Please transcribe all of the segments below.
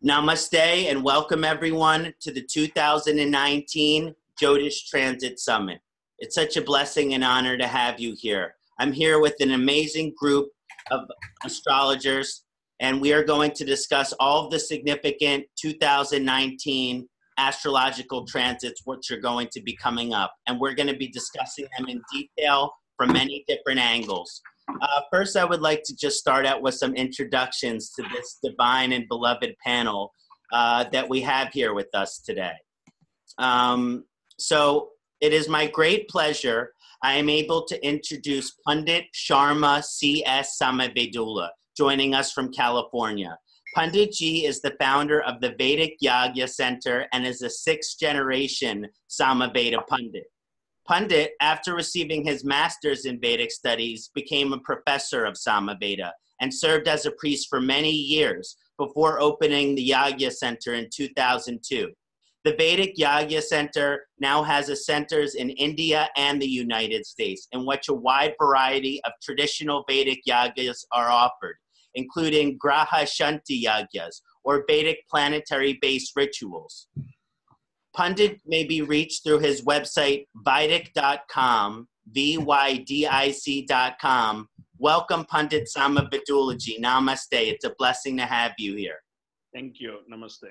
Namaste and welcome everyone to the 2019 Jyotish Transit Summit. It's such a blessing and honor to have you here. I'm here with an amazing group of astrologers, and we are going to discuss all of the significant 2019 astrological transits which are going to be coming up. And we're going to be discussing them in detail from many different angles. First, I would like to just start out with some introductions to this divine and beloved panel that we have here with us today. So it is my great pleasure I am able to introduce Pundit Sharma C.S. Samavedula, joining us from California. Pundit Ji is the founder of the Vedic Yagya Center and is a sixth-generation Samaveda Pundit. Pundit, after receiving his master's in Vedic studies, became a professor of Samaveda and served as a priest for many years before opening the Yagya Center in 2002. The Vedic Yagya Center now has centers in India and the United States, in which a wide variety of traditional Vedic yagyas are offered, including Graha Shanti yagyas, or Vedic planetary-based rituals. Pundit may be reached through his website, Vedic.com, VYDIC.com. Welcome, Pundit Samavedulaji. Namaste. It's a blessing to have you here. Thank you. Namaste.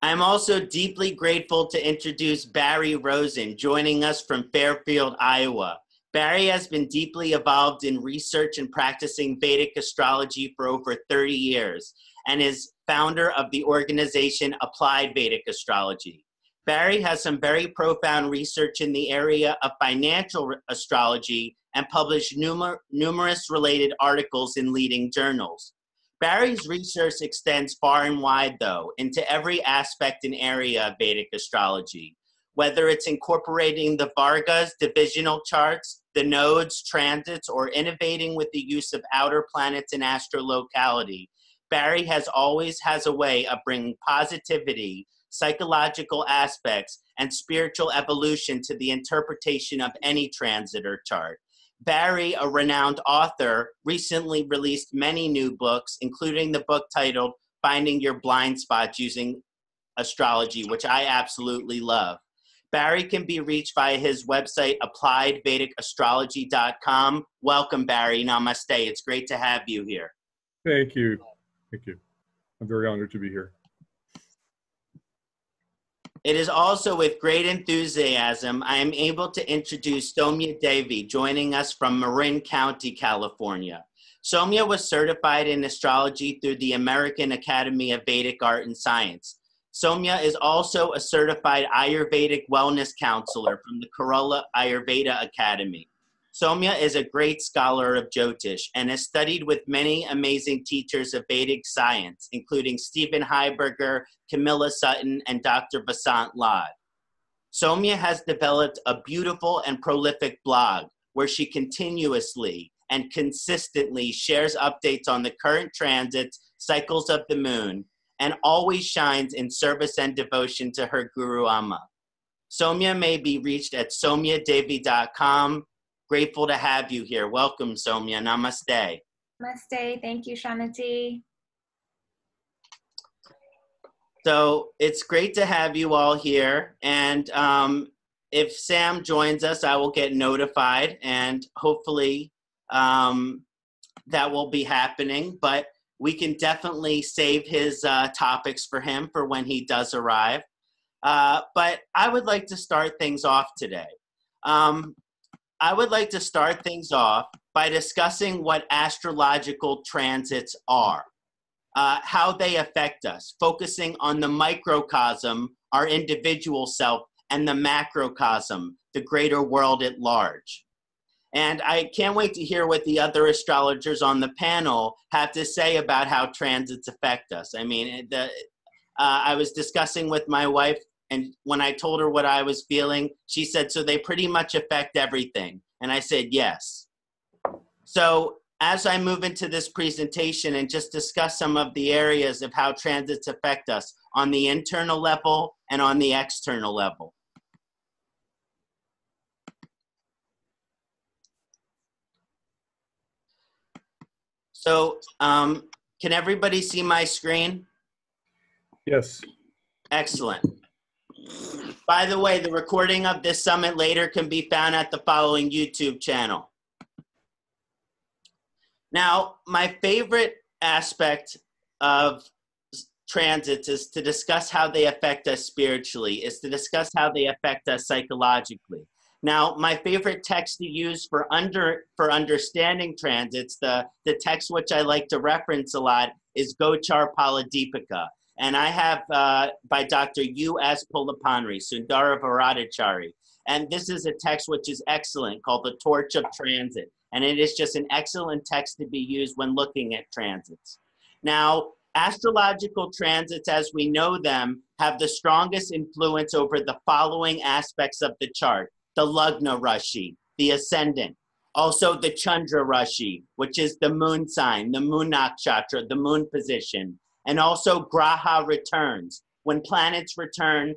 I'm also deeply grateful to introduce Barry Rosen, joining us from Fairfield, Iowa. Barry has been deeply involved in research and practicing Vedic astrology for over 30 years and is founder of the organization Applied Vedic Astrology. Barry has some very profound research in the area of financial astrology and published numerous related articles in leading journals. Barry's research extends far and wide, though, into every aspect and area of Vedic astrology, whether it's incorporating the Vargas divisional charts, the nodes, transits, or innovating with the use of outer planets and astrolocality. Barry always has a way of bringing positivity, psychological aspects, and spiritual evolution to the interpretation of any transit or chart. Barry, a renowned author, recently released many new books, including the book titled Finding Your Blind Spots Using Astrology, which I absolutely love. Barry can be reached via his website, appliedvedicastrology.com. Welcome, Barry. Namaste. It's great to have you here. Thank you. Thank you. I'm very honored to be here. It is also with great enthusiasm I am able to introduce Somya Devi, joining us from Marin County, California. Somya was certified in astrology through the American Academy of Vedic Art and Science. Somya is also a certified Ayurvedic wellness counselor from the Kerala Ayurveda Academy. Somya is a great scholar of Jyotish and has studied with many amazing teachers of Vedic science, including Stephen Heiberger, Camilla Sutton, and Dr. Vasant Lad. Somya has developed a beautiful and prolific blog where she continuously and consistently shares updates on the current transits, cycles of the moon, and always shines in service and devotion to her Guru Amma. Somya may be reached at somyadevi.com. Grateful to have you here. Welcome, Somya. Namaste. Namaste. Thank you, Kṣaṇāti. So it's great to have you all here. And if Sam joins us, I will get notified, and hopefully that will be happening. But we can definitely save his topics for him for when he does arrive. But I would like to start things off today. I would like to start things off by discussing what astrological transits are, how they affect us, focusing on the microcosm, our individual self, and the macrocosm, the greater world at large. And I can't wait to hear what the other astrologers on the panel have to say about how transits affect us. I mean, I was discussing with my wife, and when I told her what I was feeling, she said, so they pretty much affect everything. And I said, yes. So as I move into this presentation and just discuss some of the areas of how transits affect us on the internal level and on the external level. So, can everybody see my screen? Yes. Excellent. By the way, the recording of this summit later can be found at the following YouTube channel. Now, my favorite aspect of transits is to discuss how they affect us spiritually, is to discuss how they affect us psychologically. Now, my favorite text to use for understanding transits, the text which I like to reference a lot, is Gochar Paladipika. And I have by Dr. U.S. Pulapanri, Sundara Varadachari. And this is a text which is excellent, called The Torch of Transit. And it is just an excellent text to be used when looking at transits. Now, astrological transits, as we know them, have the strongest influence over the following aspects of the chart: the Lagna Rashi, the ascendant, also the Chandra Rashi, which is the moon sign, the moon nakshatra, the moon position, and also Graha returns, when planets return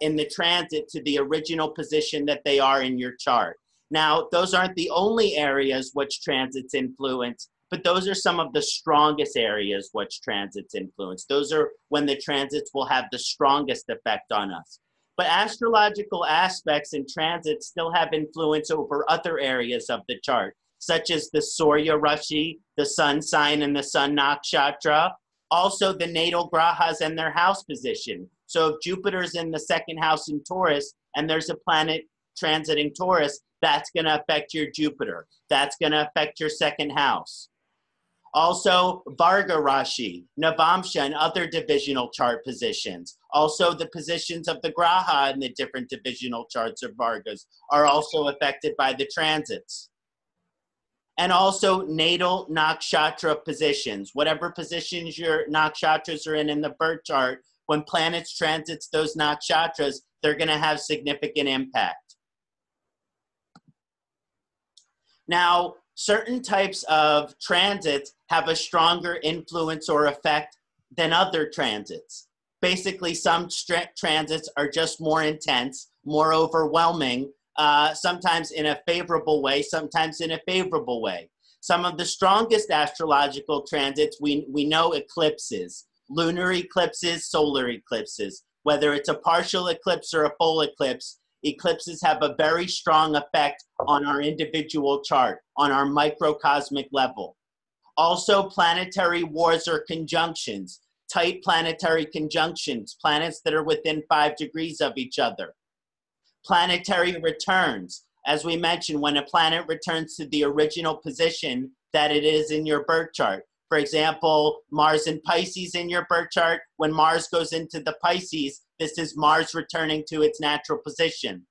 in the transit to the original position that they are in your chart. Now, those aren't the only areas which transits influence, but those are some of the strongest areas which transits influence. Those are when the transits will have the strongest effect on us. But astrological aspects and transits still have influence over other areas of the chart, such as the Surya Rashi, the sun sign and the sun nakshatra, also the natal grahas and their house position. So if Jupiter's in the second house in Taurus and there's a planet transiting Taurus, that's going to affect your Jupiter. That's going to affect your second house. Also, Varga Rashi, Navamsha, and other divisional chart positions. Also, the positions of the Graha in the different divisional charts of Vargas are also affected by the transits. And also natal nakshatra positions. Whatever positions your nakshatras are in the birth chart, when planets transits those nakshatras, they're going to have significant impact. Now, certain types of transits have a stronger influence or effect than other transits. Basically, some transits are just more intense, more overwhelming, sometimes in a favorable way, sometimes in a favorable way. Some of the strongest astrological transits, we know eclipses, lunar eclipses, solar eclipses. Whether it's a partial eclipse or a full eclipse, eclipses have a very strong effect on our individual chart, on our microcosmic level. Also, planetary wars or conjunctions, tight planetary conjunctions, planets that are within 5 degrees of each other. Planetary returns, as we mentioned, when a planet returns to the original position that it is in your birth chart. For example, Mars in Pisces in your birth chart, when Mars goes into the Pisces, this is Mars returning to its natural position.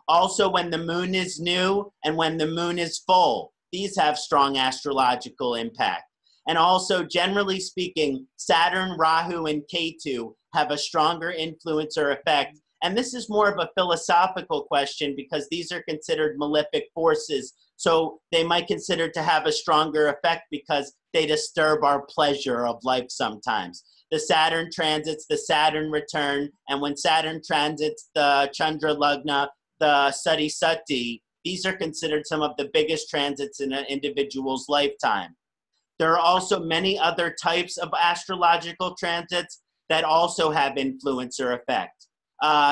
Also, when the moon is new and when the moon is full, these have strong astrological impact. And also, generally speaking, Saturn, Rahu, and Ketu have a stronger influence or effect. And this is more of a philosophical question because these are considered malefic forces. So they might consider to have a stronger effect because they disturb our pleasure of life sometimes. The Saturn transits, the Saturn return, and when Saturn transits the Chandra Lagna, the Sadasati, these are considered some of the biggest transits in an individual's lifetime. There are also many other types of astrological transits that also have influence or effect,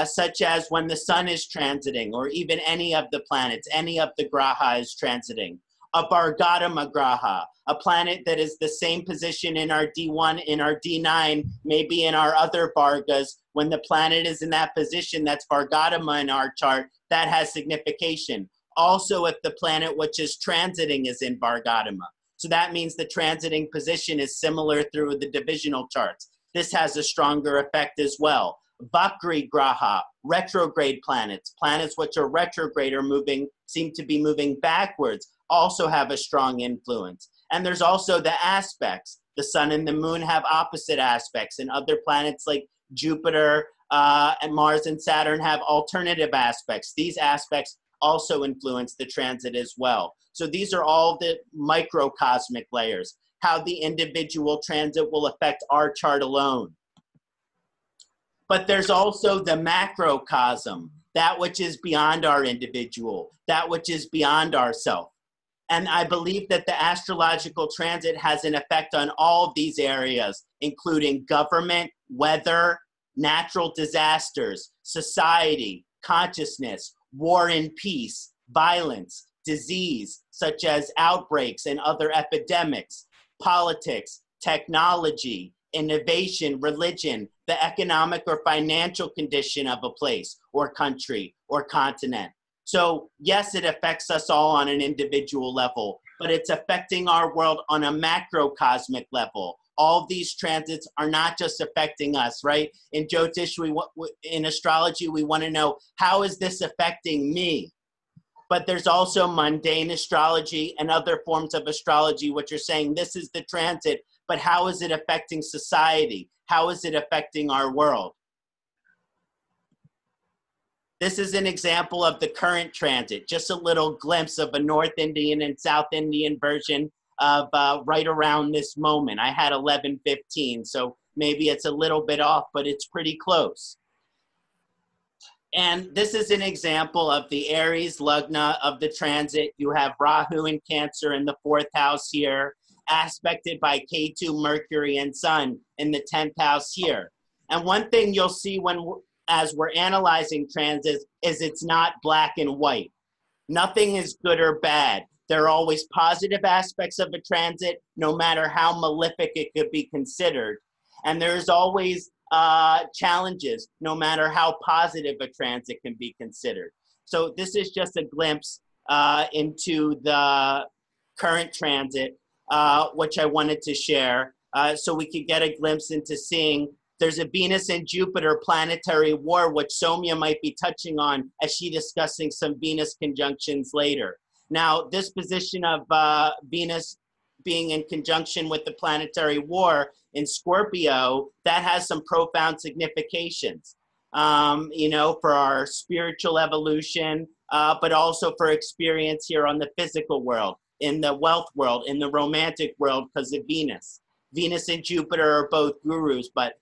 such as when the sun is transiting, or even any of the planets, any of the graha is transiting. A Vargadama graha, a planet that is the same position in our D1, in our D9, maybe in our other Vargas. When the planet is in that position, that's Vargadama in our chart, that has signification. Also, if the planet which is transiting is in Vargadama. So that means the transiting position is similar through the divisional charts. This has a stronger effect as well. Vakri graha, retrograde planets, planets which are retrograde or moving, seem to be moving backwards, also have a strong influence. And there's also the aspects. The sun and the moon have opposite aspects, and other planets like Jupiter and Mars and Saturn have alternative aspects. These aspects also influence the transit as well. So these are all the microcosmic layers, how the individual transit will affect our chart alone. But there's also the macrocosm, that which is beyond our individual, that which is beyond ourself. And I believe that the astrological transit has an effect on all of these areas, including government, weather, natural disasters, society, consciousness, war and peace, violence, disease, such as outbreaks and other epidemics, politics, technology, innovation, religion, the economic or financial condition of a place or country or continent. So yes, it affects us all on an individual level, but it's affecting our world on a macrocosmic level. All of these transits are not just affecting us, right? In Jyotish, in astrology, we want to know, how is this affecting me? But there's also mundane astrology and other forms of astrology which are saying this is the transit, but how is it affecting society? How is it affecting our world? This is an example of the current transit, just a little glimpse of a North Indian and South Indian version of right around this moment. I had 11:15, so maybe it's a little bit off, but it's pretty close. And this is an example of the Aries Lagna of the transit. You have Rahu in Cancer in the 4th house here, aspected by Ketu, Mercury, and Sun in the 10th house here. And one thing you'll see as we're analyzing transits is it's not black and white. Nothing is good or bad. There are always positive aspects of a transit, no matter how malefic it could be considered. And there's always challenges, no matter how positive a transit can be considered. So this is just a glimpse into the current transit, which I wanted to share, so we could get a glimpse into seeing there's a Venus and Jupiter planetary war, which Somya might be touching on as she's discussing some Venus conjunctions later. Now, this position of Venus being in conjunction with the planetary war in Scorpio, that has some profound significations, you know, for our spiritual evolution, but also for experience here on the physical world, in the wealth world, in the romantic world, because of Venus. Venus and Jupiter are both gurus, but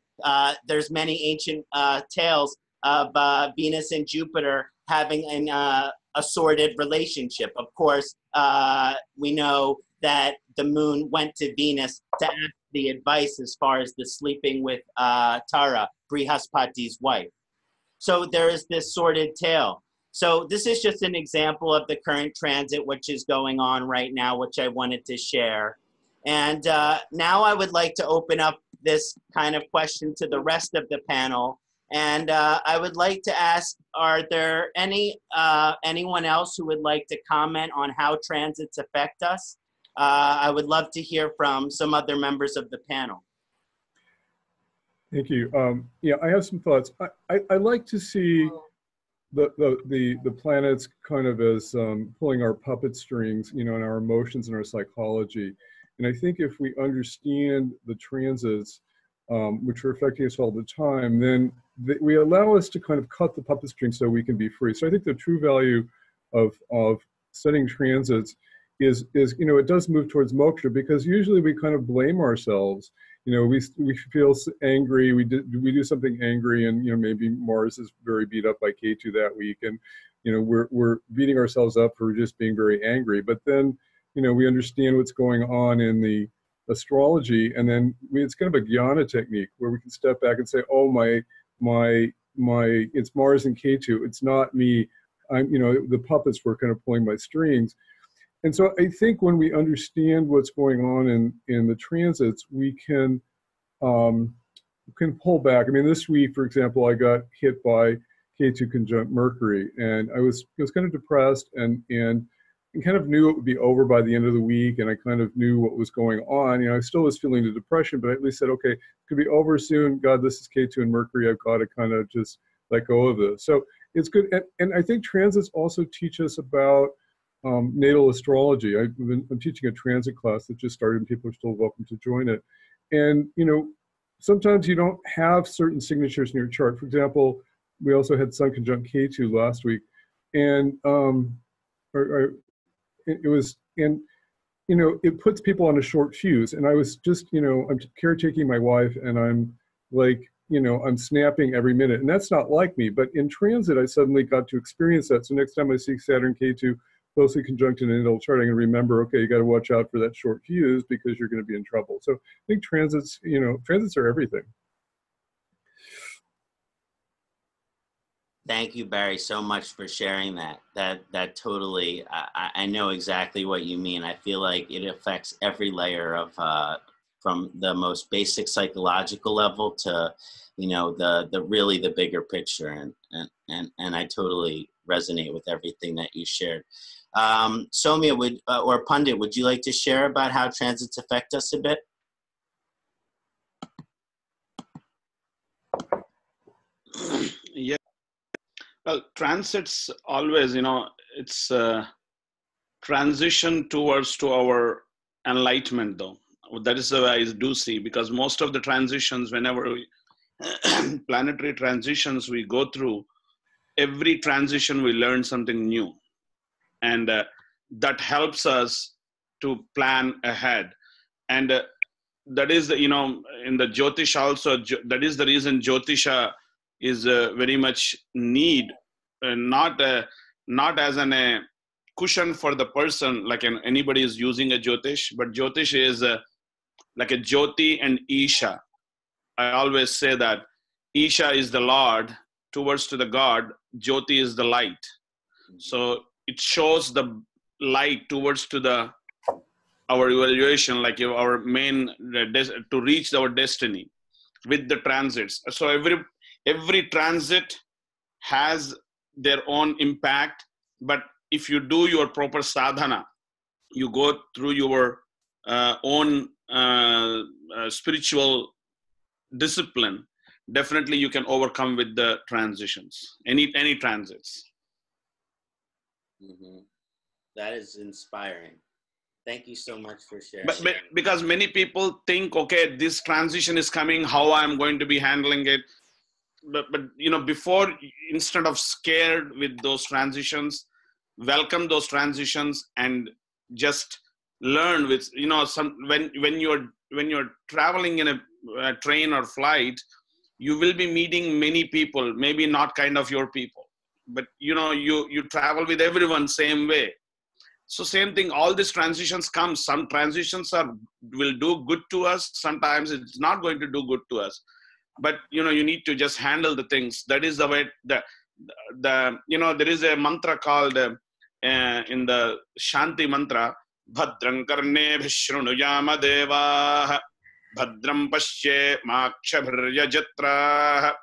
there's many ancient tales of Venus and Jupiter having an assorted relationship. Of course, we know that the moon went to Venus to ask the advice as far as the sleeping with Tara, Brihaspati's wife. So there is this sordid tale. So this is just an example of the current transit which is going on right now, which I wanted to share. And now I would like to open up this kind of question to the rest of the panel. And I would like to ask, are there anyone else who would like to comment on how transits affect us? I would love to hear from some other members of the panel. Thank you. Yeah, I have some thoughts. I like to see the planets kind of as pulling our puppet strings, you know, and our emotions and our psychology. And I think if we understand the transits, which are affecting us all the time, then we allow us to kind of cut the puppet string so we can be free. So I think the true value of studying transits is, you know, it does move towards moksha, because usually we kind of blame ourselves. You know, we feel angry, we do something angry, and, you know, maybe Mars is very beat up by Ketu that week, and, you know, we're beating ourselves up for just being very angry. But then, you know, we understand what's going on in the astrology, and then it's kind of a jnana technique where we can step back and say, oh, it's Mars and Ketu, it's not me. I'm, you know, the puppets were kind of pulling my strings. And so I think when we understand what's going on in the transits, we can pull back. I mean, this week, for example, I got hit by Ketu conjunct Mercury, and I was kind of depressed and kind of knew it would be over by the end of the week, and I kind of knew what was going on. You know, I still was feeling the depression, but I at least said, okay, it could be over soon. God, this is Ketu and Mercury. I've got to kind of just let go of this. So it's good. And I think transits also teach us about natal astrology. I'm teaching a transit class that just started, and people are still welcome to join it. And, you know, sometimes you don't have certain signatures in your chart. For example, we also had Sun conjunct Ketu last week, and it was, and, you know, it puts people on a short fuse. And I was just, you know, I'm caretaking my wife, and I'm like, you know, I'm snapping every minute, and that's not like me. But in transit, I suddenly got to experience that. So next time I see Saturn Ketu, closely conjunct in natal charting and remember, okay, you got to watch out for that short fuse because you're going to be in trouble. So I think transits, you know, transits are everything. Thank you, Barry, so much for sharing that. That totally, I know exactly what you mean. I feel like it affects every layer of, from the most basic psychological level to, you know, the really the bigger picture. And I totally resonate with everything that you shared. Somya, or Pundit, would you like to share about how transits affect us a bit? Yeah. Well, transits always, you know, it's transition towards to our enlightenment, though. That is the way I do see, because most of the transitions, whenever we planetary transitions we go through, every transition we learn something new, and that helps us to plan ahead. And that is the, you know, in the Jyotish also, that is the reason Jyotisha is very much need, not as a cushion for the person, like anybody is using a Jyotish, but Jyotish is like a Jyoti and Isha. I always say that Isha is the Lord towards to the God, Jyoti is the light. So it shows the light towards to the our evaluation, like our main to reach our destiny with the transits. So every transit has their own impact, but if you do your proper sadhana, you go through your own spiritual discipline, definitely you can overcome with the transitions, any transits. Mm-hmm. That is inspiring. Thank you so much for sharing. But because many people think, okay, this transition is coming, how I'm going to be handling it. But you know, before, instead of scared with those transitions, welcome those transitions and just learn with, you know, when you're traveling in a train or flight, you will be meeting many people, maybe not kind of your people, but you know, you travel with everyone same way. So same thing, all these transitions come. Some transitions will do good to us. Sometimes it's not going to do good to us. But you know, you need to just handle the things. That is the way. The you know, there is a mantra called in the Shanti mantra. Bhadram karne bhishrunuyama deva bhadram pasche makshabhrya jatra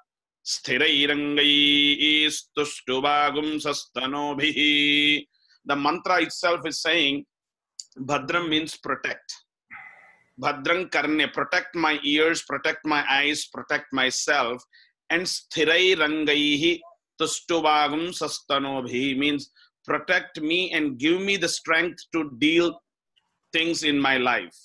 sthirairangai stuštubagum sastanobhi. The mantra itself is saying, Bhadram means protect. Bhadram karne, protect my ears, protect my eyes, protect myself. And sthirai rangaihi tustubagum sastanobhi means protect me and give me the strength to deal things in my life,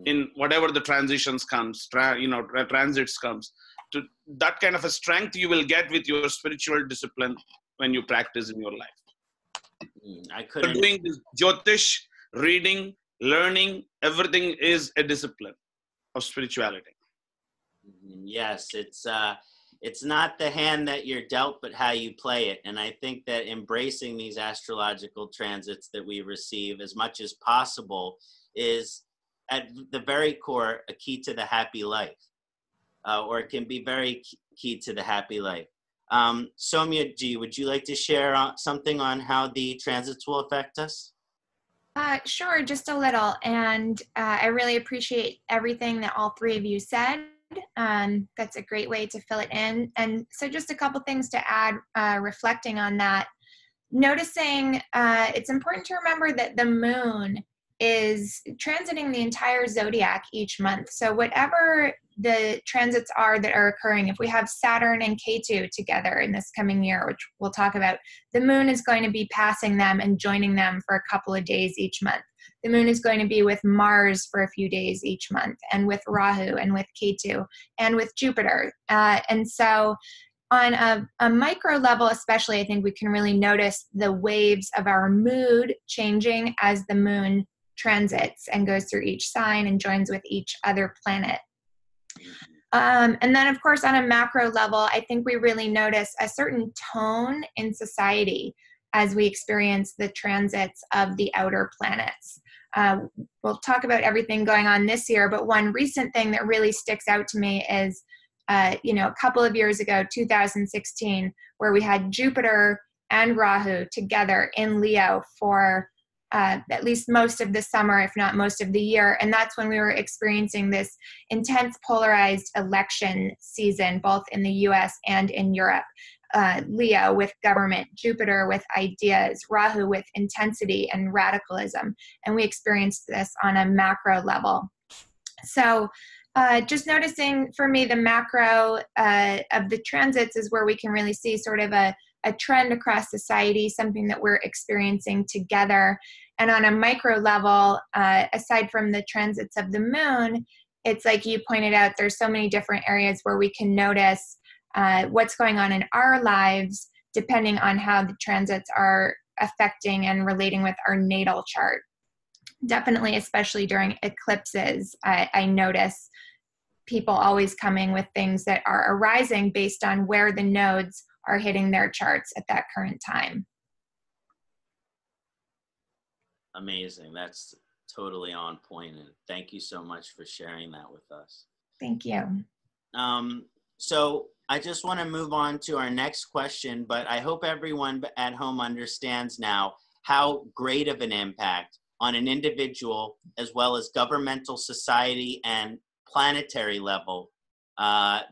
in whatever the transitions comes, transits comes. To that kind of a strength you will get with your spiritual discipline when you practice in your life. I couldn't. So doing this Jyotish, reading, learning, everything is a discipline of spirituality. Yes, it's not the hand that you're dealt, but how you play it. And I think that embracing these astrological transits that we receive as much as possible is at the very core a key to the happy life, or it can be very key to the happy life. Somya ji, would you like to share something on how the transits will affect us? Sure, just a little. And I really appreciate everything that all three of you said. That's a great way to fill it in. And so just a couple things to add, reflecting on that. Noticing it's important to remember that the moon is transiting the entire zodiac each month. So whatever the transits are that are occurring, if we have Saturn and Ketu together in this coming year, which we'll talk about, the moon is going to be passing them and joining them for a couple of days each month. The moon is going to be with Mars for a few days each month, and with Rahu and with Ketu and with Jupiter. And so on a micro level especially, I think we can really notice the waves of our mood changing as the moon transits and goes through each sign and joins with each other planet. And then, of course, on a macro level, I think we really notice a certain tone in society. as we experience the transits of the outer planets. We'll talk about everything going on this year, but one recent thing that really sticks out to me is, a couple of years ago, 2016, where we had Jupiter and Rahu together in Leo for at least most of the summer, if not most of the year. And that's when we were experiencing this intense polarized election season, both in the US and in Europe. Leo with government, Jupiter with ideas, Rahu with intensity and radicalism. And we experienced this on a macro level. So just noticing for me, the macro of the transits is where we can really see sort of a trend across society, something that we're experiencing together. And on a micro level, aside from the transits of the moon, it's like you pointed out, there's so many different areas where we can notice what's going on in our lives, depending on how the transits are affecting and relating with our natal chart. Definitely, especially during eclipses, I notice people always coming with things that are arising based on where the nodes are hitting their charts at that current time. Amazing. That's totally on point. And thank you so much for sharing that with us. Thank you. So I just want to move on to our next question, but I hope everyone at home understands now how great of an impact on an individual as well as governmental, society, and planetary level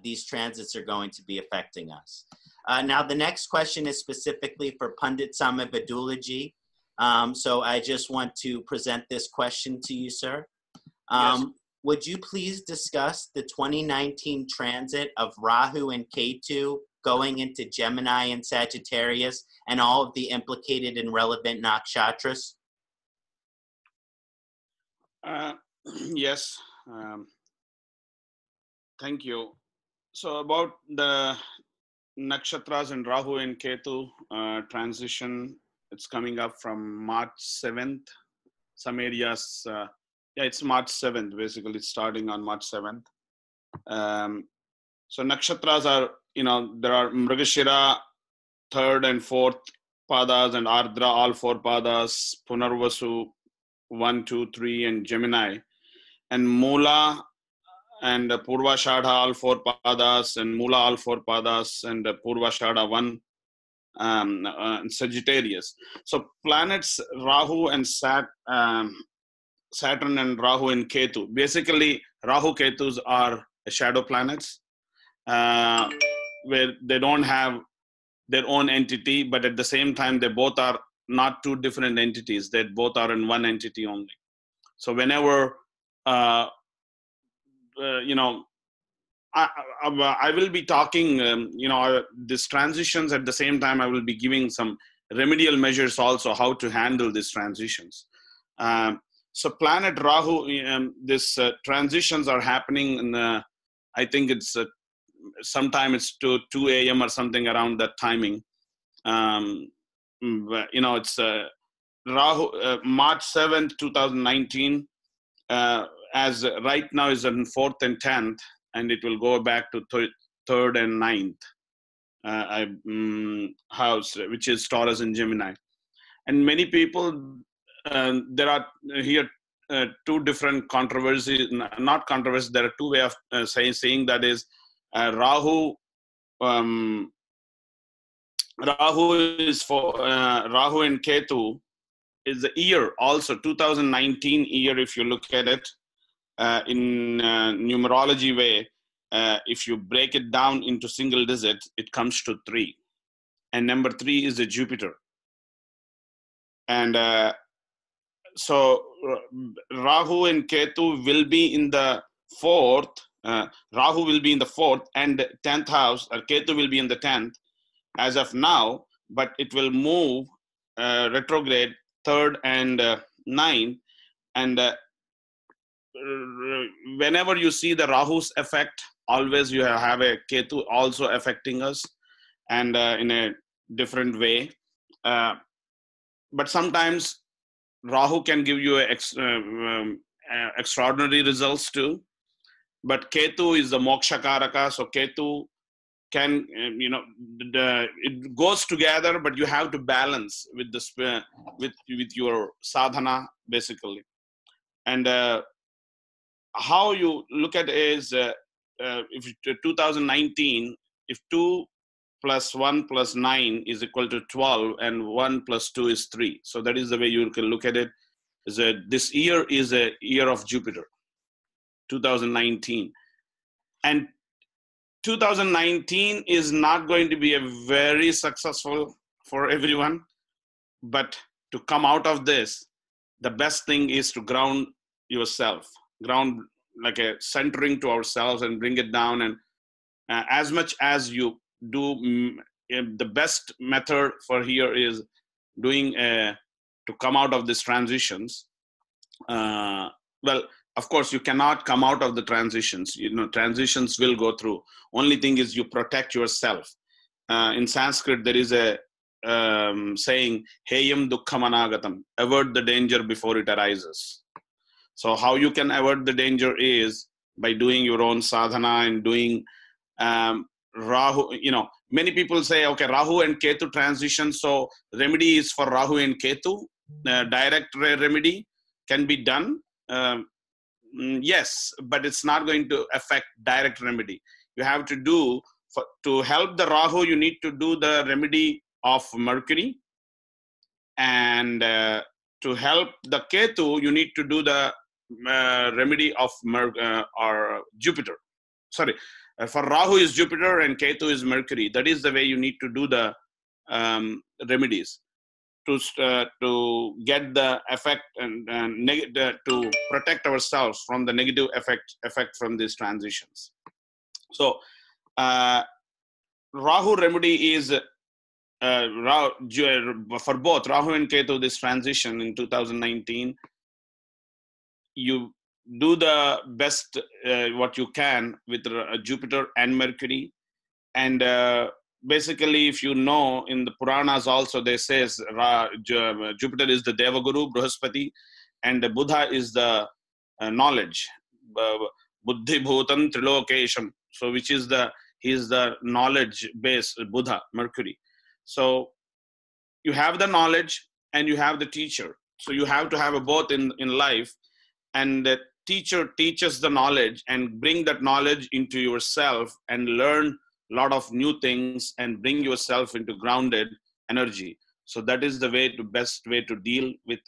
these transits are going to be affecting us. Now, the next question is specifically for Pundit Samavedula ji. So I just want to present this question to you, sir. Yes. Would you please discuss the 2019 transit of Rahu and Ketu going into Gemini and Sagittarius and all of the implicated and relevant nakshatras? Yes. Thank you. So about the nakshatras and Rahu and Ketu transition, it's coming up from March 7th. Some areas, it's March 7th, basically. It's starting on March 7th. So nakshatras are, there are Mrigashira, 3rd and 4th padas, and Ardra, all 4 padas, Punarvasu, 1, 2, 3, and Gemini. And Mula and Purvashadha, all 4 padas, and Mula, all 4 padas, and Purvashadha, 1, Sagittarius. So planets Rahu and Saturn and Rahu and Ketu. Basically, Rahu Ketus are shadow planets where they don't have their own entity, but at the same time, they both are not 2 different entities. They both are in one entity only. So whenever, I will be talking, these transitions at the same time, I will be giving some remedial measures also how to handle these transitions. So planet Rahu, these transitions are happening in, I think it's sometime it's 2 a.m. or something around that timing. It's Rahu, March 7th, 2019, as right now is in 4th and 10th, and it will go back to 3rd and 9th house, which is Taurus and Gemini. And many people, there are here 2 different controversies, not controversies, there are 2 ways of saying that is Rahu is for Rahu and Ketu is the year also 2019 year. If you look at it in numerology way, if you break it down into single digits, it comes to 3, and number 3 is the Jupiter. And so Rahu and Ketu will be in the 4th. Rahu will be in the 4th and 10th house, or Ketu will be in the 10th as of now, but it will move retrograde 3rd and 9th. And whenever you see the Rahu's effect, always you have a Ketu also affecting us, and in a different way. But sometimes Rahu can give you extraordinary results too. But Ketu is the moksha karaka, so Ketu can, it goes together, but you have to balance with the with your sadhana basically. And how you look at it is, if 2019, if 2 plus 1 plus 9 is equal to 12, and 1 plus 2 is 3. So that is the way you can look at it. Is that this year is a year of Jupiter, 2019. And 2019 is not going to be a very successful for everyone, but to come out of this, the best thing is to ground yourself, ground like a centering to ourselves and bring it down. And as much as you do, the best method for here is doing to come out of these transitions. Well, of course, you cannot come out of the transitions. Transitions will go through. Only thing is you protect yourself. In Sanskrit, there is a saying, "Heyam dukkham anagatam," avoid the danger before it arises. So how you can avoid the danger is by doing your own sadhana and doing Rahu. Many people say, okay, Rahu and Ketu transition. So remedy is for Rahu and Ketu. Direct remedy can be done. Yes, but it's not going to affect direct remedy. You have to do, to help the Rahu, you need to do the remedy of Mercury. And to help the Ketu, you need to do the remedy of or Jupiter. Sorry, for Rahu is Jupiter and Ketu is Mercury. That is the way you need to do the remedies to get the effect and to protect ourselves from the negative effect from these transitions. So Rahu remedy is for both Rahu and Ketu, this transition in 2019. You do the best what you can with Jupiter and Mercury. And basically, if you know, in the Puranas also, they says Jupiter is the Devaguru, Bruhaspati, and Buddha is the knowledge, Buddhi Bhutam Trilokesham. So which is he is the knowledge base, Buddha, Mercury. So you have the knowledge and you have the teacher. So you have to have both in life. And the teacher teaches the knowledge and bring that knowledge into yourself and learn a lot of new things and bring yourself into grounded energy. So that is the best way to deal with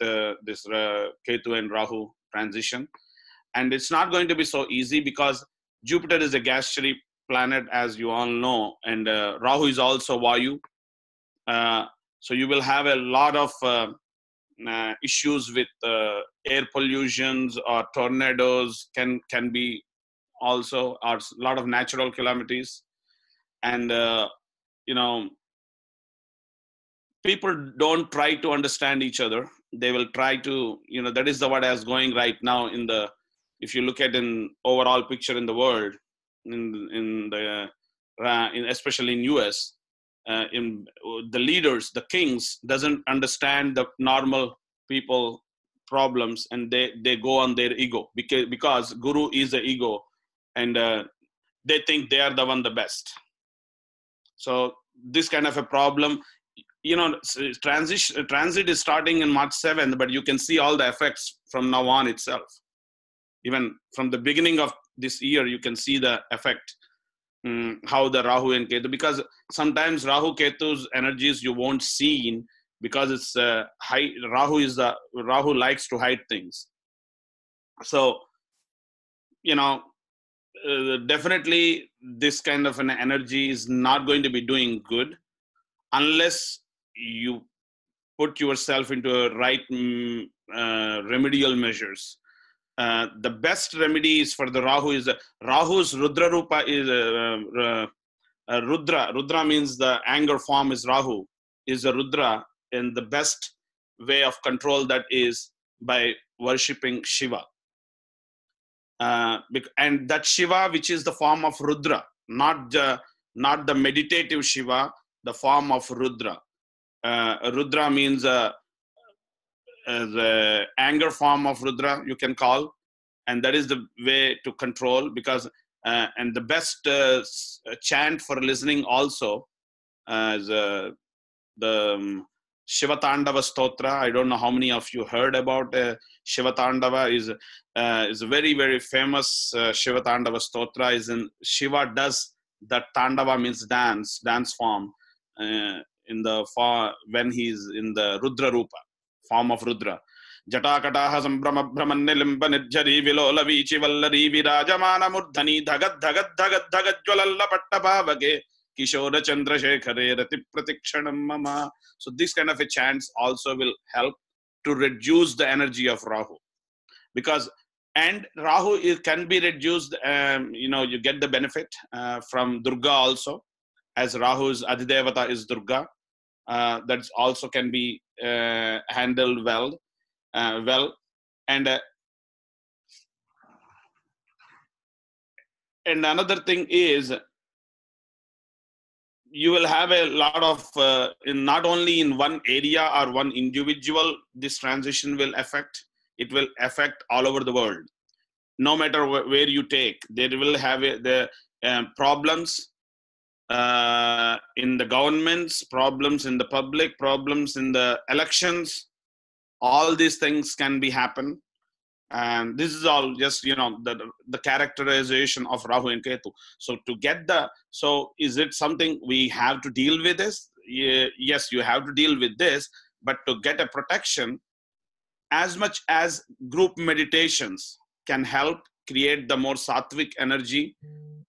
this Ketu and Rahu transition. And it's not going to be so easy because Jupiter is a gaseous planet, as you all know, and Rahu is also Vayu. So you will have a lot of issues with air pollutions or tornadoes can be also, or a lot of natural calamities. And people don't try to understand each other. They will try to, that is what is going right now if you look at an overall picture in the world, especially in US. In the leaders, the kings doesn't understand the normal people problems, and they go on their ego because Guru is the ego, and they think they are the best. So this kind of a problem, transit is starting in March 7th, but you can see all the effects from now on itself. Even from the beginning of this year, you can see the effect. How the Rahu and Ketu, because sometimes Rahu Ketu's energies you won't see because it's Rahu likes to hide things. So definitely this kind of an energy is not going to be doing good unless you put yourself into right remedial measures. The best remedy is for the Rahu is Rahu's Rudra Rupa is Rudra. Rudra means the anger form is Rahu, is a Rudra, and the best way of control that is by worshipping Shiva. And that Shiva, which is the form of Rudra, not the meditative Shiva, the form of Rudra. Rudra means the anger form of Rudra, you can call, and that is the way to control, because And the best chant for listening also is the Shiva Tandava Stotra. I don't know how many of you heard about Shiva Tandava. Is a very, very famous Shiva Tandava Stotra. Is in Shiva does that. Tandava means dance form in the when he's in the Rudra Rupa form of Rudra. Jatakataha Sambrama Brahmanne Limba Nirjari Vilola Vichi Vallari Virajamana Murdhani Dhagat Dhagat Dhagat Dhagat Jwalalla Pattapavage Kishora Chandra Shekhare Rati Pratikshanam Mama. So this kind of a chants also will help to reduce the energy of Rahu, because and Rahu can be reduced. You get the benefit from Durga also, as Rahu's Adhidevata is Durga. That also can be handled well. And another thing is, you will have a lot of not only in one area or one individual this transition will affect. It will affect all over the world. No matter where you take, there will have the problems in the governments, problems in the public, problems in the elections. All these things can be happen. And this is all just, the characterization of Rahu and Ketu. So to get so is it something we have to deal with this? Yes, you have to deal with this, but to get a protection, as much as group meditations can help create the more sattvic energy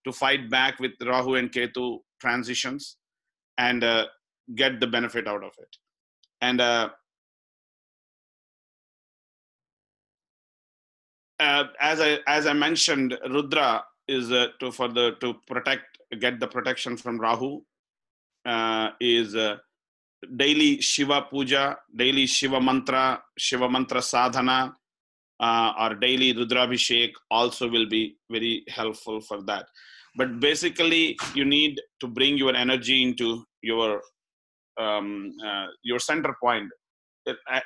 to fight back with Rahu and Ketu transitions and get the benefit out of it. And as I mentioned, Rudra is to get the protection from Rahu. Is daily Shiva Puja, daily Shiva Mantra Sadhana, or daily Rudrabhishek also will be very helpful for that. But basically, you need to bring your energy into your center point.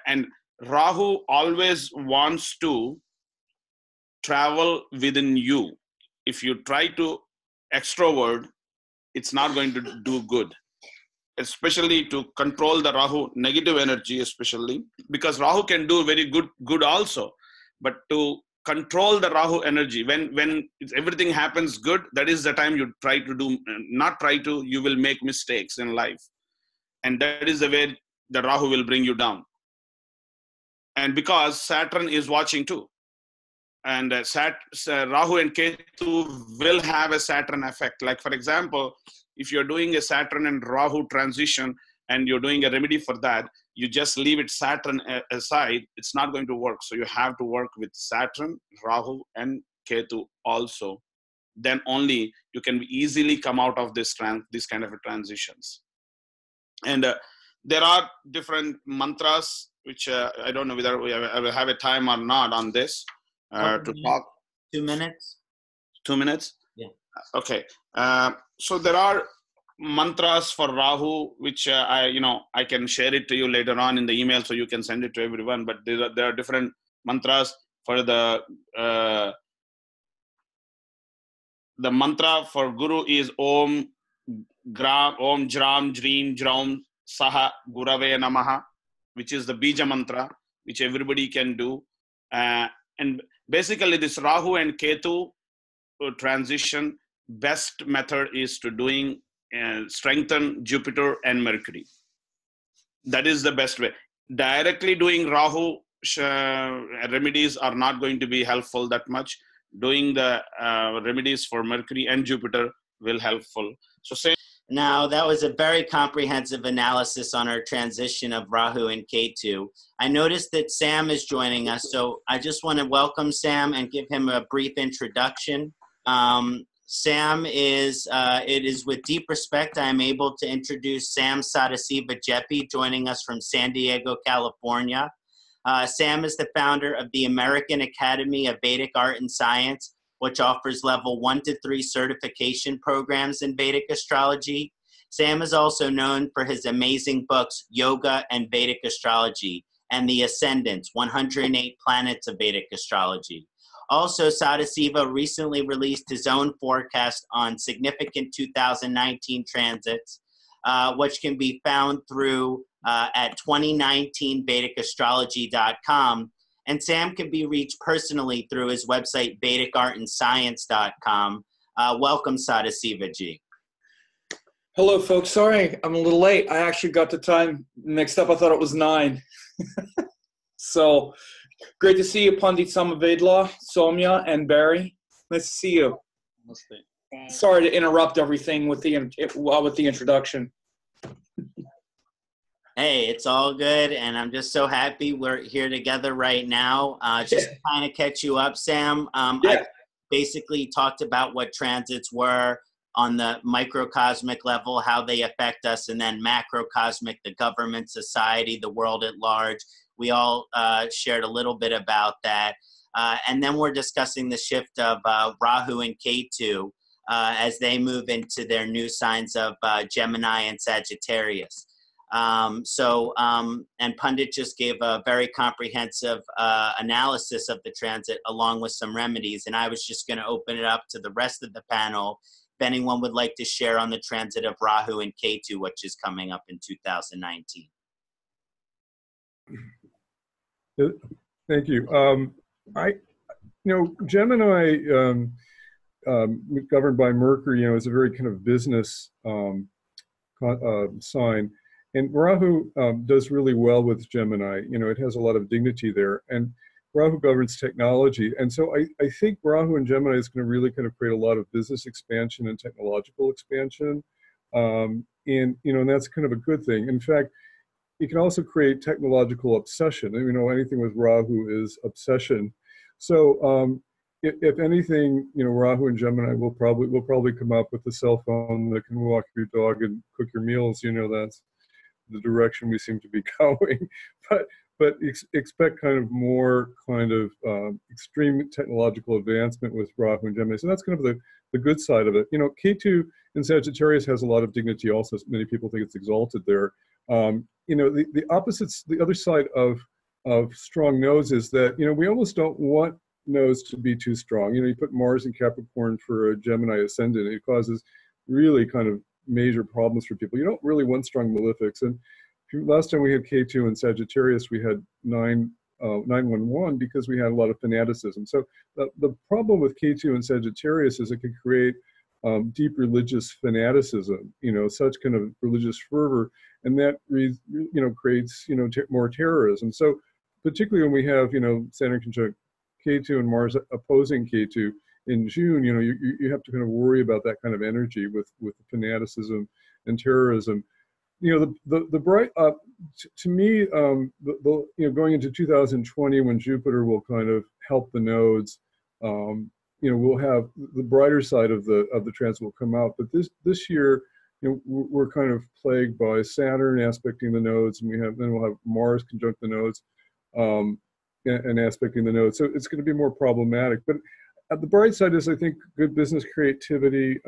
And Rahu always wants to travel within you. If you try to extrovert, it's not going to do good, especially to control the Rahu negative energy, especially because Rahu can do very good also, but to control the Rahu energy, when everything happens good, that is the time you try to do, you will make mistakes in life, and that is the way the Rahu will bring you down. And because Saturn is watching too, and Rahu and Ketu will have a Saturn effect. Like for example, if you're doing a Saturn and Rahu transition and you're doing a remedy for that, you just leave it Saturn aside, it's not going to work. So you have to work with Saturn, Rahu and Ketu also. Then only you can easily come out of this kind of transitions. And there are different mantras, which I don't know whether I will have a time or not on this to talk. 2 minutes? 2 minutes? Yeah. Okay. So there are mantras for Rahu, which I can share it to you later on in the email, so you can send it to everyone. But there are different mantras for the mantra for Guru is Om Jram Jreem Jraum Saha Gurave Namaha, which is the Bija mantra, which everybody can do. And basically this Rahu and Ketu transition, best method is to doing strengthen Jupiter and Mercury. That is the best way. Directly doing Rahu remedies are not going to be helpful that much. Doing the remedies for Mercury and Jupiter will helpful. So say now, that was a very comprehensive analysis on our transition of Rahu and Ketu. I noticed that Sam is joining us, so I just want to welcome Sam and give him a brief introduction. Sam is, it is with deep respect I am able to introduce Sam Sadasiva Geppi, joining us from San Diego, California. Sam is the founder of the American Academy of Vedic Art and Science, which offers level 1 to 3 certification programs in Vedic astrology. Sam is also known for his amazing books, Yoga and Vedic Astrology, and the ascendants, 108 planets of Vedic astrology. Also, Sadasiva recently released his own forecast on significant 2019 transits, which can be found through at 2019vedicastrology.com. And Sam can be reached personally through his website, vedicartandscience.com. Welcome, Sadasiva ji. Hello, folks. Sorry, I'm a little late. I actually got the time mixed up. I thought it was 9. So, great to see you, Pundit Samavedula, Somya, and Barry. Nice to see you. Sorry to interrupt everything with the introduction. Hey, it's all good, and I'm just so happy we're here together right now. Just to kind of catch you up, Sam, I basically talked about what transits were on the microcosmic level, how they affect us, and then macrocosmic, the government, society, the world at large. We all shared a little bit about that. And then we're discussing the shift of Rahu and Ketu as they move into their new signs of Gemini and Sagittarius. And Pundit just gave a very comprehensive analysis of the transit along with some remedies. And I was just going to open it up to the rest of the panel if anyone would like to share on the transit of Rahu and Ketu, which is coming up in 2019. Thank you. Gemini, governed by Mercury, is a very kind of business sign. And Rahu does really well with Gemini. It has a lot of dignity there. And Rahu governs technology. And so I think Rahu and Gemini is going to really kind of create a lot of business expansion and technological expansion. And that's kind of a good thing. In fact, it can also create technological obsession. Anything with Rahu is obsession. So if anything, Rahu and Gemini will probably come up with a cell phone that can walk your dog and cook your meals. That's the direction we seem to be going. But expect kind of more kind of extreme technological advancement with Rahu and Gemini. So that's kind of the good side of it. Ketu in Sagittarius has a lot of dignity also. Many people think it's exalted there. The opposites, the other side of strong nodes is that, we almost don't want nodes to be too strong. You put Mars in Capricorn for a Gemini ascendant, it causes really kind of major problems for people. You don't really want strong malefics. And last time we had Ketu in Sagittarius, we had 911 because we had a lot of fanaticism. So the problem with Ketu in Sagittarius is it can create deep religious fanaticism, such kind of religious fervor, and that creates more terrorism. So particularly when we have Saturn conjunct Ketu and Mars opposing Ketu in June, you have to kind of worry about that kind of energy with fanaticism and terrorism. The bright to me, going into 2020 when Jupiter will kind of help the nodes. We'll have the brighter side of the transit will come out, but this year, we're kind of plagued by Saturn aspecting the nodes, and we'll have Mars conjunct the nodes, and aspecting the nodes. So it's going to be more problematic. But at the bright side is, I think, good business creativity,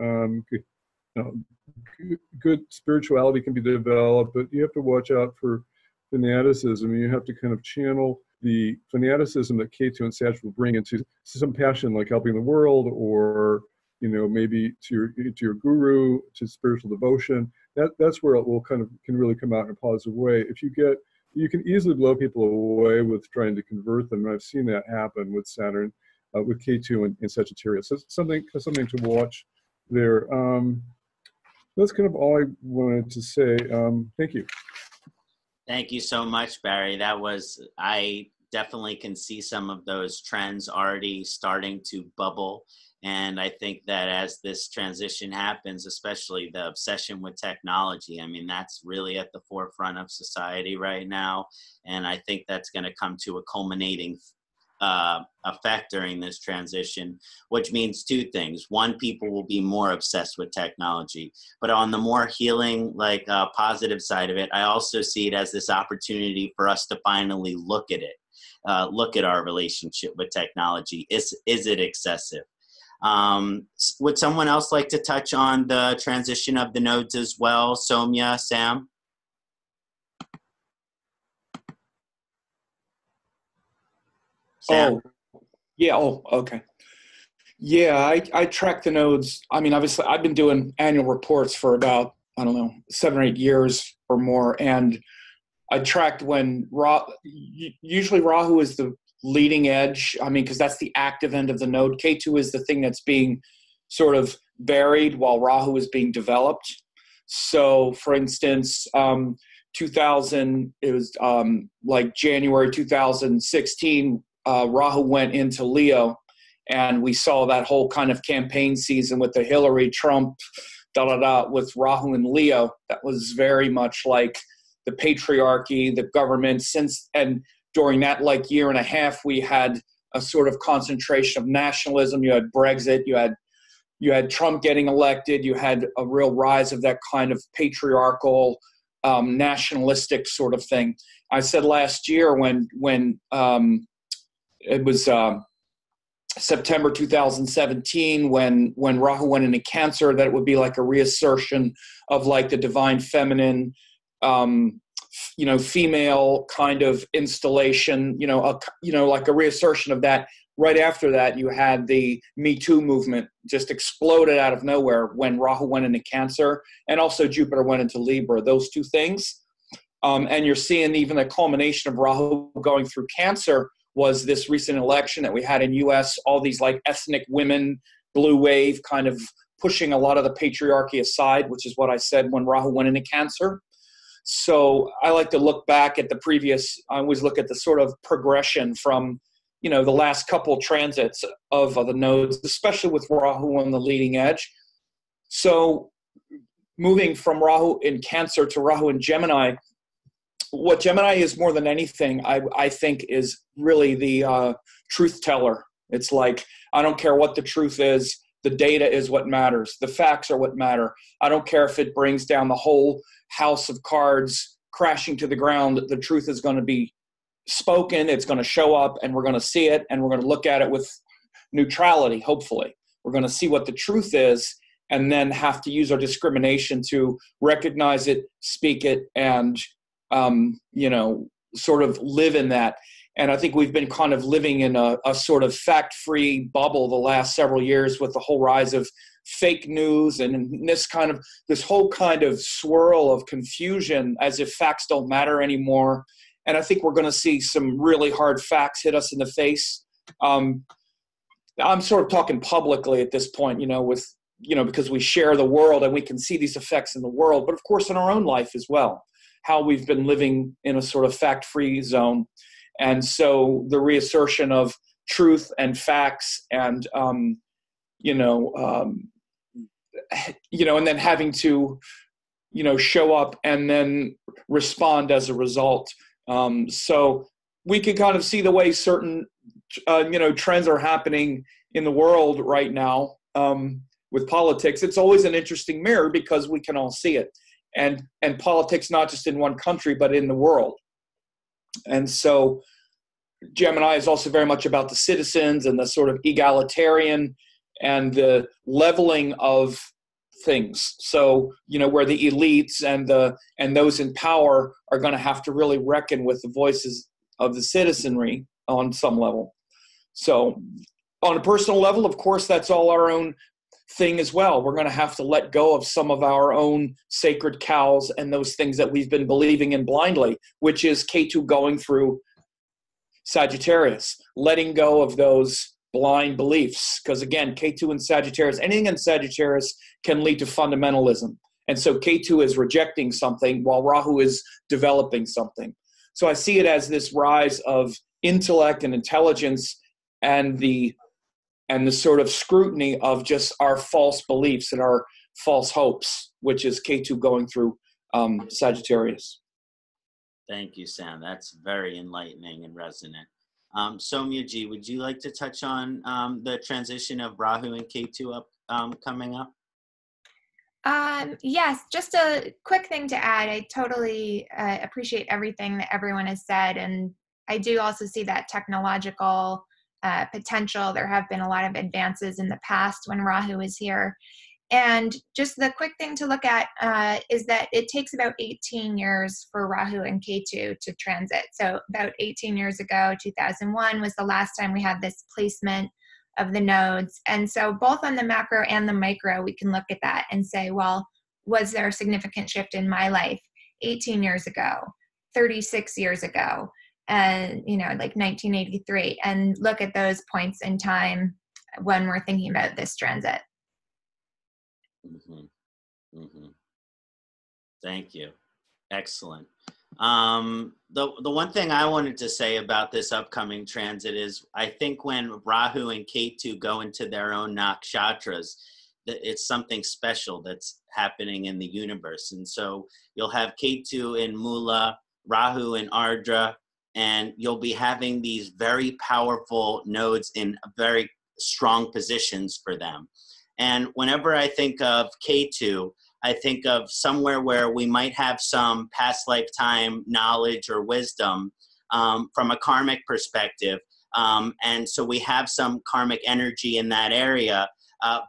good spirituality can be developed, but you have to watch out for fanaticism. You have to kind of channel the fanaticism that Ketu and Sag will bring into some passion, like helping the world, or maybe to your guru, to spiritual devotion. That's where it will can really come out in a positive way. You can easily blow people away with trying to convert them, and I've seen that happen with Saturn, with Ketu and Sagittarius. So something to watch there. That's kind of all I wanted to say. Thank you. Thank you so much, Barry. I definitely can see some of those trends already starting to bubble. And I think that as this transition happens, especially the obsession with technology, that's really at the forefront of society right now. And I think that's going to come to a culminating effect during this transition, which means two things. One, people will be more obsessed with technology, but on the more healing, positive side of it, I also see it as this opportunity for us to finally look at it, look at our relationship with technology. Is it excessive? Would someone else like to touch on the transition of the nodes as well? Somya, Sam? Sam? Oh, yeah. Oh, okay. Yeah, I track the nodes. I mean, obviously, I've been doing annual reports for about, I don't know, 7 or 8 years or more. And I tracked when usually Rahu is the leading edge. I mean, because that's the active end of the node. Ketu is the thing that's being sort of buried while Rahu is being developed. So, for instance, 2000, it was like January 2016, Rahu went into Leo. And we saw that whole kind of campaign season with the Hillary, Trump, with Rahu and Leo. That was very much like the patriarchy, the government. And during that like year and a half, we had a sort of concentration of nationalism. You had Brexit, you had Trump getting elected, you had a real rise of that kind of patriarchal, nationalistic sort of thing. I said last year when it was September 2017, when Rahu went into Cancer, that it would be like a reassertion of like the divine feminine, female kind of installation, like a reassertion of that. Right after that, you had the Me Too movement just exploded out of nowhere when Rahu went into Cancer, and also Jupiter went into Libra. Those two things, and you're seeing even the culmination of Rahu going through Cancer was this recent election that we had in U.S., all these like ethnic women, blue wave, kind of pushing a lot of the patriarchy aside, which is what I said when Rahu went into Cancer. So I like to look back at I always look at the sort of progression from, the last couple transits of the nodes, especially with Rahu on the leading edge. So moving from Rahu in Cancer to Rahu in Gemini, what Gemini is more than anything, I think, is really the truth teller. It's like, I don't care what the truth is. The data is what matters. The facts are what matter. I don't care if it brings down the whole house of cards crashing to the ground. The truth is going to be spoken. It's going to show up, and we're going to see it, and we're going to look at it with neutrality, hopefully. We're going to see what the truth is, and then have to use our discrimination to recognize it, speak it, and sort of live in that. And I think we've been kind of living in a sort of fact-free bubble the last several years with the whole rise of fake news and this whole kind of swirl of confusion as if facts don't matter anymore. And I think we're going to see some really hard facts hit us in the face. I'm sort of talking publicly at this point, because we share the world and we can see these effects in the world, but of course in our own life as well, how we've been living in a sort of fact-free zone. And so the reassertion of truth and facts and, and then having to, show up and then respond as a result. So we can kind of see the way certain, trends are happening in the world right now with politics. It's always an interesting mirror because we can all see it. And politics, not just in one country, but in the world. And so Gemini is also very much about the citizens and the sort of egalitarian and the leveling of things. So, where the elites and those in power are going to have to really reckon with the voices of the citizenry on some level. So on a personal level, of course, that's all our own thing as well. We're going to have to let go of some of our own sacred cows and those things that we've been believing in blindly, which is Ketu going through Sagittarius, letting go of those blind beliefs. Because again, Ketu and Sagittarius, anything in Sagittarius can lead to fundamentalism. And so Ketu is rejecting something while Rahu is developing something. So I see it as this rise of intellect and intelligence and the sort of scrutiny of just our false beliefs and our false hopes, which is Ketu going through Sagittarius. Thank you, Sam. That's very enlightening and resonant. Somya Ji, would you like to touch on the transition of Rahu and Ketu coming up? Yes, just a quick thing to add. I totally appreciate everything that everyone has said. And I do also see that technological potential. There have been a lot of advances in the past when Rahu is here. And just the quick thing to look at is that it takes about 18 years for Rahu and Ketu to transit. So about 18 years ago, 2001 was the last time we had this placement of the nodes. And so both on the macro and the micro, we can look at that and say, well, was there a significant shift in my life 18 years ago, 36 years ago, and, you know, like 1983, and look at those points in time when we're thinking about this transit. Mm-hmm. Mm-hmm. Thank you. Excellent. The one thing I wanted to say about this upcoming transit is I think when Rahu and Ketu go into their own nakshatras, it's something special that's happening in the universe. And so you'll have Ketu in Mula, Rahu in Ardra, and you'll be having these very powerful nodes in very strong positions for them. And whenever I think of Ketu, I think of somewhere where we might have some past lifetime knowledge or wisdom from a karmic perspective. And so we have some karmic energy in that area,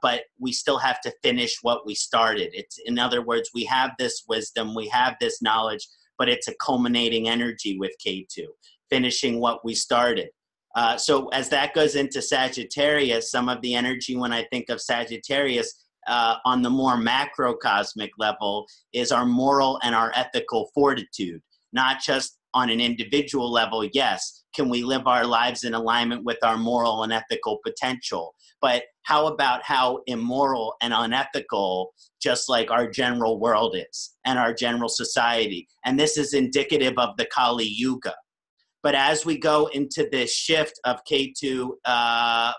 but we still have to finish what we started. It's, in other words, we have this wisdom, we have this knowledge, but it's a culminating energy with Ketu, finishing what we started. So as that goes into Sagittarius, some of the energy when I think of Sagittarius on the more macrocosmic level is our moral and our ethical fortitude, not just on an individual level. Yes, can we live our lives in alignment with our moral and ethical potential? But how about how immoral and unethical just like our general world is and our general society? And this is indicative of the Kali Yuga. But as we go into this shift of Ketu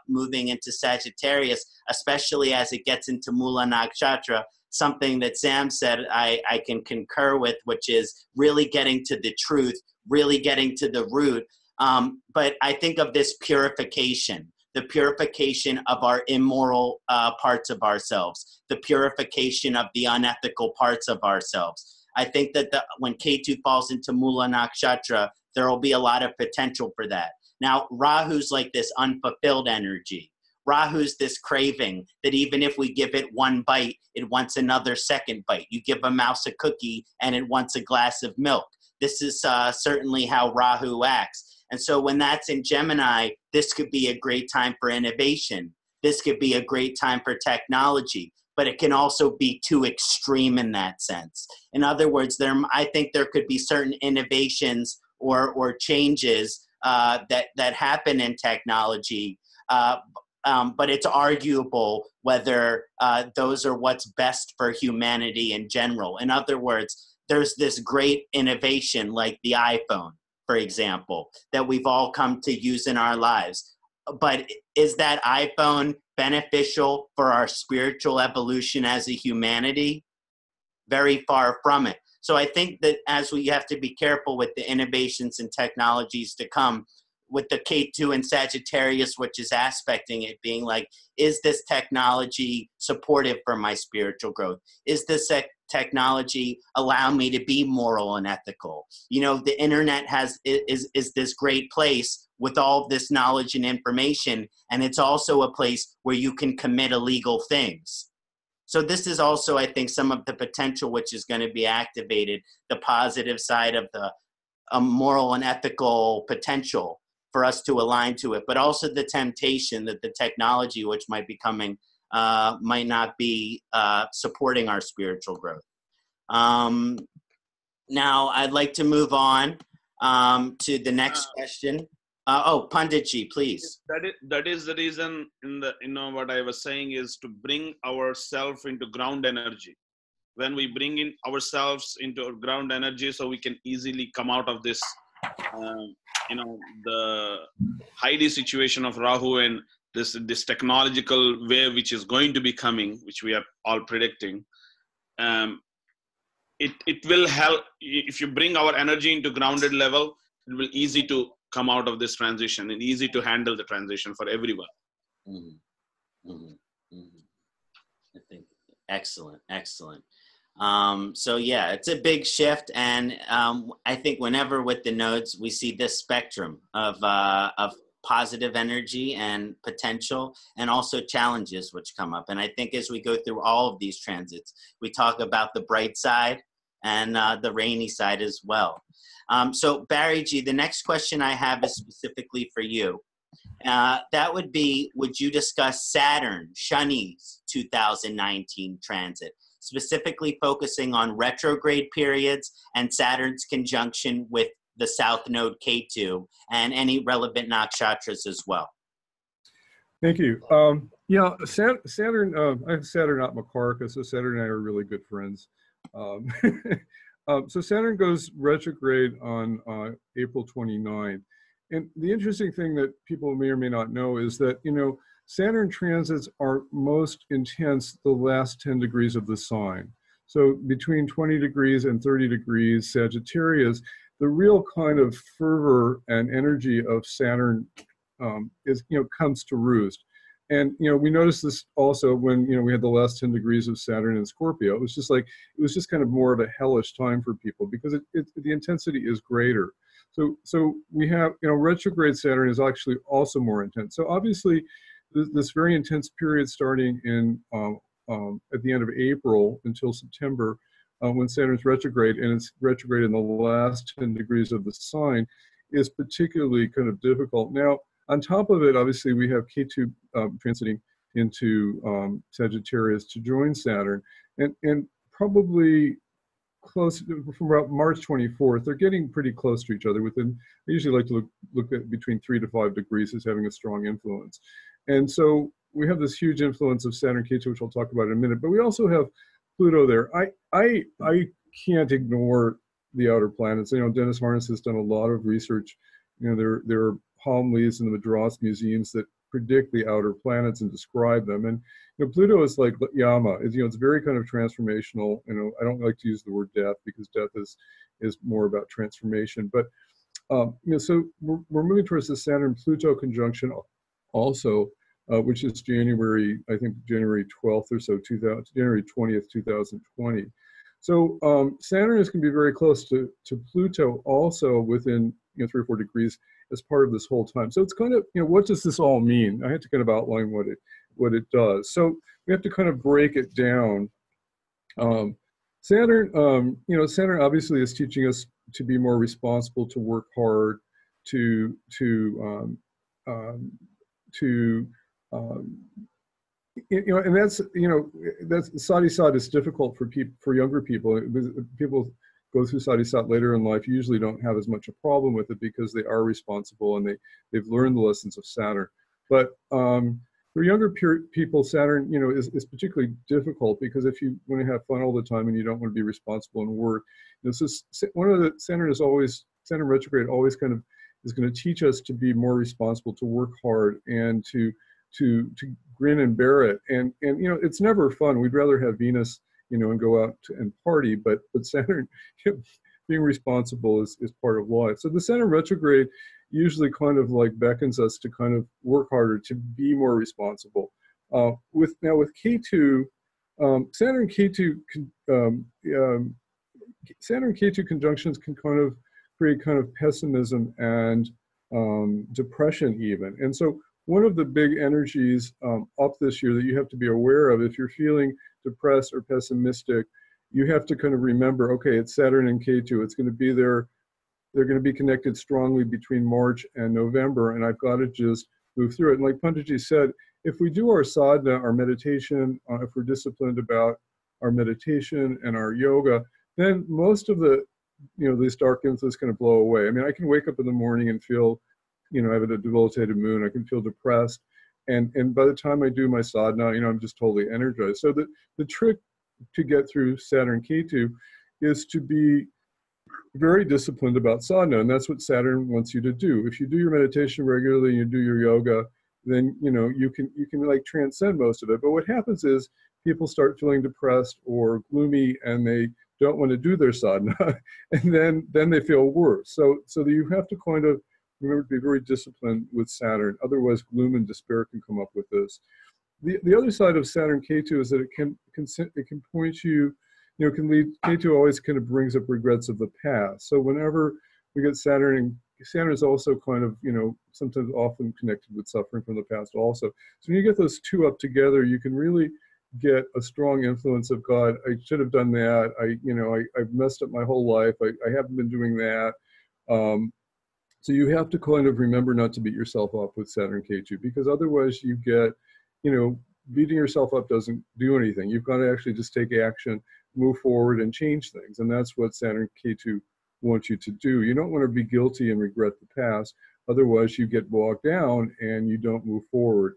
moving into Sagittarius, especially as it gets into Mula Nakshatra, something that Sam said I can concur with, which is really getting to the truth, really getting to the root. But I think of this purification, the purification of our immoral parts of ourselves, the purification of the unethical parts of ourselves. I think that when Ketu falls into Mula Nakshatra, there will be a lot of potential for that. Now, Rahu's like this unfulfilled energy. Rahu's this craving that even if we give it one bite, it wants another second bite. You give a mouse a cookie and it wants a glass of milk. This is certainly how Rahu acts. And so when that's in Gemini, this could be a great time for innovation. This could be a great time for technology, but it can also be too extreme in that sense. In other words, I think there could be certain innovations or changes that happen in technology, but it's arguable whether those are what's best for humanity in general. In other words, there's this great innovation like the iPhone, for example, that we've all come to use in our lives. But is that iPhone beneficial for our spiritual evolution as a humanity? Very far from it. So I think that as we have to be careful with the innovations and technologies to come, with the Ketu and Sagittarius, which is aspecting it, being like, is this technology supportive for my spiritual growth? Is this technology allow me to be moral and ethical? You know, the internet is this great place with all of this knowledge and information, and it's also a place where you can commit illegal things. So this is also, I think, some of the potential which is going to be activated, the positive side of the moral and ethical potential for us to align to it, but also the temptation that the technology which might be coming might not be supporting our spiritual growth. Now, I'd like to move on to the next question. Punditji, please. That is the reason what I was saying is to bring ourselves into ground energy. When we bring in ourselves into ground energy, so we can easily come out of this, the highly situation of Rahu and this technological wave which is going to be coming, which we are all predicting. It will help if you bring our energy into grounded level. It will easy to come out of this transition and easy to handle the transition for everyone. Mm-hmm. Mm-hmm. Mm-hmm. I think excellent. So yeah, it's a big shift, and I think whenever with the nodes we see this spectrum of positive energy and potential, and also challenges which come up. And I think as we go through all of these transits, we talk about the bright side and the rainy side as well. So Barry G, the next question I have is specifically for you. That would be, would you discuss Saturn, Shani's 2019 transit, specifically focusing on retrograde periods and Saturn's conjunction with the South Node Ketu and any relevant nakshatras as well? Thank you. Yeah, Saturn, I have Saturn out Makaraka, so Saturn and I are really good friends. So Saturn goes retrograde on April 29. And the interesting thing that people may or may not know is that, you know, Saturn transits are most intense the last 10 degrees of the sign. So between 20 degrees and 30 degrees Sagittarius, the real kind of fervor and energy of Saturn is, you know, comes to roost. And, you know, we noticed this also when, you know, we had the last 10 degrees of Saturn in Scorpio. It was just kind of more of a hellish time for people because the intensity is greater. So we have, you know, retrograde Saturn is actually also more intense. So obviously this very intense period starting in at the end of April until September, when Saturn's retrograde, and it's retrograde in the last 10 degrees of the sign, is particularly kind of difficult. Now, on top of it, obviously, we have Ketu transiting into Sagittarius to join Saturn, and probably close from about March 24th, they're getting pretty close to each other. I usually like to look at between 3 to 5 degrees as having a strong influence. And so we have this huge influence of Saturn Ketu, which I'll talk about in a minute, but we also have Pluto there. I can't ignore the outer planets. You know, Dennis Harness has done a lot of research. You know, there are homilies in the Madras museums that predict the outer planets and describe them. And you know, Pluto is like Yama. It's very kind of transformational. You know, I don't like to use the word death because death is more about transformation. But you know, so we're moving towards the Saturn-Pluto conjunction also, which is January, I think January 12th or so, January 20th, 2020. So Saturn is going to be very close to Pluto also within 3 or 4 degrees as part of this whole time. So it's kind of, you know, what does this all mean? I had to kind of outline what it does. So we have to kind of break it down. Saturn, you know, Saturn obviously is teaching us to be more responsible, to work hard, to you know, and that's Sadhisat is difficult for younger people. People go through Sadhisat later in life usually don't have as much a problem with it because they are responsible and they've learned the lessons of Saturn. But for younger people, Saturn, you know, is particularly difficult because if you want to have fun all the time and you don't want to be responsible and work, this is one of the Saturn retrograde always kind of is going to teach us to be more responsible, to work hard, and to grin and bear it. And you know, it's never fun. We'd rather have Venus, you know, and go out and party, but Saturn, being responsible is part of life. So the Saturn retrograde usually kind of like beckons us to kind of work harder, to be more responsible. With Ketu, Saturn Ketu conjunctions can kind of create kind of pessimism and depression even. And so one of the big energies up this year that you have to be aware of, if you're feeling depressed or pessimistic, you have to kind of remember, okay, it's Saturn and Ketu. It's going to be there. They're going to be connected strongly between March and November, and I've got to just move through it. And like Punditji said, if we do our sadhana, our meditation, if we're disciplined about our meditation and our yoga, then most of the, you know, this dark influence is going to blow away. I mean, I can wake up in the morning and feel, you know, I have a debilitated mood. I can feel depressed. And by the time I do my sadhana, you know, I'm just totally energized. So the trick to get through Saturn Ketu is to be very disciplined about sadhana. And that's what Saturn wants you to do. If you do your meditation regularly and you do your yoga, then, you know, you can like transcend most of it. But what happens is people start feeling depressed or gloomy and they don't want to do their sadhana. And then they feel worse. So you have to kind of remember to be very disciplined with Saturn. Otherwise, gloom and despair can come up with this. The other side of Saturn Ketu is that it can point you, can lead. Ketu always kind of brings up regrets of the past. So whenever we get Saturn Saturn is also kind of, sometimes often connected with suffering from the past also. So when you get those two up together, you can really get a strong influence of God. I should have done that. I've messed up my whole life. I haven't been doing that. So you have to kind of remember not to beat yourself up with Saturn Ketu, because otherwise you get, beating yourself up doesn't do anything. You've got to actually just take action, move forward, and change things. And that's what Saturn Ketu wants you to do. You don't want to be guilty and regret the past. Otherwise you get bogged down and you don't move forward.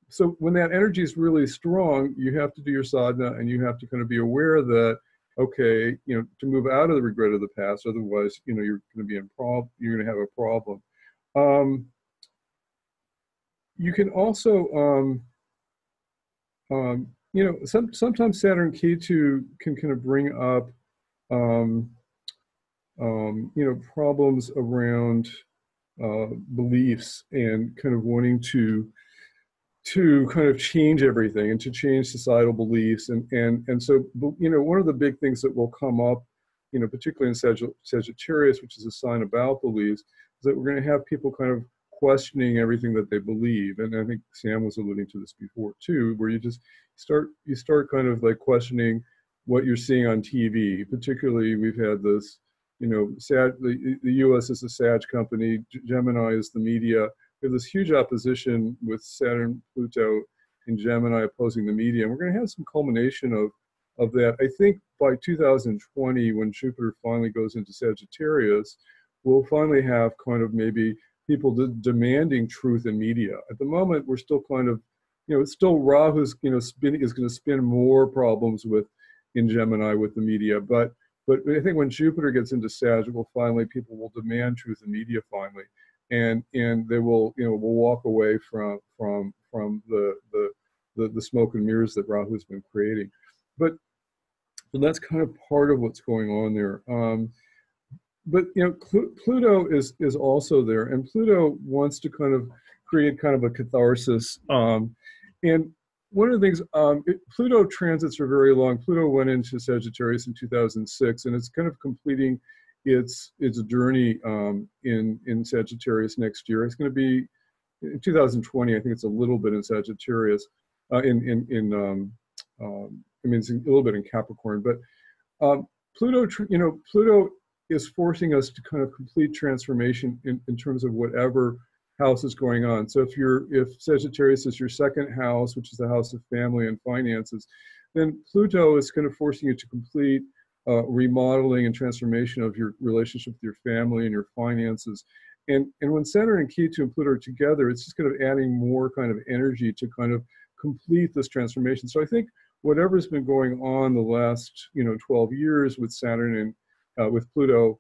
So when that energy is really strong, you have to do your sadhana, and you have to kind of be aware that, okay, to move out of the regret of the past. Otherwise, you're going to be you're going to have a problem. You can also, sometimes Saturn Ketu can kind of bring up, problems around beliefs and kind of wanting to kind of change everything and to change societal beliefs. And so, one of the big things that will come up, particularly in Sagittarius, which is a sign about beliefs, is that we're going to have people kind of questioning everything that they believe. And I think Sam was alluding to this before too, where you just start kind of like questioning what you're seeing on TV. Particularly, we've had this, the U.S. is a Sag company, Gemini is the media. We have this huge opposition with Saturn, Pluto, and Gemini opposing the media. And we're going to have some culmination of that. I think by 2020, when Jupiter finally goes into Sagittarius, we'll finally have kind of maybe people demanding truth in media. At the moment, we're still kind of, it's still Rahu is going to spin more problems in Gemini with the media. But I think when Jupiter gets into Sag, people will demand truth in media finally. And they will will walk away from the smoke and mirrors that Rahu has been creating. But that's kind of part of what's going on there. But Pluto is also there, and Pluto wants to kind of create kind of a catharsis. And one of the things, Pluto transits are very long. Pluto went into Sagittarius in 2006, and it's kind of completing its journey in Sagittarius next year. It's going to be in 2020. I think it's a little bit in Sagittarius, I mean, it's a little bit in Capricorn. But Pluto is forcing us to kind of complete transformation in terms of whatever house is going on. So if Sagittarius is your second house, which is the house of family and finances, then Pluto is kind of forcing you to complete remodeling and transformation of your relationship with your family and your finances. And when Saturn and Ketu and Pluto are together, it's just kind of adding more kind of energy to kind of complete this transformation. So I think whatever's been going on the last 12 years with Saturn and with Pluto,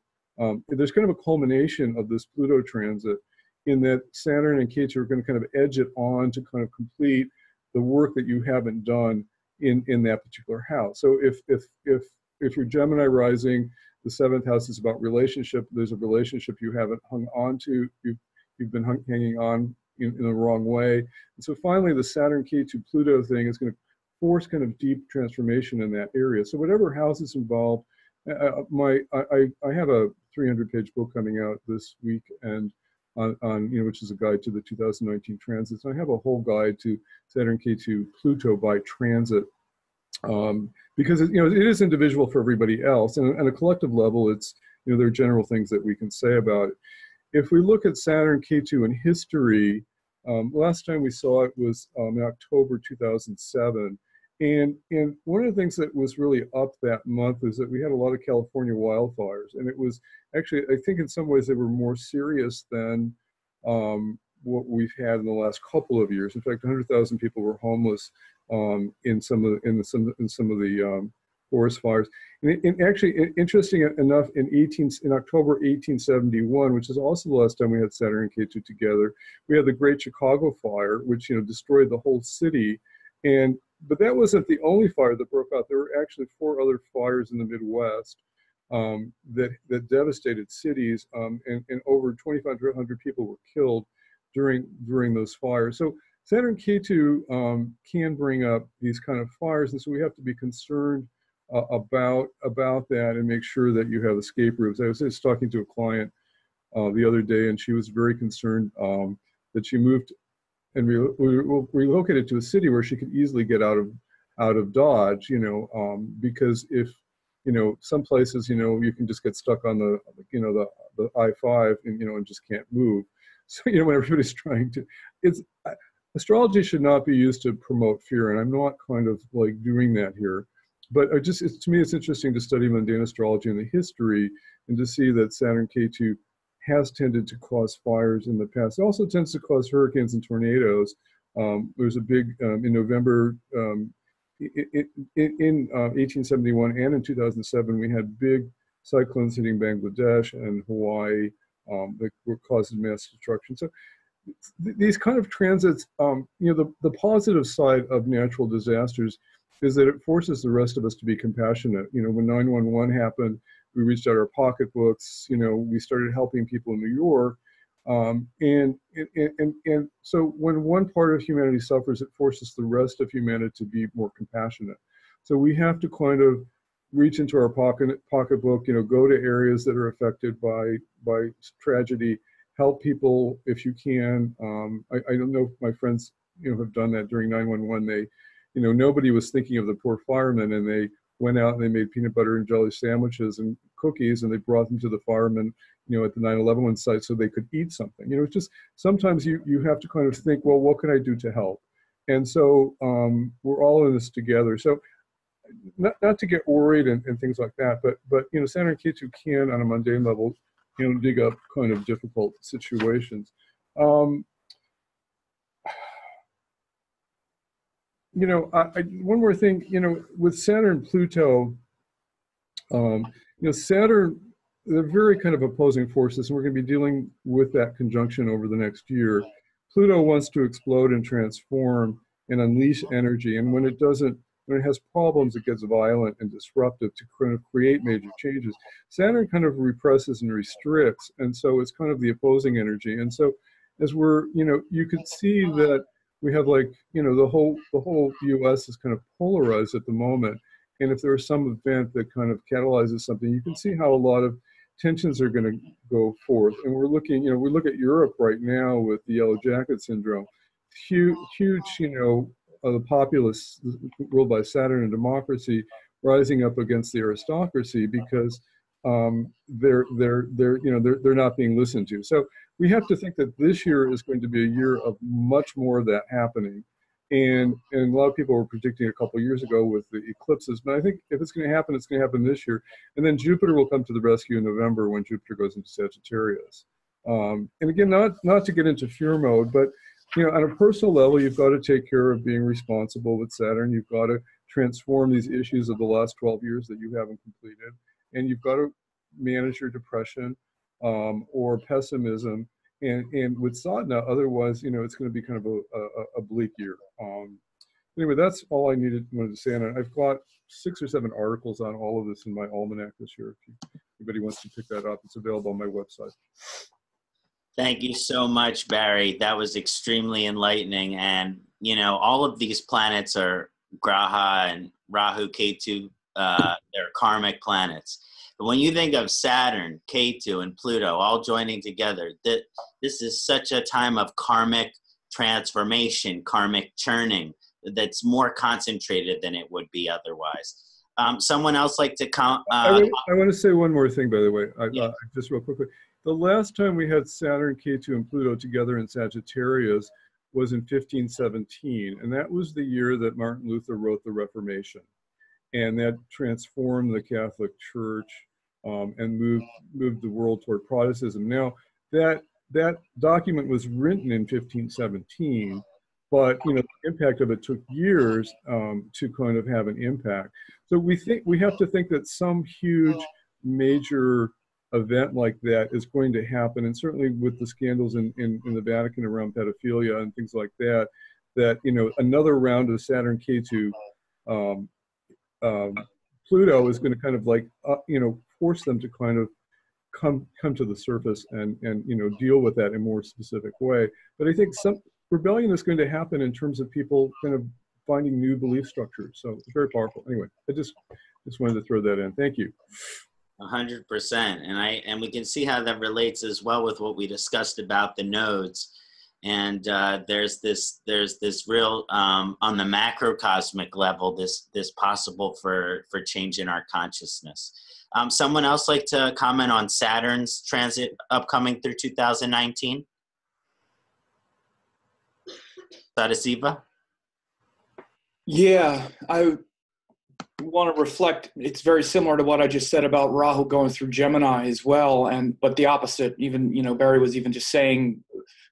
there's kind of a culmination of this Pluto transit, in that Saturn and Ketu are going to kind of edge it on to kind of complete the work that you haven't done in that particular house. So if you're Gemini rising, the seventh house is about relationship. There's a relationship you haven't hung on to. You've been hanging on in the wrong way. And so finally, the Saturn Ketu Pluto thing is going to force kind of deep transformation in that area. So whatever house is involved, I have a 300-page book coming out this week, and on which is a guide to the 2019 transits. And I have a whole guide to Saturn Ketu Pluto by transit. Because it is individual for everybody else, and at a collective level, it's there are general things that we can say about it. If we look at Saturn Ketu in history, last time we saw it was in October 2007, and one of the things that was really up that month is that we had a lot of California wildfires, and it was actually, I think in some ways they were more serious than what we've had in the last couple of years. In fact, 100,000 people were homeless in some of the forest fires. And actually, interesting enough, in October 1871, which is also the last time we had Saturn and Ketu together, we had the Great Chicago Fire, which destroyed the whole city. But that wasn't the only fire that broke out. There were actually 4 other fires in the Midwest that devastated cities, and over 2,500 people were killed during those fires. So Saturn Ketu can bring up these kind of fires, and so we have to be concerned about that and make sure that you have escape routes. I was just talking to a client the other day, and she was very concerned that she moved and relocated to a city where she could easily get out of Dodge, you know, because if, you know, some places, you know, you can just get stuck on the, you know, the I-5 and, you know, and just can't move. So, you know, when everybody's trying to, astrology should not be used to promote fear, and I'm not kind of like doing that here. But to me, it's interesting to study mundane astrology and the history, and to see that Saturn-Ketu has tended to cause fires in the past. It also tends to cause hurricanes and tornadoes. There's a big, in November, in 1871 and in 2007, we had big cyclones hitting Bangladesh and Hawaii that were causing mass destruction. So these kind of transits, you know, the positive side of natural disasters is that it forces the rest of us to be compassionate. You know, when 9/11 happened, we reached out our pocketbooks. You know, we started helping people in New York, and so when one part of humanity suffers, it forces the rest of humanity to be more compassionate. So we have to kind of reach into our pocketbook. You know, go to areas that are affected by tragedy. Help people if you can. I don't know if my friends, you know, have done that during 9/11. They, you know, nobody was thinking of the poor firemen, and they went out and they made peanut butter and jelly sandwiches and cookies, and they brought them to the firemen, you know, at the 9/11 site so they could eat something. You know, it's just sometimes you have to kind of think, well, what can I do to help? And so we're all in this together. So not to get worried and things like that, but you know, Saturn-Ketu can, on a mundane level, you know, dig up kind of difficult situations. You know, one more thing, you know, with Saturn and Pluto, you know, Saturn, they're very kind of opposing forces, and we're going to be dealing with that conjunction over the next year. Pluto wants to explode and transform and unleash energy, and when it doesn't, when it has problems, it gets violent and disruptive to kind of create major changes. Saturn kind of represses and restricts, and so it's kind of the opposing energy. And so as we're, you know, you could see that we have, like, you know, the whole US is kind of polarized at the moment. And if there's some event that kind of catalyzes something, you can see how a lot of tensions are going to go forth. And we're looking, you know, we look at Europe right now with the Yellow Jacket Syndrome. Huge, you know, the populace ruled by Saturn and democracy rising up against the aristocracy because they're not being listened to. So we have to think that this year is going to be a year of much more of that happening. And a lot of people were predicting a couple of years ago with the eclipses, but I think if it's going to happen, it's going to happen this year. And then Jupiter will come to the rescue in November when Jupiter goes into Sagittarius. And again, not to get into fear mode, but you know, on a personal level, you've got to take care of being responsible with Saturn. You've got to transform these issues of the last 12 years that you haven't completed, and you've got to manage your depression or pessimism. And with Sadhana, otherwise, you know, it's going to be kind of a bleak year. Anyway, that's all I wanted to say on it. I've got 6 or 7 articles on all of this in my almanac this year. If anybody wants to pick that up, it's available on my website. Thank you so much, Barry. That was extremely enlightening. And, you know, all of these planets are Graha and Rahu, Ketu, they're karmic planets. But when you think of Saturn, Ketu, and Pluto all joining together, this is such a time of karmic transformation, karmic churning, that's more concentrated than it would be otherwise. Someone else like to count? I want to say one more thing, by the way, Yeah. just real quickly. The last time we had Saturn, Ketu, and Pluto together in Sagittarius was in 1517, and that was the year that Martin Luther wrote the Reformation, and that transformed the Catholic Church and moved the world toward Protestantism. Now, that document was written in 1517, but you know, the impact of it took years to kind of have an impact. So we have to think that some huge major event like that is going to happen, and certainly with the scandals in the Vatican around pedophilia and things like that, you know, another round of Saturn, Ketu, Pluto is going to kind of like you know, force them to kind of come to the surface and you know, deal with that in a more specific way. But I think some rebellion is going to happen in terms of people kind of finding new belief structures. So it's very powerful. Anyway, I just wanted to throw that in. Thank you. 100%. And we can see how that relates as well with what we discussed about the nodes. And there's this real on the macrocosmic level, this possible for change in our consciousness. Someone else like to comment on Saturn's transit upcoming through 2019? Sadasiva? Yeah, I want to reflect. It's very similar to what I just said about Rahu going through Gemini as well, but the opposite. Even, Barry was even just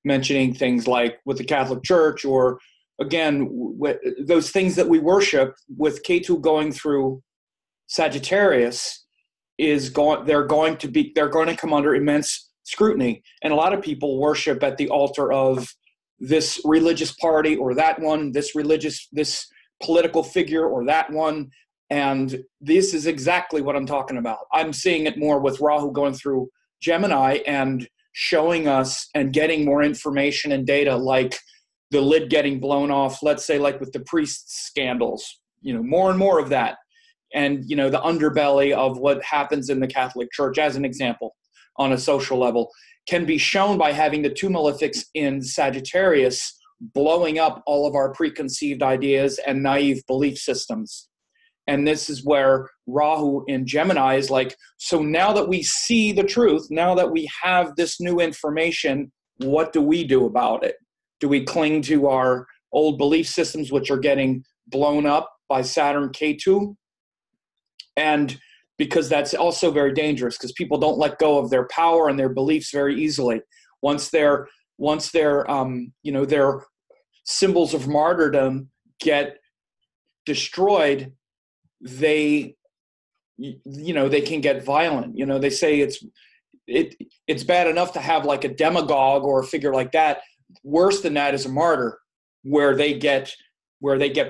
mentioning things like with the Catholic Church, or again, those things that we worship, with Ketu going through Sagittarius, they're going to come under immense scrutiny. And a lot of people worship at the altar of this religious party or that one, this political figure or that one. And this is exactly what I'm talking about. I'm seeing it more with Rahu going through Gemini and showing us and getting more information and data, like the lid getting blown off, let's say like with the priest scandals, more and more of that. And, the underbelly of what happens in the Catholic Church, as an example, on a social level, can be shown by having the two malefics in Sagittarius blowing up all of our preconceived ideas and naive belief systems. And this is where Rahu in Gemini is like, so now that we see the truth, now that we have this new information, what do we do about it? Do we cling to our old belief systems, which are getting blown up by Saturn Ketu? And because that's also very dangerous, because people don't let go of their power and their beliefs very easily. Once their symbols of martyrdom get destroyed, they can get violent. They say it's bad enough to have like a demagogue or a figure like that. Worse than that is a martyr, where they get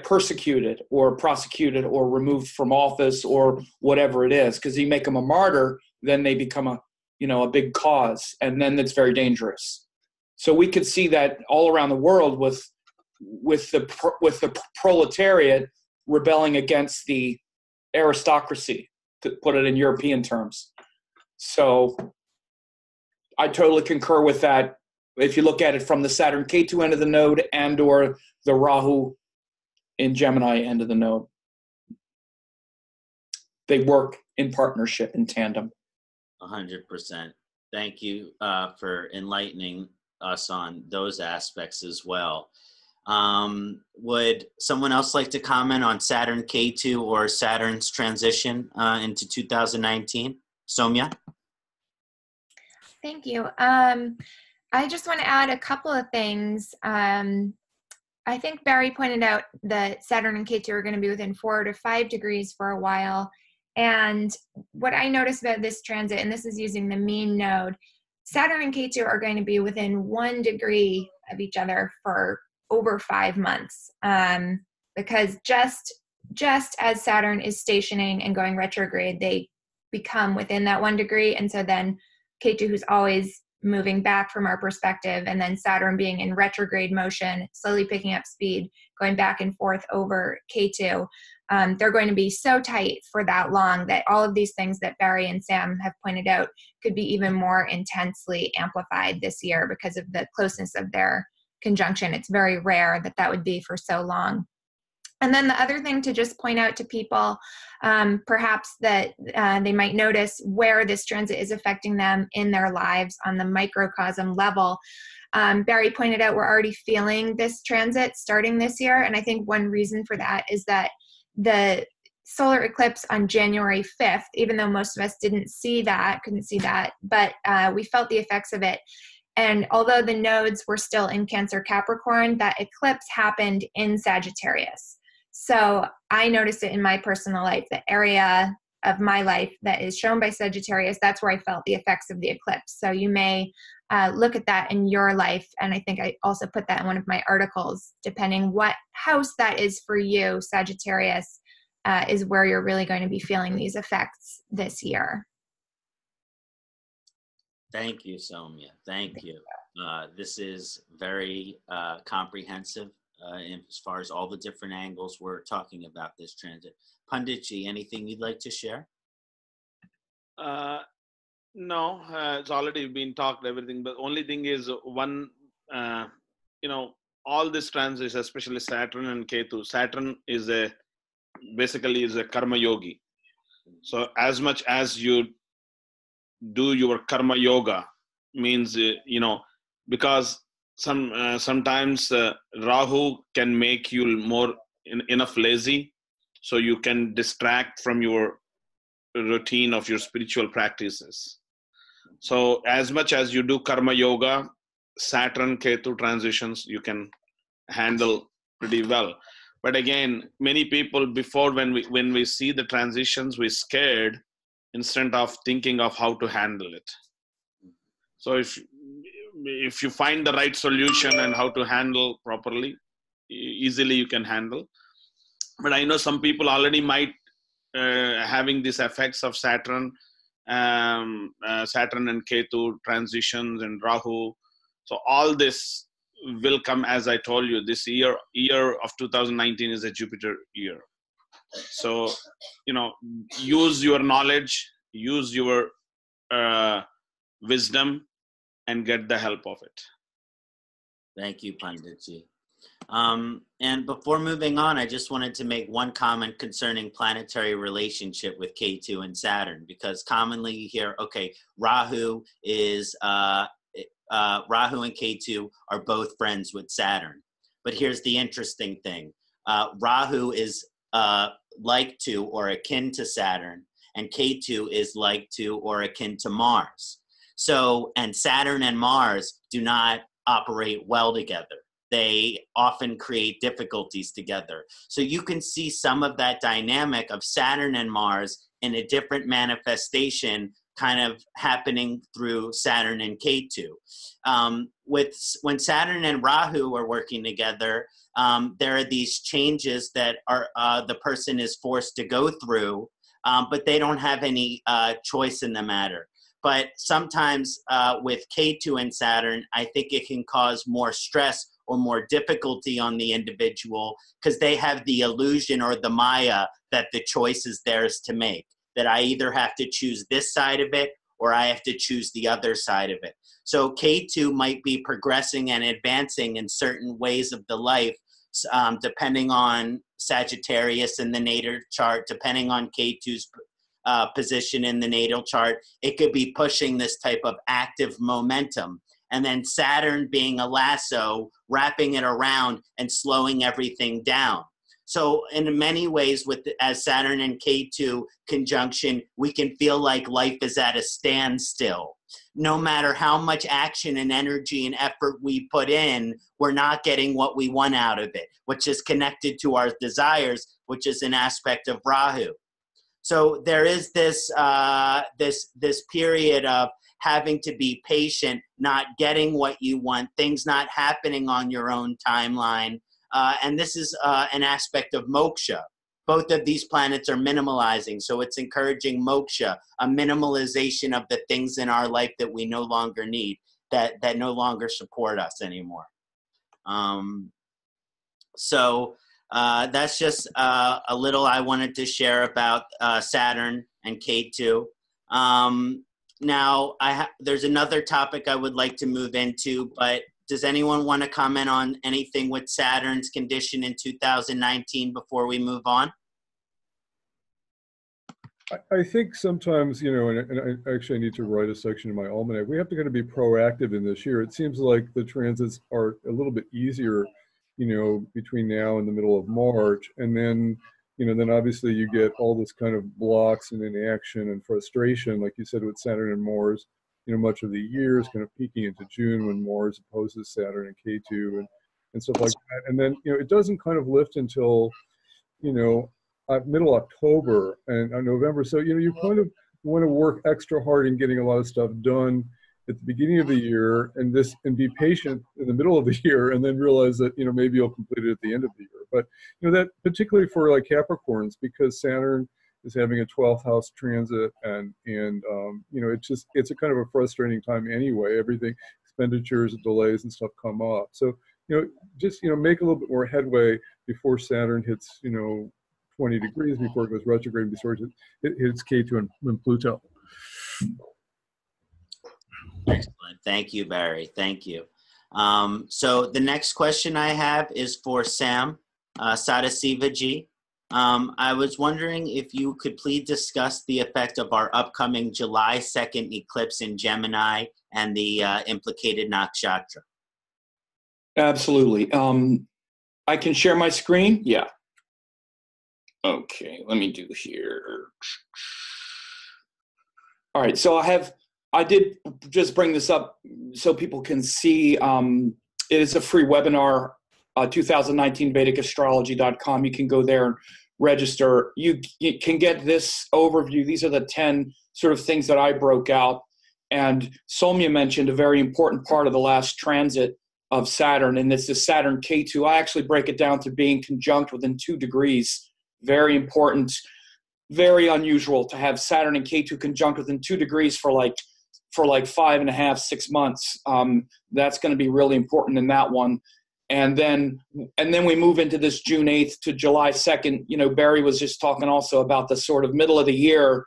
persecuted or prosecuted or removed from office or whatever it is. Because you make them a martyr, then they become a big cause, and then it's very dangerous. So we could see that all around the world with the proletariat rebelling against the aristocracy, to put it in European terms. So I totally concur with that. If you look at it from the Saturn Ketu end of the node and or the Rahu in Gemini end of the node, they work in partnership, in tandem. 100%. Thank you for enlightening us on those aspects as well. Would someone else like to comment on Saturn Ketu or Saturn's transition into 2019? Somya? Thank you. I just want to add a couple of things. I think Barry pointed out that Saturn and Ketu are going to be within 4 to 5 degrees for a while. And what I noticed about this transit, and this is using the mean node, Saturn and Ketu are going to be within 1 degree of each other for over 5 months. Because just as Saturn is stationing and going retrograde, they become within that 1 degree. And so then Ketu, who's always moving back from our perspective, and then Saturn being in retrograde motion, slowly picking up speed, going back and forth over Ketu, they're going to be so tight for that long that all of these things that Barry and Sam have pointed out could be even more intensely amplified this year because of the closeness of their conjunction. It's very rare that that would be for so long. And then the other thing to just point out to people, perhaps that they might notice where this transit is affecting them in their lives on the microcosm level. Barry pointed out we're already feeling this transit starting this year. And I think one reason for that is that the solar eclipse on January 5th, even though most of us couldn't see that, but we felt the effects of it. And although the nodes were still in Cancer Capricorn, that eclipse happened in Sagittarius. So I noticed it in my personal life, the area of my life that is shown by Sagittarius, that's where I felt the effects of the eclipse. So you may look at that in your life. And I think I also put that in one of my articles, depending what house that is for you, Sagittarius is where you're really going to be feeling these effects this year. Thank you, Somya. Thank you. This is very comprehensive as far as all the different angles we're talking about this transit. Punditji, anything you'd like to share? No, it's already been talked, everything. But only thing is one, you know, all this transits, especially Saturn and Ketu. Saturn is basically is a karma yogi. So as much as you do your karma yoga, means because sometimes Rahu can make you more enough lazy, so you can distract from your routine of your spiritual practices. So as much as you do karma yoga, Saturn Ketu transitions you can handle pretty well. But again, many people before, when we see the transitions, we're scared instead of thinking of how to handle it. So if you find the right solution and how to handle properly, easily you can handle. But I know some people already might having these effects of Saturn and Ketu transitions and Rahu. So all this will come, as I told you, this year of 2019 is a Jupiter year. So, use your knowledge, use your wisdom, and get the help of it. Thank you, Punditji. And before moving on, I just wanted to make one comment concerning planetary relationship with Ketu and Saturn, because commonly you hear, okay, Rahu and Ketu are both friends with Saturn. But here's the interesting thing. Rahu is like to or akin to Saturn, and Ketu is like to or akin to Mars. So, and Saturn and Mars do not operate well together. They often create difficulties together. So you can see some of that dynamic of Saturn and Mars in a different manifestation kind of happening through Saturn and Ketu. When Saturn and Rahu are working together, there are these changes that are the person is forced to go through, but they don't have any choice in the matter. But sometimes with Ketu and Saturn, I think it can cause more stress or more difficulty on the individual, because they have the illusion or the Maya that the choice is theirs to make, that I either have to choose this side of it or I have to choose the other side of it. So Ketu might be progressing and advancing in certain ways of the life, depending on Sagittarius in the natal chart, depending on Ketu's position in the natal chart. It could be pushing this type of active momentum. And then Saturn being a lasso, wrapping it around and slowing everything down. So in many ways, as Saturn and Ketu conjunction, we can feel like life is at a standstill. No matter how much action and energy and effort we put in, we're not getting what we want out of it, which is connected to our desires, which is an aspect of Rahu. So there is this period of having to be patient, not getting what you want, things not happening on your own timeline. And this is an aspect of moksha. Both of these planets are minimalizing, so it's encouraging moksha, a minimalization of the things in our life that we no longer need, that no longer support us anymore. So that's just a little I wanted to share about Saturn and Ketu. Now, there's another topic I would like to move into, but does anyone want to comment on anything with Saturn's condition in 2019 before we move on? I think sometimes, and I need to write a section in my almanac, we have to kind of be proactive in this year. It seems like the transits are a little bit easier, between now and the middle of March. And then, then obviously you get all this kind of blocks and inaction and frustration, like you said, with Saturn and Mars, much of the year is kind of peaking into June when Mars opposes Saturn and Ketu and stuff like that. And then, it doesn't kind of lift until, middle October and November. So, you kind of want to work extra hard in getting a lot of stuff done at the beginning of the year and be patient in the middle of the year, and then realize that, maybe you'll complete it at the end of the year. But, that particularly for like Capricorns, because Saturn is having a 12th house transit and it's a kind of a frustrating time anyway. Everything, expenditures, delays and stuff come up. So, just, make a little bit more headway before Saturn hits, 20 degrees, before it goes retrograde, before it hits Ketu and Pluto. Excellent. Thank you, Barry. Thank you. So the next question I have is for Sam, Sadasiva ji. I was wondering if you could please discuss the effect of our upcoming July 2nd eclipse in Gemini and the implicated nakshatra. Absolutely. I can share my screen? Yeah. Okay, let me do here. All right, so I did just bring this up so people can see. It is a free webinar, 2019 VedicAstrology.com. You can go there and register. You can get this overview. These are the 10 sort of things that I broke out. And Somya mentioned a very important part of the last transit of Saturn, and this is Saturn-Ketu. I actually break it down to being conjunct within 2 degrees. Very important, very unusual to have Saturn and Ketu conjunct within 2 degrees for like 5.5, 6 months. That's going to be really important in that one. And then we move into this June 8th to July 2nd. You know, Barry was just talking also about the sort of middle of the year.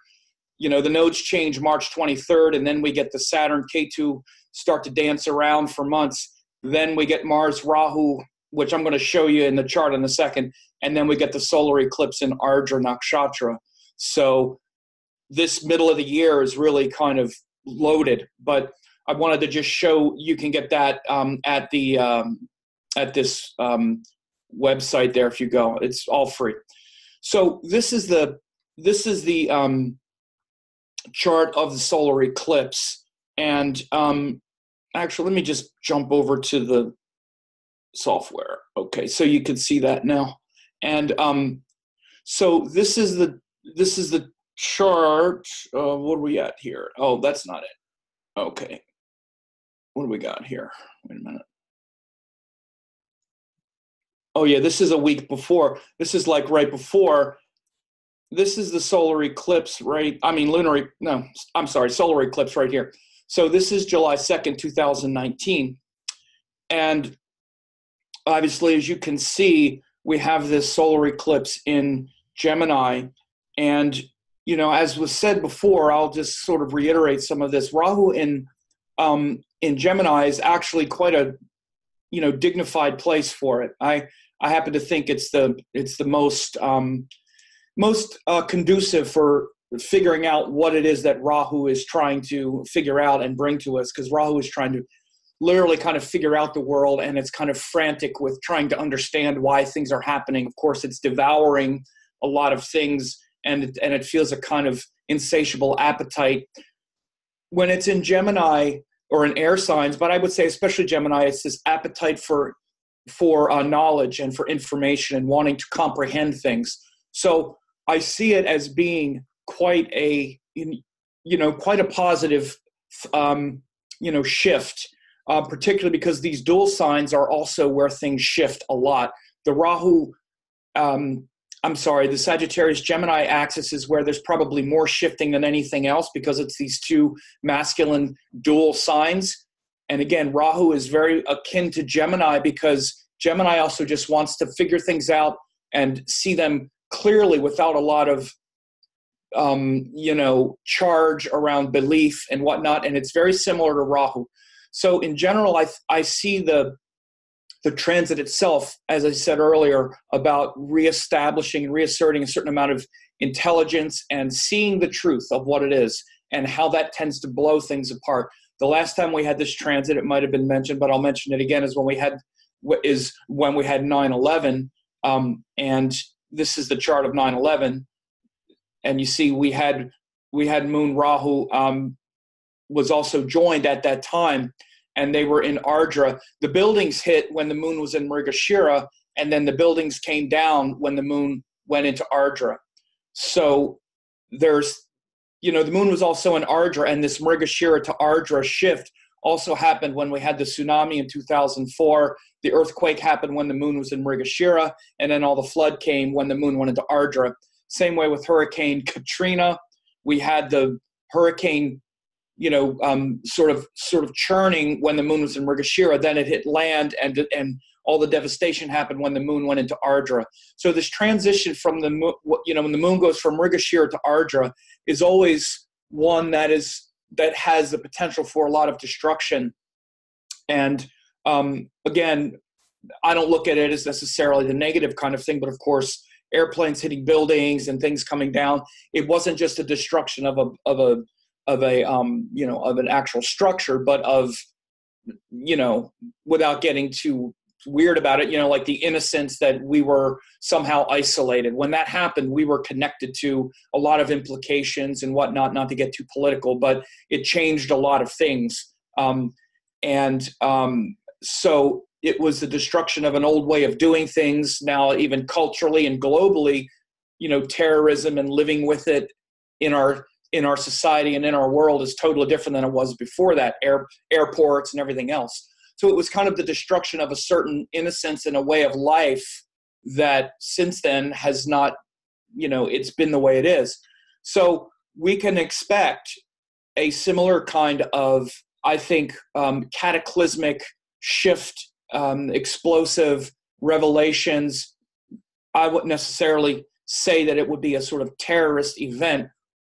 You know, the nodes change March 23rd, and then we get the Saturn-Ketu start to dance around for months. Then we get Mars-Rahu, which I'm going to show you in the chart in a second. And then we get the solar eclipse in Ardra Nakshatra. So this middle of the year is really kind of loaded. But I wanted to just show you can get that at this website there if you go. It's all free. So this is the chart of the solar eclipse. And actually, let me just jump over to the software. Okay, so you can see that now. And so this is the chart. What are we at here? Oh, that's not it. Okay. What do we got here? Wait a minute. Oh yeah, this is a week before. This is like right before. This is the solar eclipse, right? I mean, solar eclipse right here. So this is July 2nd, 2019. And obviously, as you can see, we have this solar eclipse in Gemini. And, you know, as was said before, I'll just sort of reiterate some of this. Rahu in Gemini is actually quite a, you know, dignified place for it. I happen to think it's the most conducive for figuring out what it is that Rahu is trying to figure out and bring to us, because Rahu is trying to literally kind of figure out the world, and it's kind of frantic with trying to understand why things are happening. Of course, it's devouring a lot of things, and it feels a kind of insatiable appetite. When it's in Gemini or in air signs, but I would say especially Gemini, it's this appetite for knowledge and for information and wanting to comprehend things. So I see it as being quite a positive, shift. Particularly because these dual signs are also where things shift a lot. The the Sagittarius-Gemini axis is where there's probably more shifting than anything else, because it's these 2 masculine dual signs. And again, Rahu is very akin to Gemini, because Gemini also just wants to figure things out and see them clearly without a lot of charge around belief and whatnot. And it's very similar to Rahu. So in general, I see the transit itself, as I said earlier, about reestablishing and reasserting a certain amount of intelligence and seeing the truth of what it is and how that tends to blow things apart. The last time we had this transit, it might have been mentioned, but I'll mention it again, is when we had 9/11, and this is the chart of 9/11, and you see we had Moon Rahu was also joined at that time, and they were in Ardra. The buildings hit when the moon was in Mrigashira, and then the buildings came down when the moon went into Ardra. So there's, the moon was also in Ardra, and this Mrigashira to Ardra shift also happened when we had the tsunami in 2004. The earthquake happened when the moon was in Mrigashira, and then all the flood came when the moon went into Ardra. Same way with Hurricane Katrina. We had the hurricane sort of churning when the moon was in Mrigashira. Then it hit land, and all the devastation happened when the moon went into Ardra. So this transition from the moon, when the moon goes from Mrigashira to Ardra, is always one that has the potential for a lot of destruction. And again, I don't look at it as necessarily the negative kind of thing, but of course, airplanes hitting buildings and things coming down. It wasn't just a destruction of an actual structure, but of, without getting too weird about it, like the innocence that we were somehow isolated. When that happened, we were connected to a lot of implications and whatnot, not to get too political, but it changed a lot of things. So it was the destruction of an old way of doing things. Now, even culturally and globally, terrorism and living with it in our society and in our world is totally different than it was before that, airports and everything else. So it was kind of the destruction of a certain innocence and a way of life that since then has not, it's been the way it is. So we can expect a similar kind of, I think, cataclysmic shift, explosive revelations. I wouldn't necessarily say that it would be a sort of terrorist event,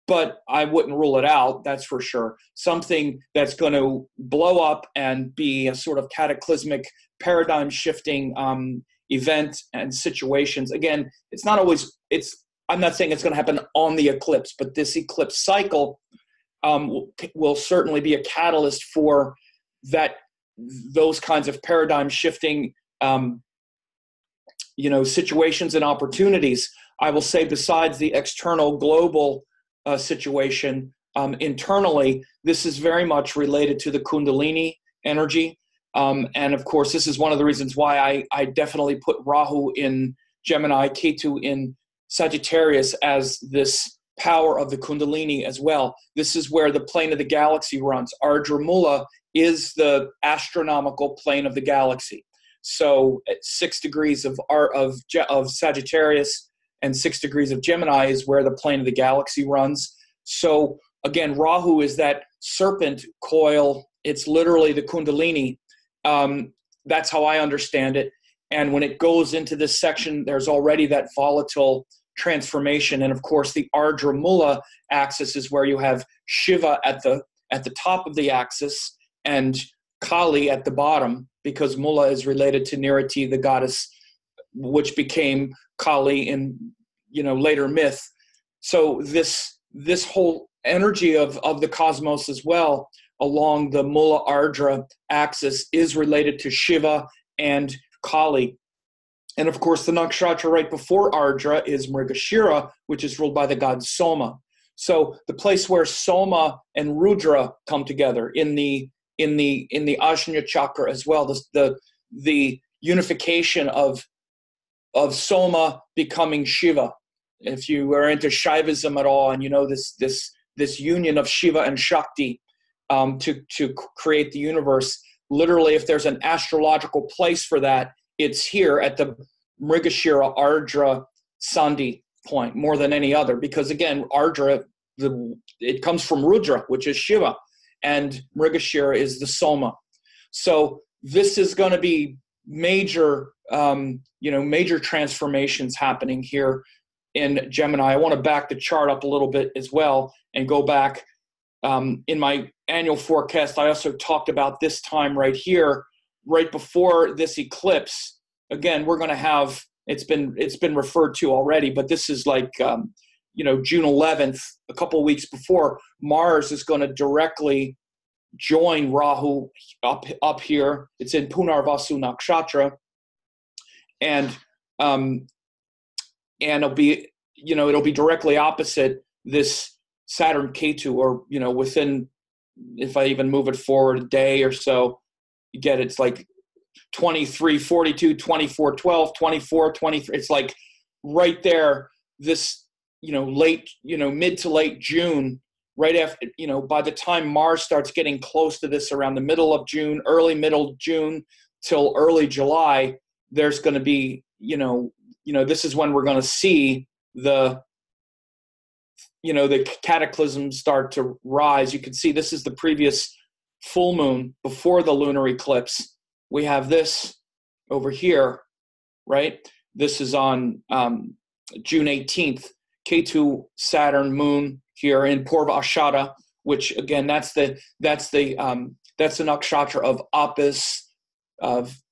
but I wouldn't rule it out, that's for sure. Something that's going to blow up and be a sort of cataclysmic, paradigm-shifting event and situations. Again, it's not always, I'm not saying it's going to happen on the eclipse, but this eclipse cycle will certainly be a catalyst for those kinds of paradigm-shifting situations and opportunities. I will say, besides the external global situation, internally, this is very much related to the Kundalini energy. And of course, this is one of the reasons why I definitely put Rahu in Gemini, Ketu in Sagittarius as this power of the Kundalini as well. This is where the plane of the galaxy runs. Ardra Mula is the astronomical plane of the galaxy. So at 6 degrees of Sagittarius and 6 degrees of Gemini is where the plane of the galaxy runs. So again, Rahu is that serpent coil. It's literally the Kundalini. That's how I understand it. And when it goes into this section, there's already that volatile transformation. And of course, the Ardra Mula axis is where you have Shiva at the top of the axis and Kali at the bottom, because Mula is related to Nirati, the goddess, which became Kali in later myth. So this whole energy of the cosmos as well along the Mula Ardra axis is related to Shiva and Kali. And of course, the nakshatra right before Ardra is Mrigashira, which is ruled by the god Soma. So the place where Soma and Rudra come together in the Ajna chakra as well, the unification of Soma becoming Shiva. If you are into Shaivism at all, and this union of Shiva and Shakti to create the universe, literally, if there's an astrological place for that, it's here at the Mrigashira Ardra Sandhi point more than any other, because again, Ardra, it comes from Rudra, which is Shiva, and Mrigashira is the Soma. So this is going to be major transformations happening here in Gemini. I want to back the chart up a little bit as well and go back. In my annual forecast, I also talked about this time right here, right before this eclipse. Again, we're going to have, it's been referred to already, but this is like, June 11th, a couple of weeks before, Mars is going to directly join Rahu up here. It's in Punarvasu Nakshatra. And it'll be directly opposite this Saturn Ketu, or, within, if I even move it forward a day or so, you get it's like 23, 42, 24, 12, 24, 23. It's like right there, this, mid to late June, right after, by the time Mars starts getting close to this around the middle of June, early middle June till early July, there's going to be, this is when we're going to see the cataclysms start to rise. You can see this is the previous full moon before the lunar eclipse. We have this over here, right? This is on June 18th. Ketu, Saturn, Moon here in Purva Ashada, which again, that's the nakshatra of Apis.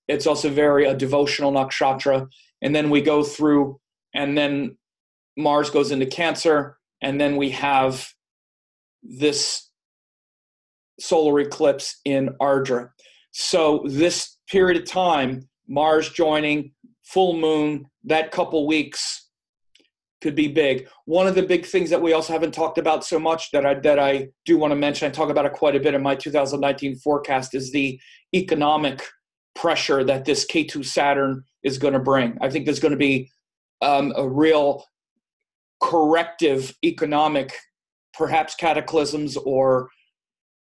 It's also a devotional nakshatra. And then we go through, and then Mars goes into Cancer, and then we have this solar eclipse in Ardra. So this period of time, Mars joining, full moon, that couple weeks could be big. One of the big things that we also haven't talked about so much that I do want to mention, I talk about it quite a bit in my 2019 forecast, is the economic pressure that this Ketu Saturn is going to bring. I think there's going to be a real corrective economic, perhaps cataclysms or,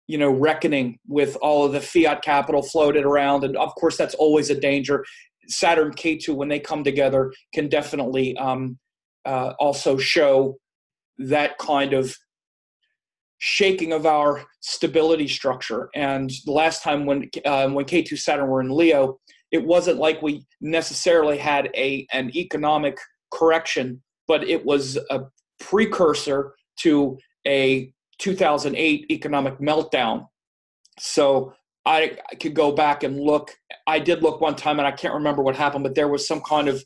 reckoning with all of the fiat capital floated around. And of course, that's always a danger. Saturn, Ketu, when they come together, can definitely also show that kind of shaking of our stability structure. And the last time when Ketu Saturn were in Leo, it wasn't like we necessarily had an economic correction, but it was a precursor to a 2008 economic meltdown. So I could go back and look. I did look one time, and I can't remember what happened, but there was some kind of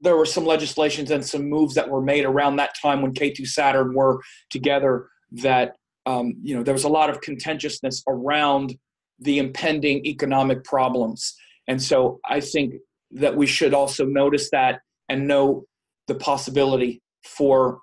there were some legislations and some moves that were made around that time when Ketu Saturn were together that there was a lot of contentiousness around the impending economic problems. And so I think that we should also notice that and know the possibility for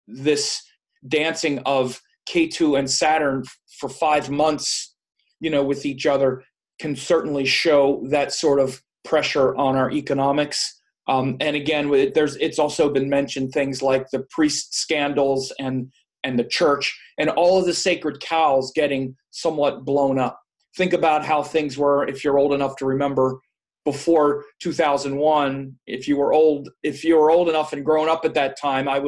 this dancing of Ketu and Saturn for 5 months, with each other, can certainly show that sort of pressure on our economics. And again, it's also been mentioned things like the priest scandals and the church and all of the sacred cows getting somewhat blown up. Think about how things were, if you're old enough to remember, before 2001. If you were old enough and grown up at that time, I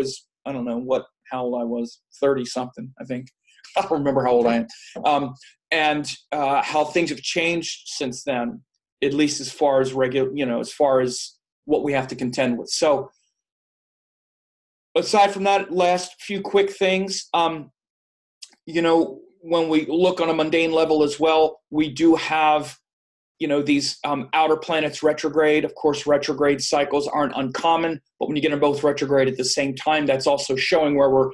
don't know how old I was, 30 something, I think. I don't remember how old I am. And how things have changed since then, at least as far as as far as what we have to contend with. So aside from that, last few quick things, when we look on a mundane level as well, we do have, these outer planets retrograde. Of course, retrograde cycles aren't uncommon, but when you get them both retrograde at the same time, that's also showing where we're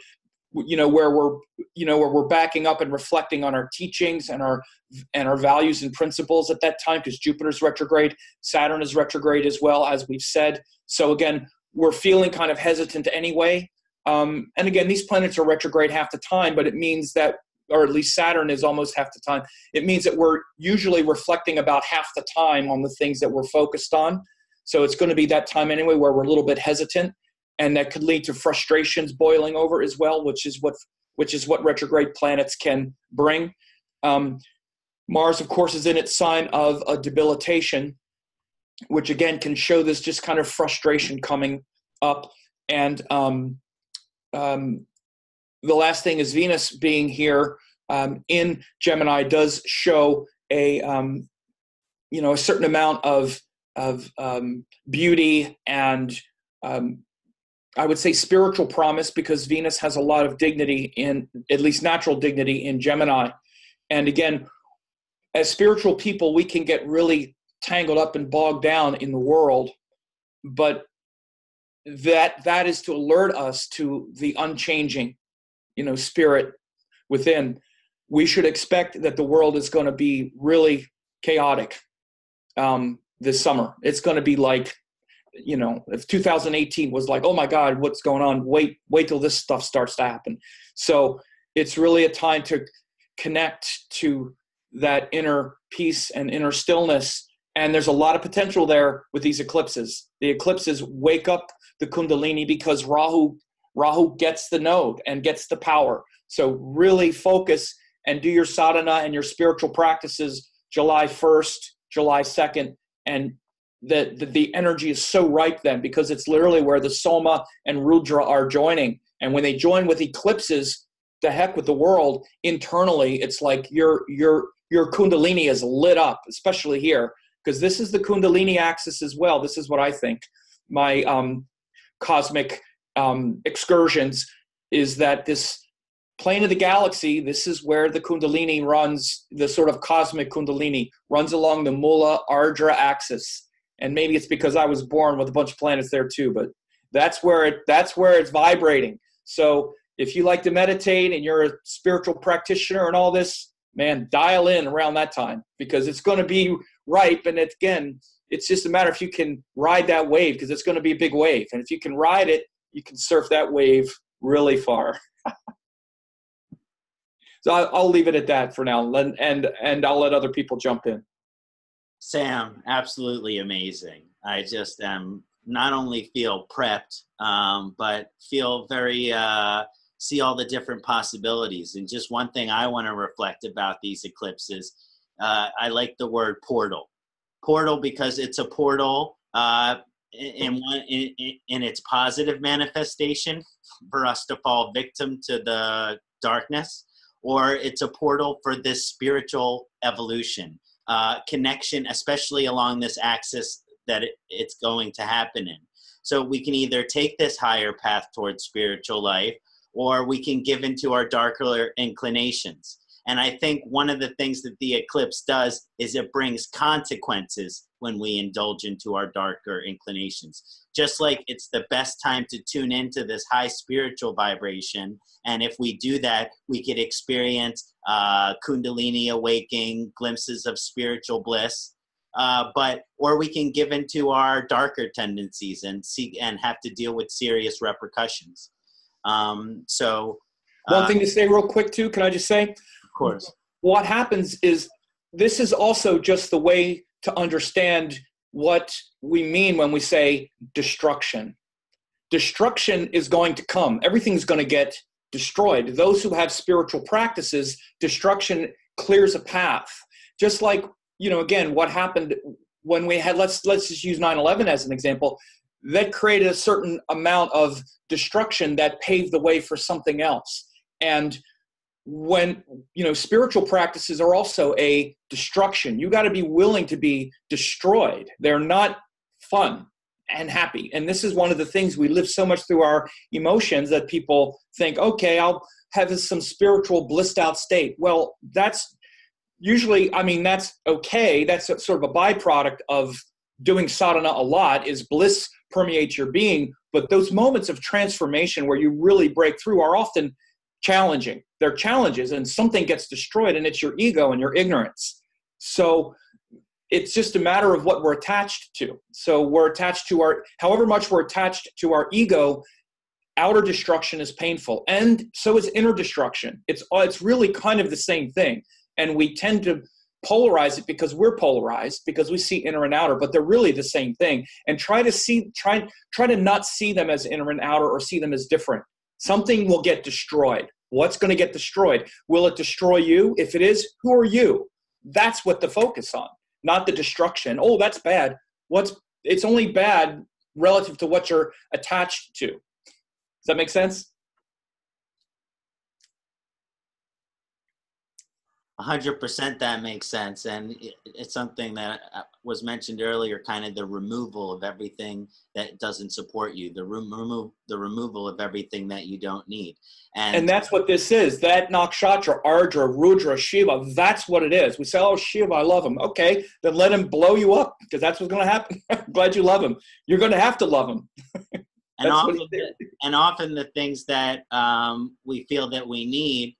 backing up and reflecting on our teachings and our values and principles at that time, because Jupiter's retrograde, Saturn is retrograde as well, as we've said. So again, we're feeling kind of hesitant anyway. And again, these planets are retrograde half the time, but it means that, or at least Saturn is almost half the time. It means that we're usually reflecting about half the time on the things that we're focused on. So it's going to be that time anyway where we're a little bit hesitant, and that could lead to frustrations boiling over as well, which is what retrograde planets can bring. Mars, of course, is in its sign of a debilitation, which again can show this just kind of frustration coming up. And the last thing is Venus being here in Gemini does show a certain amount of beauty and I would say spiritual promise, because Venus has a lot of dignity, in at least natural dignity, in Gemini. And again, as spiritual people, we can get really tangled up and bogged down in the world, but that is to alert us to the unchanging, spirit within. We should expect that the world is going to be really chaotic this summer. It's going to be like, if 2018 was like, oh my God, what's going on? Wait till this stuff starts to happen. So it's really a time to connect to that inner peace and inner stillness. And there's a lot of potential there with these eclipses. The eclipses wake up the Kundalini because Rahu gets the node and gets the power. So really focus and do your sadhana and your spiritual practices July 1st, July 2nd, and the energy is so ripe then, because it's literally where the Soma and Rudra are joining. And when they join with eclipses, the heck with the world, internally, it's like your Kundalini is lit up, especially here, because this is the Kundalini axis as well. This is what I think. My cosmic excursions, is that this plane of the galaxy, this is where the Kundalini runs, the sort of cosmic Kundalini runs along the Mula Ardra axis. And maybe it's because I was born with a bunch of planets there too, but that's where it's vibrating. So if you like to meditate and you're a spiritual practitioner and all this, man, dial in around that time, because it's going to be ripe. And it's just a matter if you can ride that wave, because it's going to be a big wave. And if you can ride it, you can surf that wave really far. So I'll leave it at that for now, and I'll let other people jump in. Sam, absolutely amazing. I just not only feel prepped, but feel very, see all the different possibilities. And just one thing I want to reflect about these eclipses, I like the word portal. Portal because it's a portal in its positive manifestation for us to fall victim to the darkness, or it's a portal for this spiritual evolution, connection, especially along this axis that it's going to happen in. So we can either take this higher path towards spiritual life, or we can give into our darker inclinations. And I think one of the things that the eclipse does is it brings consequences when we indulge into our darker inclinations. Just like it's the best time to tune into this high spiritual vibration. And if we do that, we could experience Kundalini awakening, glimpses of spiritual bliss. Or we can give into our darker tendencies and have to deal with serious repercussions. One thing to say real quick too, can I just say? Of course. What happens is, this is also just the way to understand what we mean when we say destruction. Destruction is going to come. Everything's going to get destroyed. Those who have spiritual practices, destruction clears a path. Just like, again, what happened when we had, let's just use 9/11 as an example, that created a certain amount of destruction that paved the way for something else. And when, spiritual practices are also a destruction, you got to be willing to be destroyed. They're not fun and happy. And this is one of the things, we live so much through our emotions that people think, okay, I'll have some spiritual blissed out state. Well, that's usually, that's okay. That's sort of a byproduct of doing sadhana a lot, is bliss permeates your being. But those moments of transformation where you really break through are often challenging. They're challenges, and something gets destroyed, and it's your ego and your ignorance. So it's just a matter of what we're attached to. So we're attached to however much we're attached to our ego, outer destruction is painful. And so is inner destruction. It's really kind of the same thing. And we tend to polarize it because we're polarized, because we see inner and outer, but they're really the same thing. And try to not see them as inner and outer, or see them as different. Something will get destroyed. What's going to get destroyed? Will it destroy you? If it is, who are you? That's what to focus on, not the destruction. Oh, that's bad. It's only bad relative to what you're attached to. Does that make sense? 100% that makes sense. And it's something that was mentioned earlier, kind of the removal of everything that doesn't support you, the removal of everything that you don't need. And that's what this is. That nakshatra, Ardra, Rudra, Shiva, that's what it is. We say, oh, Shiva, I love him. Okay, then let him blow you up, because that's what's going to happen. I'm glad you love him. You're going to have to love him. And often the things that we feel that we need,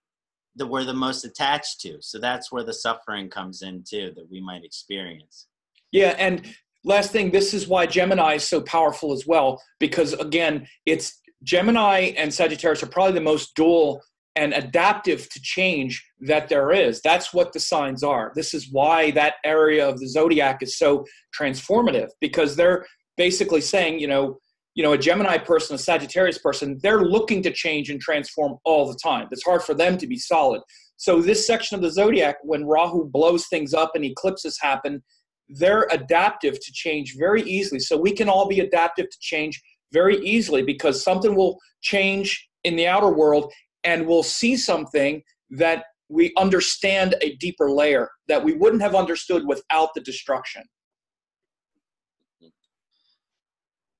that we're the most attached to. So that's where the suffering comes in too, that we might experience. Yeah, and last thing, this is why Gemini is so powerful as well, because again, it's Gemini and Sagittarius are probably the most dual and adaptive to change that there is. That's what the signs are. This is why that area of the zodiac is so transformative, because they're basically saying, a Gemini person, a Sagittarius person, they're looking to change and transform all the time. It's hard for them to be solid. So this section of the zodiac, when Rahu blows things up and eclipses happen, they're adaptive to change very easily. So we can all be adaptive to change very easily, because something will change in the outer world and we'll see something that we understand a deeper layer that we wouldn't have understood without the destruction.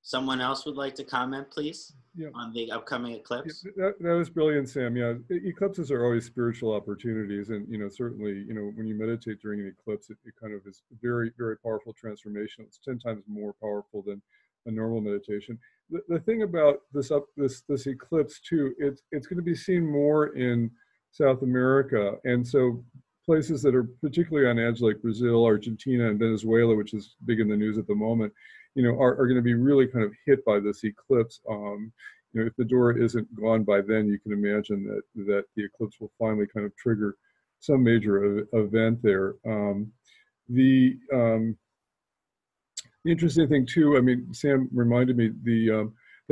Someone else would like to comment, please, Yeah. on the upcoming eclipse? That was brilliant, Sam. Yeah, eclipses are always spiritual opportunities, and certainly, when you meditate during an eclipse, it kind of is very, very powerful transformation. It's 10 times more powerful than a normal meditation. The thing about this eclipse too, it's going to be seen more in South America, and so places that are particularly on edge, like Brazil, Argentina, and Venezuela, which is big in the news at the moment, are going to be really kind of hit by this eclipse. If the door isn't gone by then, you can imagine that the eclipse will finally kind of trigger some major event there. The interesting thing too, I mean, Sam reminded me,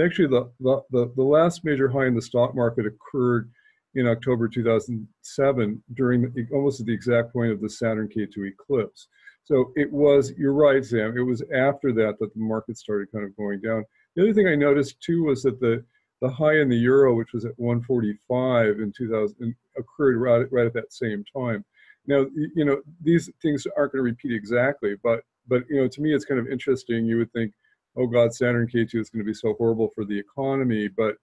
actually the last major high in the stock market occurred in October 2007 during almost at the exact point of the Saturn-Ketu eclipse. So it was, you're right, Sam, it was after that the market started kind of going down. The other thing I noticed too was that the high in the euro, which was at 145 in 2000, occurred right at that same time. Now, these things aren't going to repeat exactly, but to me, it's kind of interesting. You would think, oh God, Saturn-Ketu is going to be so horrible for the economy, but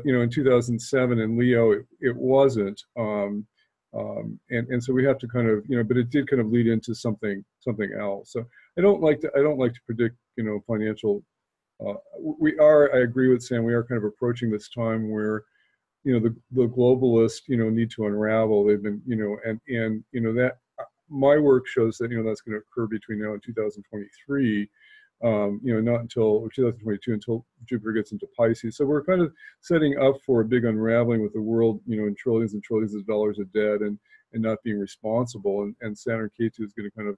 in 2007 in Leo, it wasn't. And so we have to kind of, but it did kind of lead into something else. So I don't like to predict, financial. I agree with Sam. We are kind of approaching this time where, the globalists, need to unravel. They've been, and that my work shows that, that's going to occur between now and 2023. Not until 2022, until Jupiter gets into Pisces. So we're kind of setting up for a big unraveling with the world, in trillions and trillions of dollars of debt and not being responsible. And Saturn-Ketu is going to kind of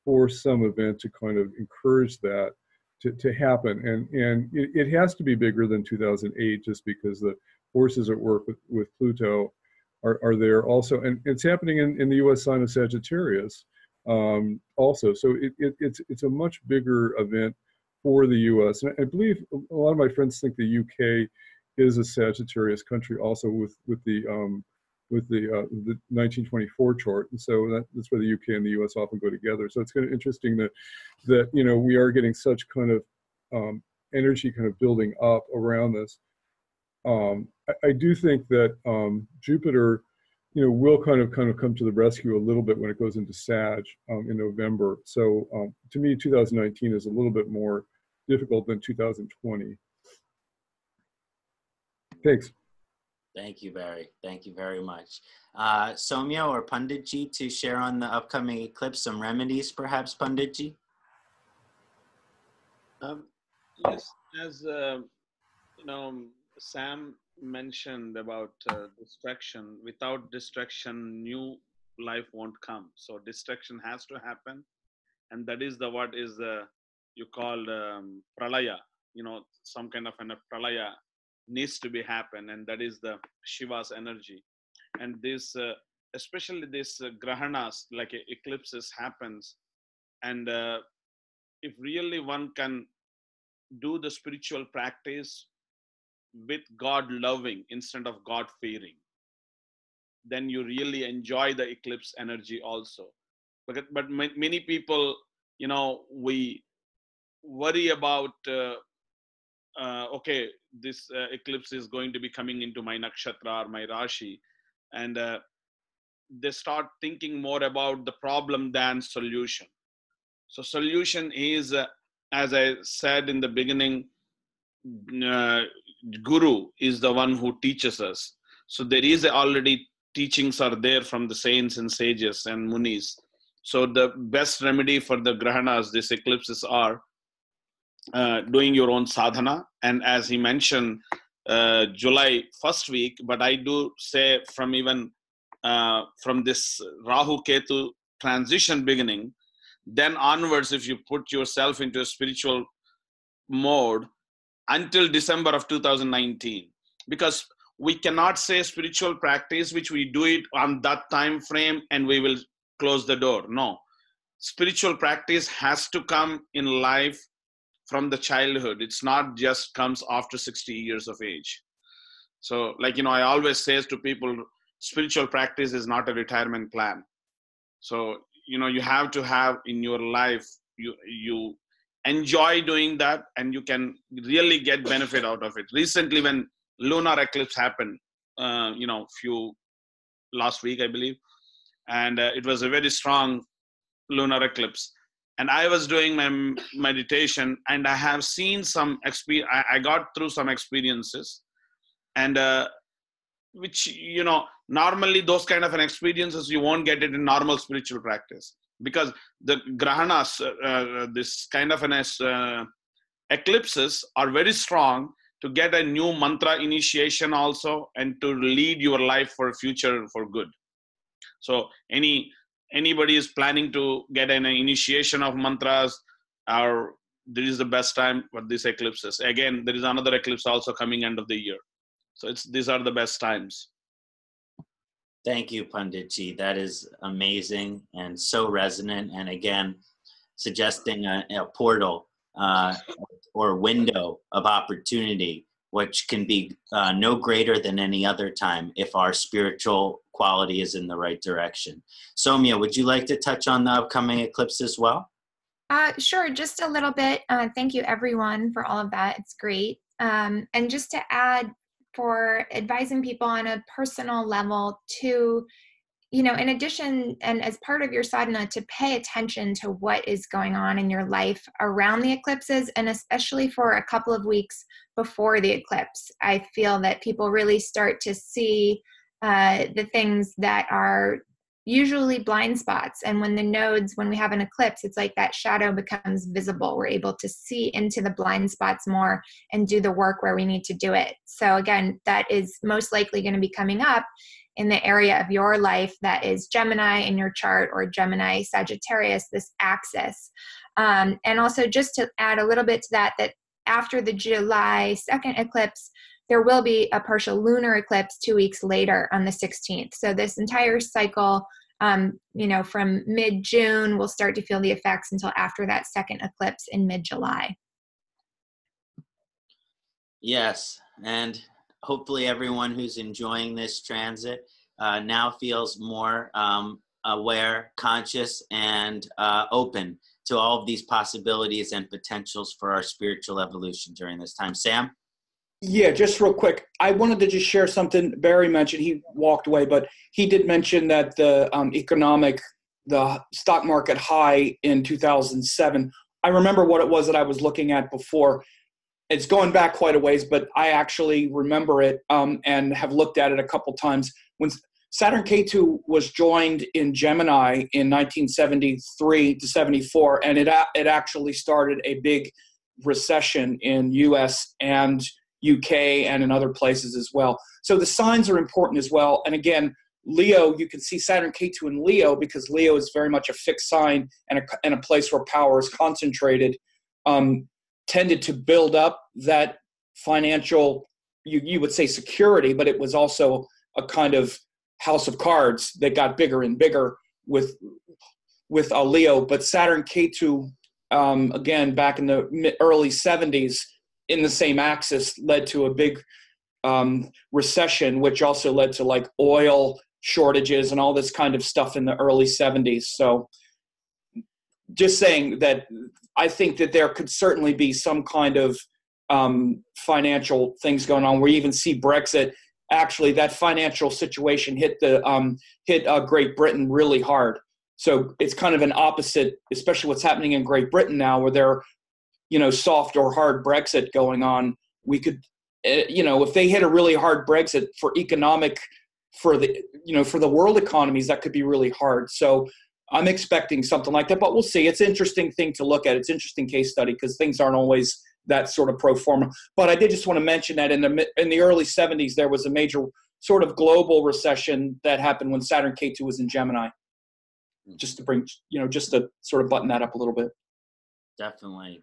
force some event to kind of encourage that to happen. And it has to be bigger than 2008, just because the forces at work with Pluto are there also. And it's happening in the U.S. sign of Sagittarius. Also, so it's a much bigger event for the U.S. And I believe a lot of my friends think the U.K. is a Sagittarius country, also with the 1924 chart, and so that's where the U.K. and the U.S. often go together. So it's kind of interesting that we are getting such kind of energy kind of building up around this. I do think that Jupiter, will kind of come to the rescue a little bit when it goes into Sag in November. So to me, 2019 is a little bit more difficult than 2020. Thanks. Thank you, Barry. Thank you very much. Somya or Punditji to share on the upcoming eclipse, some remedies perhaps, Punditji? Yes, as Sam mentioned about distraction. Without distraction, new life won't come. So distraction has to happen, and that is what is you call pralaya. Some kind of a pralaya needs to be happen, and that is the Shiva's energy. And this, especially this grahanas, like eclipses happens, and if really one can do the spiritual practice with God loving instead of God fearing, then you really enjoy the eclipse energy also. But many people, we worry about, okay, this eclipse is going to be coming into my nakshatra or my rashi, and they start thinking more about the problem than solution. So solution is, as I said in the beginning, Guru is the one who teaches us. So there is already teachings are there from the saints and sages and munis. So the best remedy for the grahanas, these eclipses, are doing your own sadhana. And as he mentioned, July first week, but I do say from even from this Rahu Ketu transition beginning, then onwards, if you put yourself into a spiritual mode, until December of 2019, because we cannot say spiritual practice, which we do it on that time frame and we will close the door. No, spiritual practice has to come in life from the childhood. It's not just comes after 60 years of age. So I always say to people, spiritual practice is not a retirement plan. So, you have to have in your life, you enjoy doing that, and you can really get benefit out of it. Recently, when lunar eclipse happened, last week, I believe, and it was a very strong lunar eclipse. And I was doing my meditation, and I have seen some experience. I got through some experiences, and which, normally those kind of an experiences, you won't get it in normal spiritual practice, because the grahanas, this kind of an eclipses are very strong to get a new mantra initiation also, and to lead your life for future for good. So anybody is planning to get an initiation of mantras, or this is the best time for these eclipses. Again, there is another eclipse also coming end of the year. So these are the best times. Thank you, Punditji. That is amazing and so resonant. And again, suggesting a portal or window of opportunity, which can be no greater than any other time if our spiritual quality is in the right direction. Somya, would you like to touch on the upcoming eclipse as well? Sure, just a little bit. Thank you, everyone, for all of that. It's great. And just to add, for advising people on a personal level to, in addition and as part of your sadhana, to pay attention to what is going on in your life around the eclipses, and especially for a couple of weeks before the eclipse. I feel that people really start to see the things that are usually blind spots. And when we have an eclipse, it's like that shadow becomes visible. We're able to see into the blind spots more and do the work where we need to do it. So again, that is most likely going to be coming up in the area of your life that is Gemini in your chart, or Gemini Sagittarius, this axis. And also just to add a little bit to that after the July 2nd eclipse, there will be a partial lunar eclipse 2 weeks later on the 16th. So this entire cycle, from mid-June, we'll start to feel the effects until after that second eclipse in mid-July. Yes, and hopefully everyone who's enjoying this transit now feels more aware, conscious, and open to all of these possibilities and potentials for our spiritual evolution during this time. Sam? Yeah, just real quick. I wanted to just share something Barry mentioned. He walked away, but he did mention that the stock market high in 2007. I remember what it was that I was looking at before. It's going back quite a ways, but I actually remember it and have looked at it a couple times. When Saturn Ketu was joined in Gemini in 1973 to 74, and it actually started a big recession in U.S. and UK and in other places as well. So the signs are important as well. And again, Leo, you can see Saturn Ketu in Leo, because Leo is very much a fixed sign and a place where power is concentrated, tended to build up that financial, you would say security, but it was also a kind of house of cards that got bigger and bigger with Leo. But Saturn Ketu, again, back in the early 70s, in the same axis, led to a big recession, which also led to like oil shortages and all this kind of stuff in the early 70s. So just saying that I think that there could certainly be some kind of financial things going on. We even see Brexit. Actually, that financial situation hit Great Britain really hard. So it's kind of an opposite, especially what's happening in Great Britain now, where they're soft or hard Brexit going on. We could, if they hit a really hard Brexit for the world economies, that could be really hard. So I'm expecting something like that, but we'll see. It's an interesting thing to look at. It's an interesting case study, because things aren't always that sort of pro forma. But I did just want to mention that in the early 70s, there was a major sort of global recession that happened when Saturn Ketu was in Gemini. Just to bring, just to sort of button that up a little bit. Definitely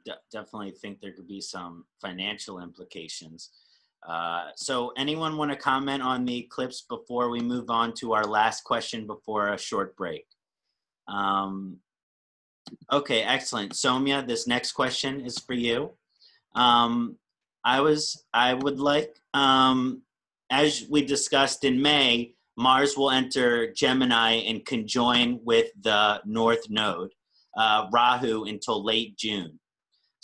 think there could be some financial implications. So anyone want to comment on the eclipse before we move on to our last question before a short break? Okay, excellent. Somya, this next question is for you. I would like, as we discussed in May, Mars will enter Gemini and conjoin with the North Node, Rahu, until late June.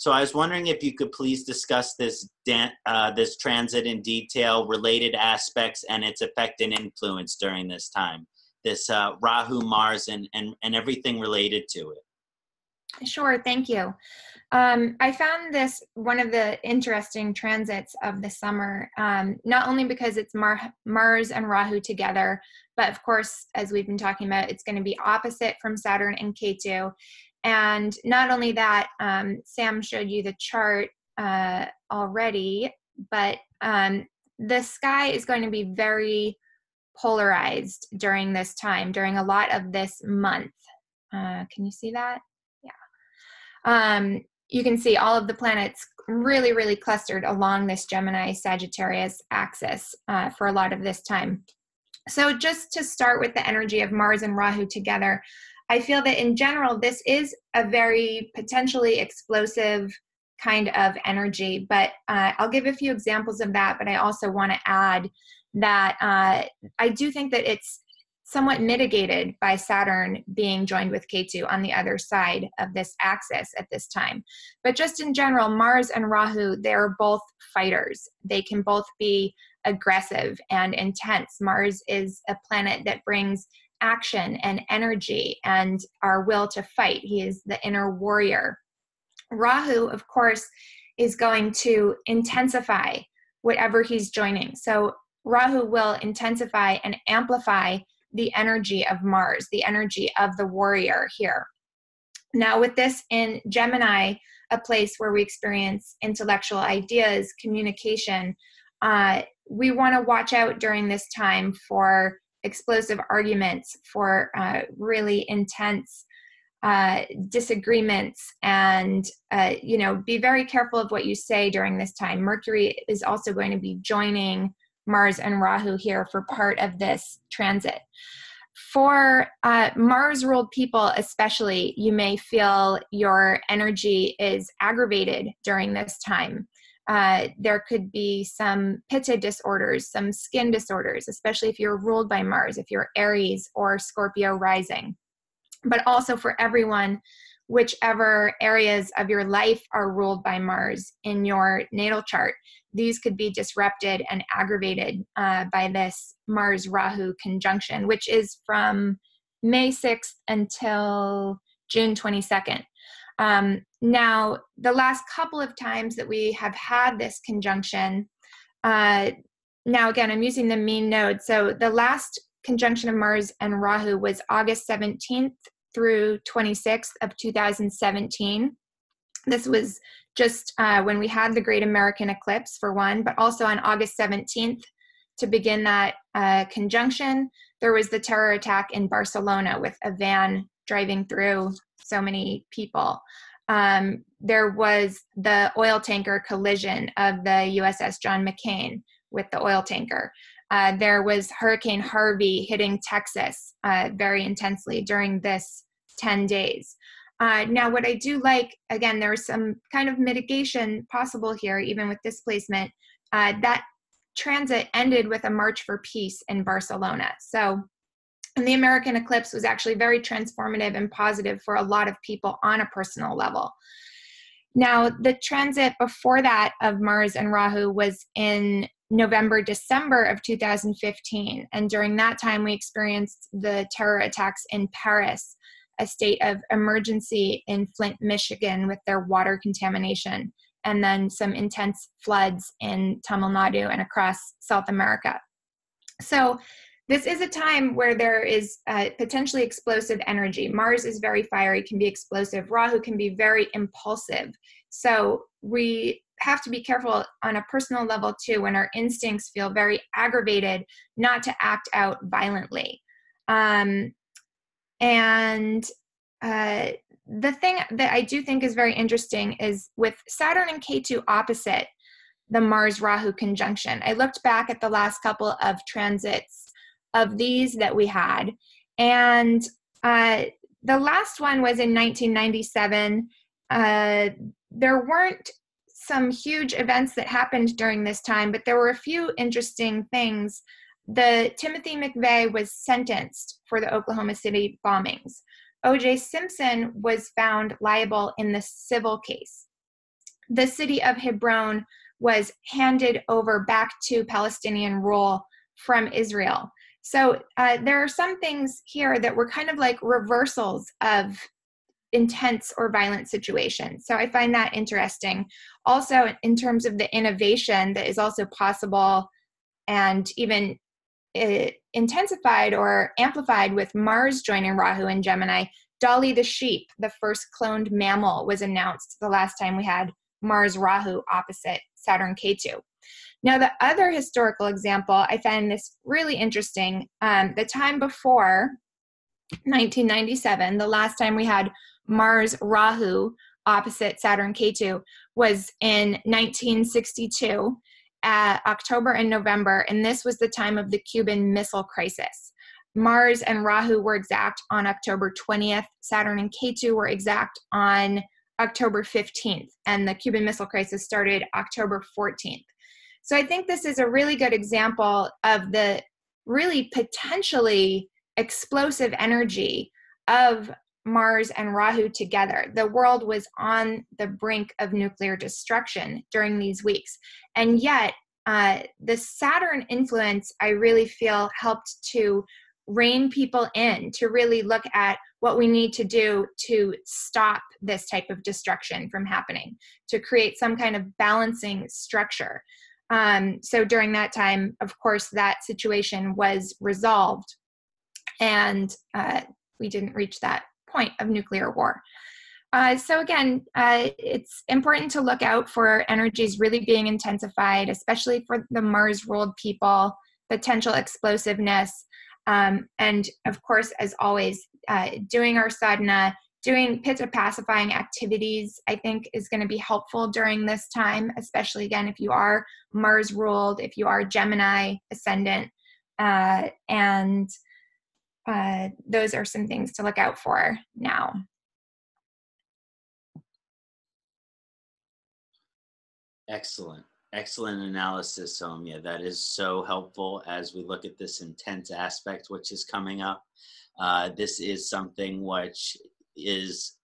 So I was wondering if you could please discuss this this transit in detail, related aspects, and its effect and influence during this time. This Rahu, Mars, and everything related to it. Sure, thank you. I found this one of the interesting transits of the summer, not only because it's Mars and Rahu together, but of course, as we've been talking about, it's going to be opposite from Saturn and Ketu. And not only that, Sam showed you the chart already, but the sky is going to be very polarized during this time, during a lot of this month. Can you see that? Yeah. You can see all of the planets really, really clustered along this Gemini-Sagittarius axis for a lot of this time. So just to start with the energy of Mars and Rahu together, I feel that in general, this is a very potentially explosive kind of energy, but I'll give a few examples of that, but I also want to add that I do think that it's somewhat mitigated by Saturn being joined with Ketu on the other side of this axis at this time. But just in general, Mars and Rahu, they're both fighters. They can both be aggressive and intense. Mars is a planet that brings action and energy and our will to fight. He is the inner warrior. Rahu, of course, is going to intensify whatever he's joining. So Rahu will intensify and amplify the energy of Mars, the energy of the warrior here. Now with this in Gemini, a place where we experience intellectual ideas, communication, we want to watch out during this time for explosive arguments, for really intense disagreements, and be very careful of what you say during this time. Mercury is also going to be joining Mars and Rahu here for part of this transit. For Mars-ruled people especially, you may feel your energy is aggravated during this time. There could be some pitta disorders, some skin disorders, especially if you're ruled by Mars, if you're Aries or Scorpio rising. But also for everyone, whichever areas of your life are ruled by Mars in your natal chart, these could be disrupted and aggravated by this Mars-Rahu conjunction, which is from May 6th until June 22nd. Now, the last couple of times that we have had this conjunction, now again, I'm using the mean node. So the last conjunction of Mars and Rahu was August 17th through 26th of 2017. This was just when we had the Great American Eclipse, for one, but also on August 17th, to begin that conjunction, there was the terror attack in Barcelona with a van driving through so many people. There was the oil tanker collision of the USS John McCain with the oil tanker. There was Hurricane Harvey hitting Texas very intensely during this 10 days. Now, what I do like, again, there's some kind of mitigation possible here, even with displacement. That transit ended with a march for peace in Barcelona. So, and the American eclipse was actually very transformative and positive for a lot of people on a personal level. Now, the transit before that of Mars and Rahu was in November, December of 2015. And during that time, we experienced the terror attacks in Paris, a state of emergency in Flint, Michigan with their water contamination, and then some intense floods in Tamil Nadu and across South America. So this is a time where there is potentially explosive energy. Mars is very fiery, can be explosive. Rahu can be very impulsive. So we have to be careful on a personal level too, when our instincts feel very aggravated, not to act out violently. The thing that I do think is very interesting is with Saturn and Ketu opposite the Mars-Rahu conjunction. I looked back at the last couple of transits of these that we had, and the last one was in 1997. There weren't some huge events that happened during this time, but there were a few interesting things. The Timothy McVeigh was sentenced for the Oklahoma City bombings. O.J. Simpson was found liable in the civil case. the city of Hebron was handed over back to Palestinian rule from Israel. So there are some things here that were kind of like reversals of intense or violent situations. So I find that interesting. Also, in terms of the innovation that is also possible and even intensified or amplified with Mars joining Rahu in Gemini, Dolly the sheep, the first cloned mammal, was announced the last time we had Mars-Rahu opposite Saturn-Ketu. Now, the other historical example, I find this really interesting. The time before 1997, the last time we had Mars-Rahu opposite Saturn-Ketu was in 1962, October and November, and this was the time of the Cuban Missile Crisis. Mars and Rahu were exact on October 20th. Saturn and Ketu were exact on October 15th, and the Cuban Missile Crisis started October 14th. So I think this is a really good example of the really potentially explosive energy of Mars and Rahu together. The world was on the brink of nuclear destruction during these weeks. And yet, the Saturn influence, I really feel, helped to rein people in, to really look at what we need to do to stop this type of destruction from happening, to create some kind of balancing structure. So during that time, of course, that situation was resolved, and we didn't reach that point of nuclear war. So again, it's important to look out for energies really being intensified, especially for the Mars-ruled people, potential explosiveness, and of course, as always, doing our sadhana, doing pitta pacifying activities, I think is going to be helpful during this time, especially again, if you are Mars ruled, if you are Gemini ascendant, and those are some things to look out for now. Excellent. Excellent analysis, Somya. That is so helpful as we look at this intense aspect which is coming up. This is something which is,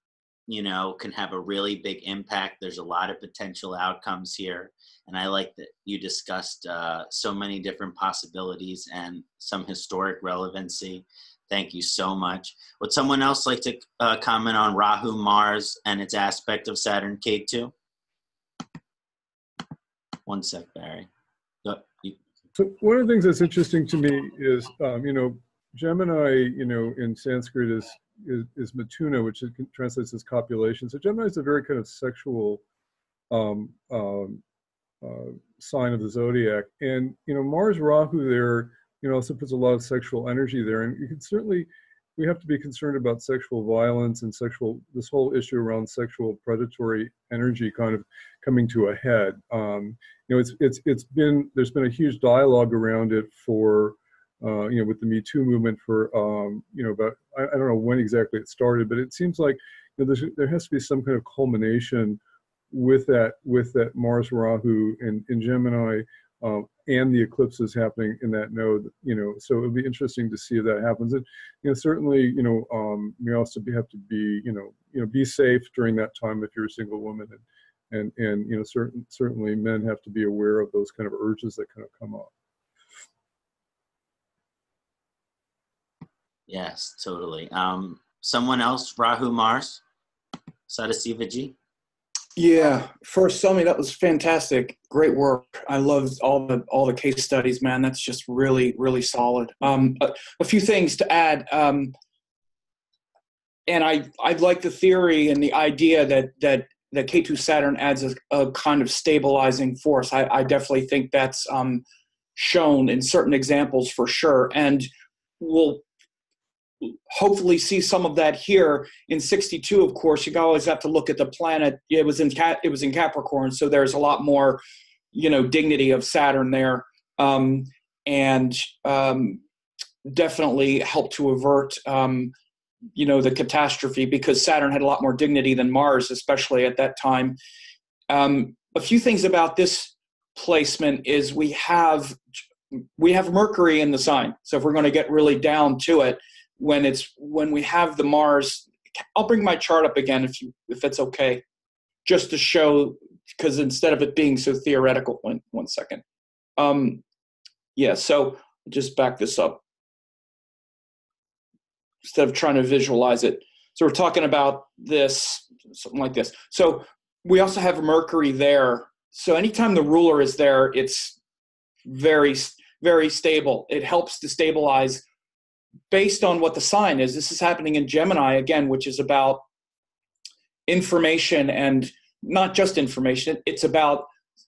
you know, can have a really big impact. There's a lot of potential outcomes here. And I like that you discussed so many different possibilities and some historic relevancy. Thank you so much. Would someone else like to comment on Rahu, Mars, and its aspect of Saturn, Ketu? One sec, Barry. So one of the things that's interesting to me is, you know, Gemini, you know, in Sanskrit is Matuna, which translates as copulation. So Gemini is a very kind of sexual sign of the zodiac. And, you know, Mars Rahu there, you know, also puts a lot of sexual energy there. And you can certainly, we have to be concerned about sexual violence and this whole issue around sexual predatory energy kind of coming to a head. You know, there's been a huge dialogue around it for, you know, with the Me Too movement for, you know, about, I don't know when exactly it started, but it seems like, you know, there has to be some kind of culmination with that Mars Rahu in Gemini, and the eclipses happening in that node, you know, so it'll be interesting to see if that happens. And, you know, certainly, you know, we also have to be, you know, be safe during that time if you're a single woman, and you know, certainly men have to be aware of those kind of urges that kind of come up. Yes, totally. Someone else, Rahu, Mars, Sadasiva ji? Yeah, first, Somya, that was fantastic. Great work. I loved all the case studies, man. That's just really, really solid. A few things to add. And I like the theory and the idea that Ketu Saturn adds a kind of stabilizing force. I definitely think that's shown in certain examples for sure. And we'll hopefully see some of that here in 62. Of course, you always have to look at the planet. It was in Capricorn, so there's a lot more, you know, dignity of Saturn there, and definitely help to avert, you know, the catastrophe, because Saturn had a lot more dignity than Mars, especially at that time. A few things about this placement is we have Mercury in the sign. So if we're going to get really down to it, when we have the Mars, I'll bring my chart up again if it's okay, just to show because instead of it being so theoretical, one second. Yeah, so just back this up. Instead of trying to visualize it. So we're talking about this, something like this. So we also have Mercury there. So anytime the ruler is there, it's very, very stable. It helps to stabilize based on what the sign is. This is happening in Gemini, again, which is about information, and not just information. It's about,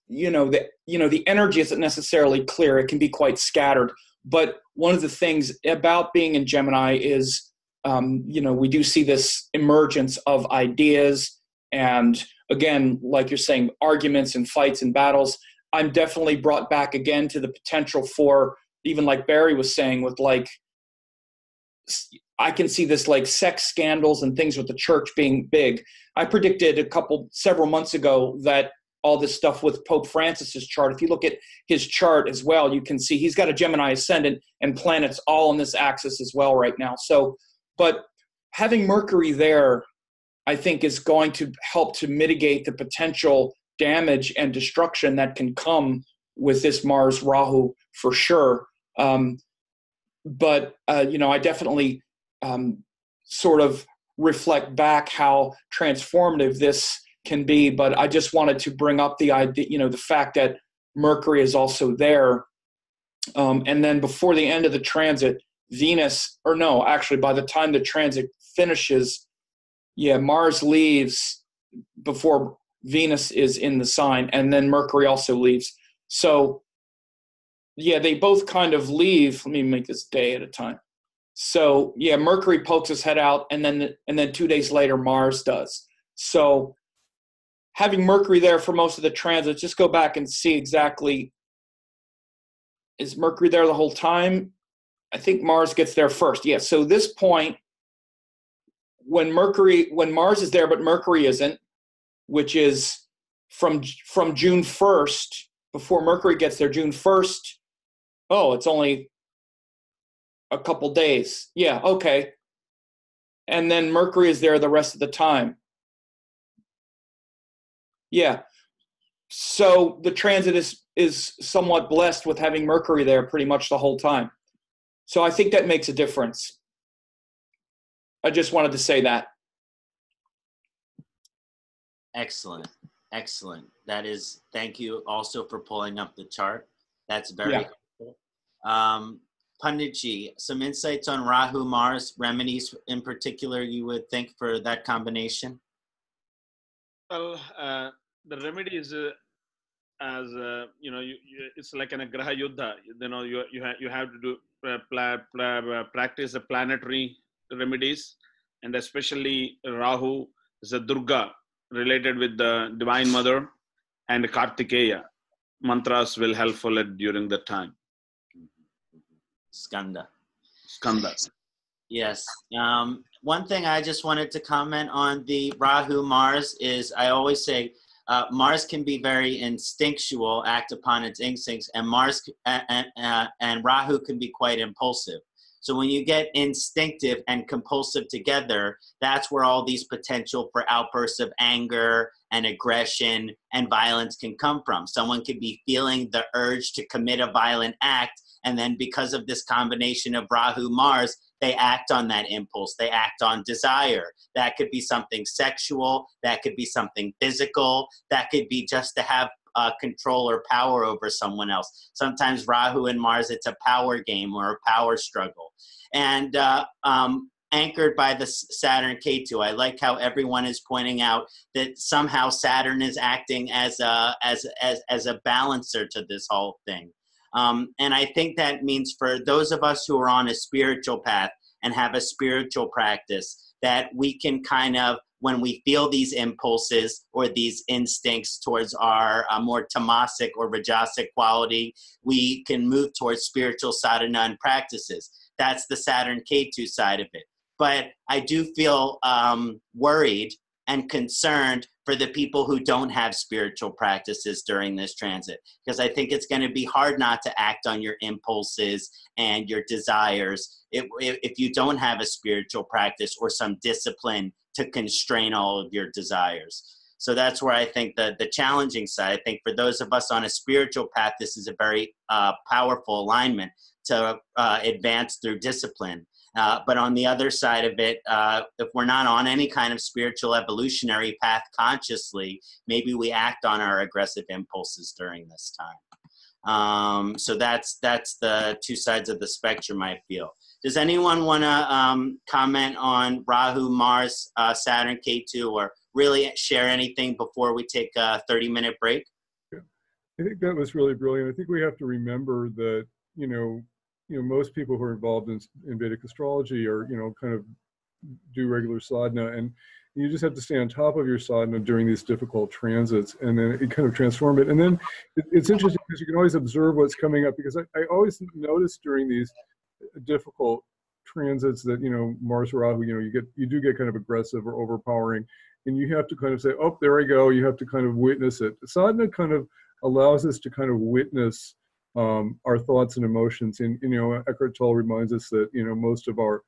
the energy isn't necessarily clear. It can be quite scattered. But one of the things about being in Gemini is, we do see this emergence of ideas, and again, like you're saying, arguments and fights and battles. I'm definitely brought back again to the potential for, even like Barry was saying, with I can see this like sex scandals and things with the church being big. I predicted several months ago that all this stuff with Pope Francis's chart, if you look at his chart as well, you can see he's got a Gemini ascendant and planets all on this axis as well right now. So, but having Mercury there, I think, is going to help to mitigate the potential damage and destruction that can come with this Mars-Rahu for sure. But I definitely sort of reflect back how transformative this can be. But I just wanted to bring up the idea, the fact that Mercury is also there. And then before the end of the transit, Venus, or no, actually by the time the transit finishes, Mars leaves before Venus is in the sign, and then Mercury also leaves. So they both kind of leave. Let me make this day at a time. So Mercury pokes his head out, and then 2 days later Mars does. So having Mercury there for most of the transit, just go back and see exactly, is Mercury there the whole time? I think Mars gets there first. Yeah. So this point, when Mars is there but Mercury isn't, which is from June 1st, before Mercury gets there, June 1st, it's only a couple days. Yeah, okay. And then Mercury is there the rest of the time. Yeah. So the transit is somewhat blessed with having Mercury there pretty much the whole time. So I think that makes a difference. I just wanted to say that. Excellent. Thank you also for pulling up the chart. That's very helpful. Punditji, some insights on Rahu, Mars, remedies in particular you would think for that combination? Well, the remedy is it's like an graha yuddha. You have to do practice the planetary remedies, and especially Rahu is a Durga related with the Divine Mother, and Kartikeya mantras will helpful during that time. Skanda. Yes. One thing I just wanted to comment on the Rahu Mars is, I always say Mars can be very instinctual, act upon its instincts, and and Rahu can be quite impulsive. So when you get instinctive and compulsive together, that's where all these potential for outbursts of anger and aggression and violence can come from. Someone could be feeling the urge to commit a violent act, and then because of this combination of Rahu Mars, they act on that impulse. They act on desire. That could be something sexual. That could be something physical. That could be just to have control or power over someone else. Sometimes Rahu and Mars, it's a power game or a power struggle. And anchored by the Saturn-Ketu, I like how everyone is pointing out that somehow Saturn is acting as a balancer to this whole thing. And I think that means for those of us who are on a spiritual path and have a spiritual practice, that we can kind of, when we feel these impulses or these instincts towards our more tamasic or rajasic quality, we can move towards spiritual sadhana and practices. That's the Saturn-Ketu side of it. But I do feel worried and concerned for the people who don't have spiritual practices during this transit, because I think it's going to be hard not to act on your impulses and your desires if you don't have a spiritual practice or some discipline to constrain all of your desires. So that's where I think the challenging side, I think for those of us on a spiritual path, this is a very powerful alignment to advance through discipline. But on the other side of it, if we're not on any kind of spiritual evolutionary path consciously, maybe we act on our aggressive impulses during this time. So that's the two sides of the spectrum, I feel. Does anyone want to comment on Rahu, Mars, Saturn, Ketu, or really share anything before we take a 30-minute break? Yeah. I think that was really brilliant. I think we have to remember that, most people who are involved in Vedic astrology are, kind of do regular sadhana, and you just have to stay on top of your sadhana during these difficult transits, and then it kind of transform it. And then it's interesting because you can always observe what's coming up, because I always notice during these difficult transits that, Mars, Rahu, you do get kind of aggressive or overpowering, and you have to kind of say, oh, there I go. You have to kind of witness it. Sadhana kind of allows us to kind of witness our thoughts and emotions. And, Eckhart Tolle reminds us that, most of our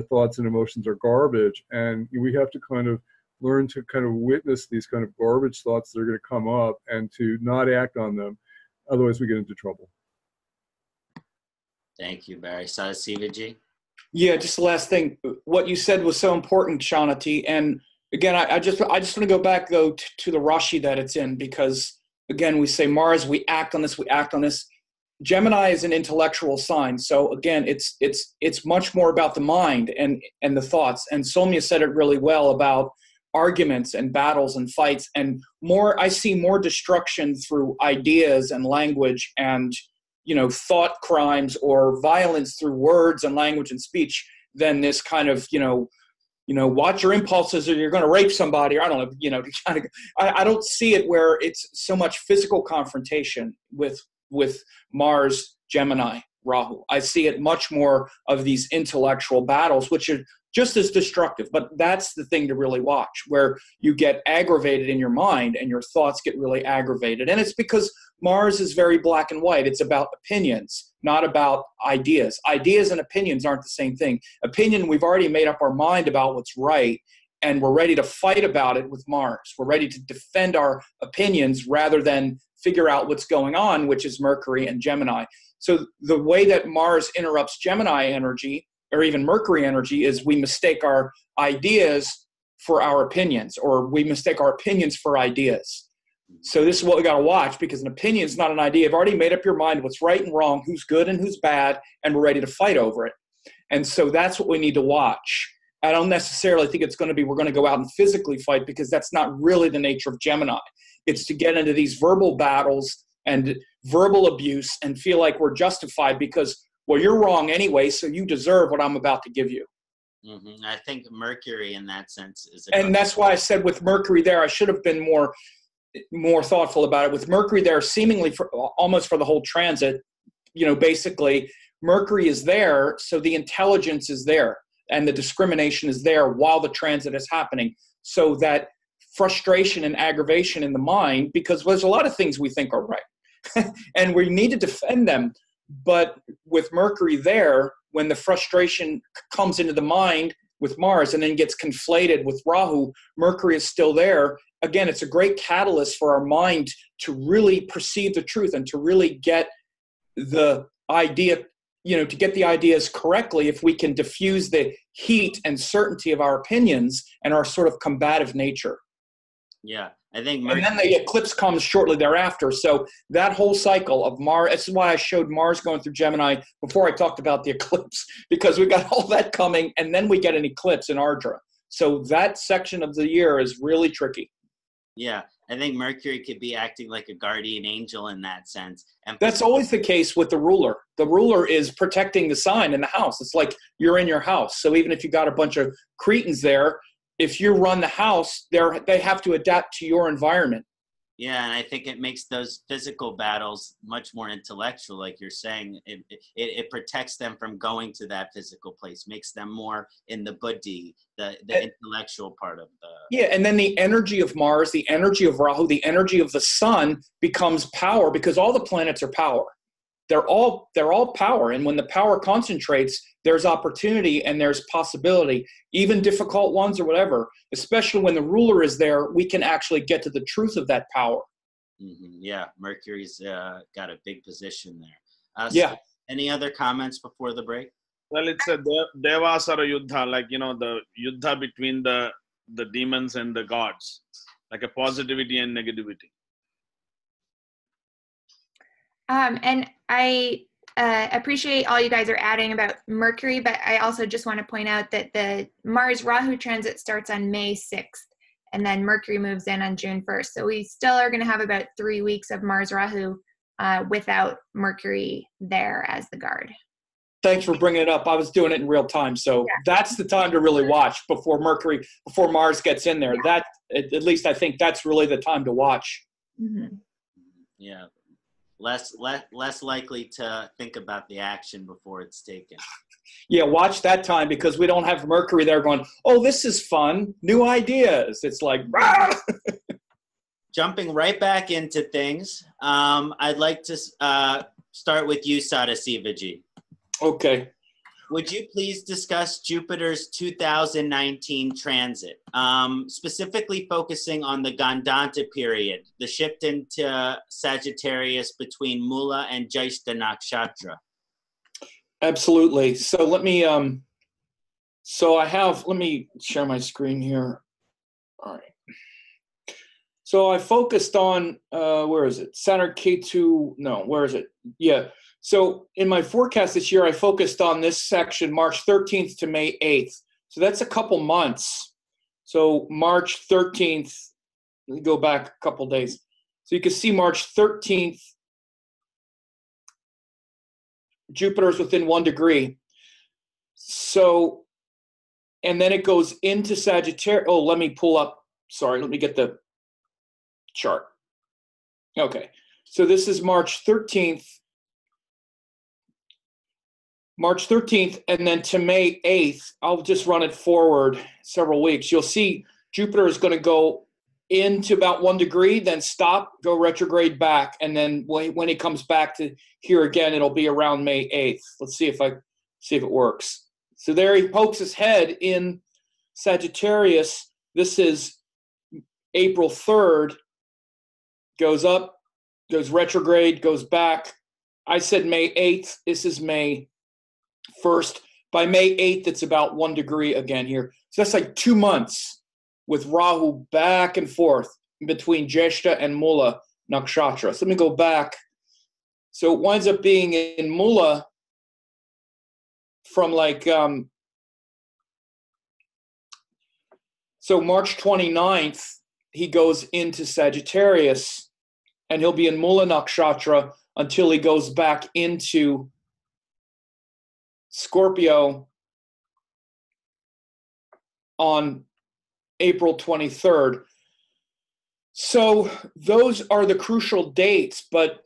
thoughts and emotions are garbage. And we have to kind of learn to kind of witness these kind of garbage thoughts that are going to come up and to not act on them. Otherwise we get into trouble. Thank you, Barry. Sadasiva ji? Yeah, just the last thing. What you said was so important, Kṣaṇāti. And again, I just want to go back, though, to the Rashi that it's in, because, again, we say Mars, we act on this, we act on this. Gemini is an intellectual sign. So, again, it's much more about the mind and the thoughts. And Somya said it really well about arguments and battles and fights. And I see more destruction through ideas and language and thought crimes or violence through words and language and speech than this kind of, watch your impulses or you're going to rape somebody, or I don't know, I don't see it where it's so much physical confrontation with Mars, Gemini, Rahu. I see it much more of these intellectual battles, which are just as destructive. But that's the thing to really watch, where you get aggravated in your mind and your thoughts get really aggravated. And it's because Mars is very black and white. It's about opinions, not about ideas. Ideas and opinions aren't the same thing. Opinion, we've already made up our mind about what's right, and we're ready to fight about it with Mars. We're ready to defend our opinions rather than figure out what's going on, which is Mercury and Gemini. So the way that Mars interrupts Gemini energy, or even Mercury energy, is we mistake our ideas for our opinions, or we mistake our opinions for ideas. So this is what we got to watch, because an opinion is not an idea. You've already made up your mind what's right and wrong, who's good and who's bad, and we're ready to fight over it. And so that's what we need to watch. I don't necessarily think it's going to be we're going to go out and physically fight, because that's not really the nature of Gemini. It's to get into these verbal battles and verbal abuse and feel like we're justified because, well, you're wrong anyway, so you deserve what I'm about to give you. Mm-hmm. I think Mercury in that sense is and that's why I said with Mercury there, I should have been more thoughtful about it. With Mercury there, seemingly almost for the whole transit, basically Mercury is there, so the intelligence is there and the discrimination is there while the transit is happening. So that frustration and aggravation in the mind, because there's a lot of things we think are right and we need to defend them. But with Mercury there, when the frustration comes into the mind with Mars and then gets conflated with Rahu, Mercury is still there. Again, it's a great catalyst for our mind to really perceive the truth and to really get the idea, to get the ideas correctly, if we can diffuse the heat and certainty of our opinions and our sort of combative nature. Yeah, I think and then the eclipse comes shortly thereafter. So that whole cycle of Mars, that's why I showed Mars going through Gemini before I talked about the eclipse, because we got all that coming and then we get an eclipse in Ardra. So that section of the year is really tricky. Yeah, I think Mercury could be acting like a guardian angel in that sense. And that's always the case with the ruler. The ruler is protecting the sign in the house. It's like you're in your house. So even if you got a bunch of Cretans there, if you run the house, they have to adapt to your environment. Yeah, and I think it makes those physical battles much more intellectual, like you're saying. It protects them from going to that physical place, makes them more in the buddhi, the intellectual part of the... Yeah, and then the energy of Mars, the energy of Rahu, the energy of the sun becomes power, because all the planets are power. they're all power. And when the power concentrates, there's opportunity and there's possibility, even difficult ones or whatever. Especially when the ruler is there, we can actually get to the truth of that power. Mm-hmm. Yeah, Mercury's got a big position there. Yeah. Any other comments before the break? Well, it's a Devasara Yuddha, like, the Yuddha between the demons and the gods, like a positivity and negativity. And I appreciate all you guys are adding about Mercury, but I also just want to point out that the Mars-Rahu transit starts on May 6th, and then Mercury moves in on June 1st. So we still are going to have about 3 weeks of Mars-Rahu without Mercury there as the guard. Thanks for bringing it up. I was doing it in real time. So that's the time to really watch before Mars gets in there. That, at least I think that's really the time to watch. Mm-hmm. Yeah. Less likely to think about the action before it's taken. Yeah, watch that time, because we don't have Mercury there going, oh, this is fun, new ideas. It's like, rah! Jumping right back into things, I'd like to start with you, Sadasiva ji. Okay. Would you please discuss Jupiter's 2019 transit, specifically focusing on the Gandanta period, the shift into Sagittarius between Mula and Jyeshta Nakshatra? Absolutely. So let me, let me share my screen here. All right. So I focused on, where is it? Saturn, Ketu, no, where is it? Yeah. So in my forecast this year, I focused on this section, March 13th to May 8th. So that's a couple months. So March 13th, let me go back a couple days. So you can see March 13th, Jupiter is within 1 degree. So, and then it goes into Sagittarius. Oh, let me pull up, sorry, let me get the chart. Okay, so this is March 13th. March 13th, and then to May 8th, I'll just run it forward several weeks. You'll see Jupiter is going to go into about 1 degree, then stop, go retrograde back, and then when he comes back to here again, it'll be around May 8th. Let's see if it works. So there he pokes his head in Sagittarius. This is April 3rd, goes up, goes retrograde, goes back. I said May 8th. This is May 1st. By May 8th, it's about 1 degree again here. So that's like 2 months with Rahu back and forth between Jyeshta and Mula Nakshatra. So let me go back. So it winds up being in Mula from like, so March 29th, he goes into Sagittarius, and he'll be in Mula Nakshatra until he goes back into Scorpio on April 23rd. So those are the crucial dates, but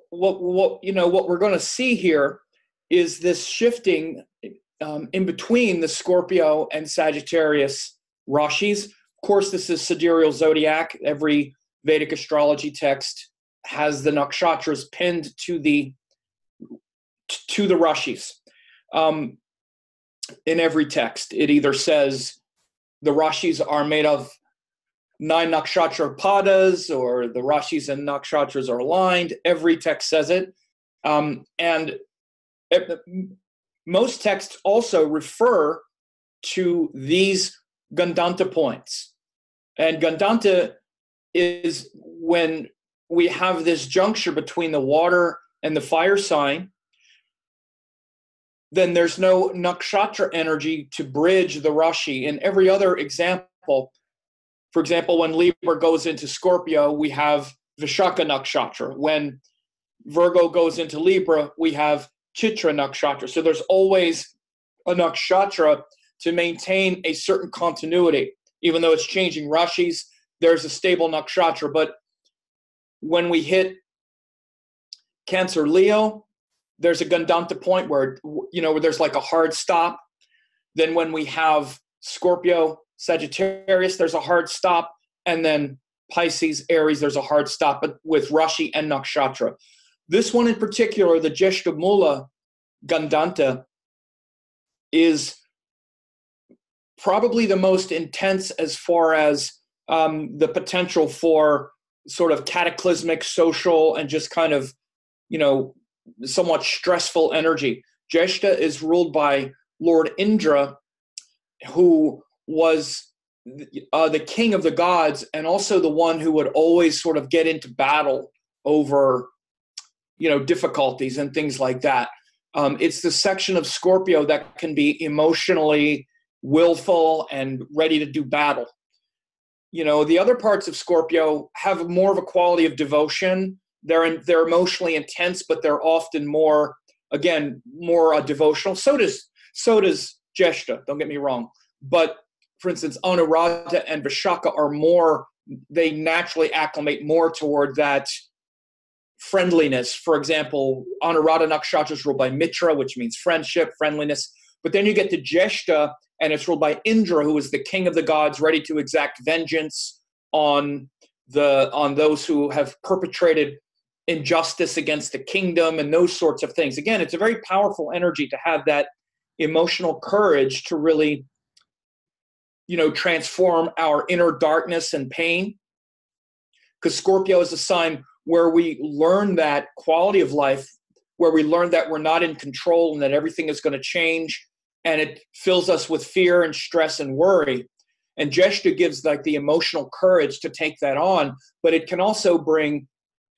what we're going to see here is this shifting in between the Scorpio and Sagittarius rashis. Of course, this is sidereal zodiac. Every Vedic astrology text has the nakshatras pinned to the rashis. In every text, it either says the rashis are made of 9 nakshatra padas, or the rashis and nakshatras are aligned. Every text says it. And most texts also refer to these Gandanta points. And Gandanta is when we have this juncture between the water and the fire sign. Then there's no nakshatra energy to bridge the rashi. In every other example, for example, when Libra goes into Scorpio, we have Vishaka nakshatra. When Virgo goes into Libra, we have Chitra nakshatra. So there's always a nakshatra to maintain a certain continuity. Even though it's changing rashis, there's a stable nakshatra. But when we hit Cancer Leo, there's a Gandanta point where there's like a hard stop. Then when we have Scorpio, Sagittarius, there's a hard stop. And then Pisces, Aries, there's a hard stop, but with Rashi and Nakshatra. This one in particular, the Jyeshta Mula Gandanta, is probably the most intense as far as the potential for sort of cataclysmic, social, and just kind of, somewhat stressful energy. Jyeshta is ruled by Lord Indra, who was the king of the gods, and also the one who would always sort of get into battle over, difficulties and things like that. It's the section of Scorpio that can be emotionally willful and ready to do battle. The other parts of Scorpio have more of a quality of devotion. They're emotionally intense, but they're often more devotional. So does Jyeshta, don't get me wrong. But for instance, Anuradha and Vishaka they naturally acclimate more toward that friendliness. For example, Anuradha Nakshatra is ruled by Mitra, which means friendship, friendliness. But then you get to Jyeshta, and it's ruled by Indra, who is the king of the gods, ready to exact vengeance on those who have perpetrated injustice against the kingdom and those sorts of things. Again, it's a very powerful energy to have that emotional courage to really, transform our inner darkness and pain. Because Scorpio is a sign where we learn that quality of life, where we learn that we're not in control and that everything is going to change, and it fills us with fear and stress and worry. And Jyeshta gives like the emotional courage to take that on, but it can also bring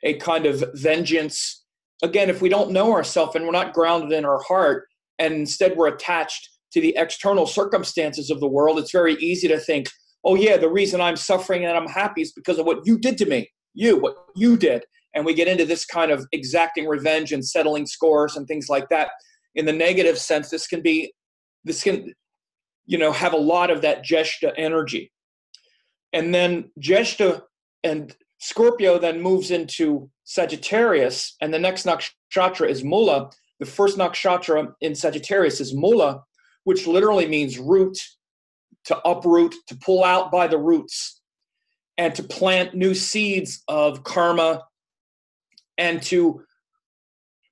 a kind of vengeance. Again, if we don't know ourselves and we're not grounded in our heart, and instead we're attached to the external circumstances of the world, it's very easy to think, oh yeah, the reason I'm suffering and I'm happy is because of what you did to me, what you did. And we get into this kind of exacting revenge and settling scores and things like that. In the negative sense, this can have a lot of that Jyeshta energy. And then Jyeshta and Scorpio then moves into Sagittarius, and the next nakshatra is Mula. The first nakshatra in Sagittarius is Mula, which literally means root, to uproot, to pull out by the roots, and to plant new seeds of karma, and to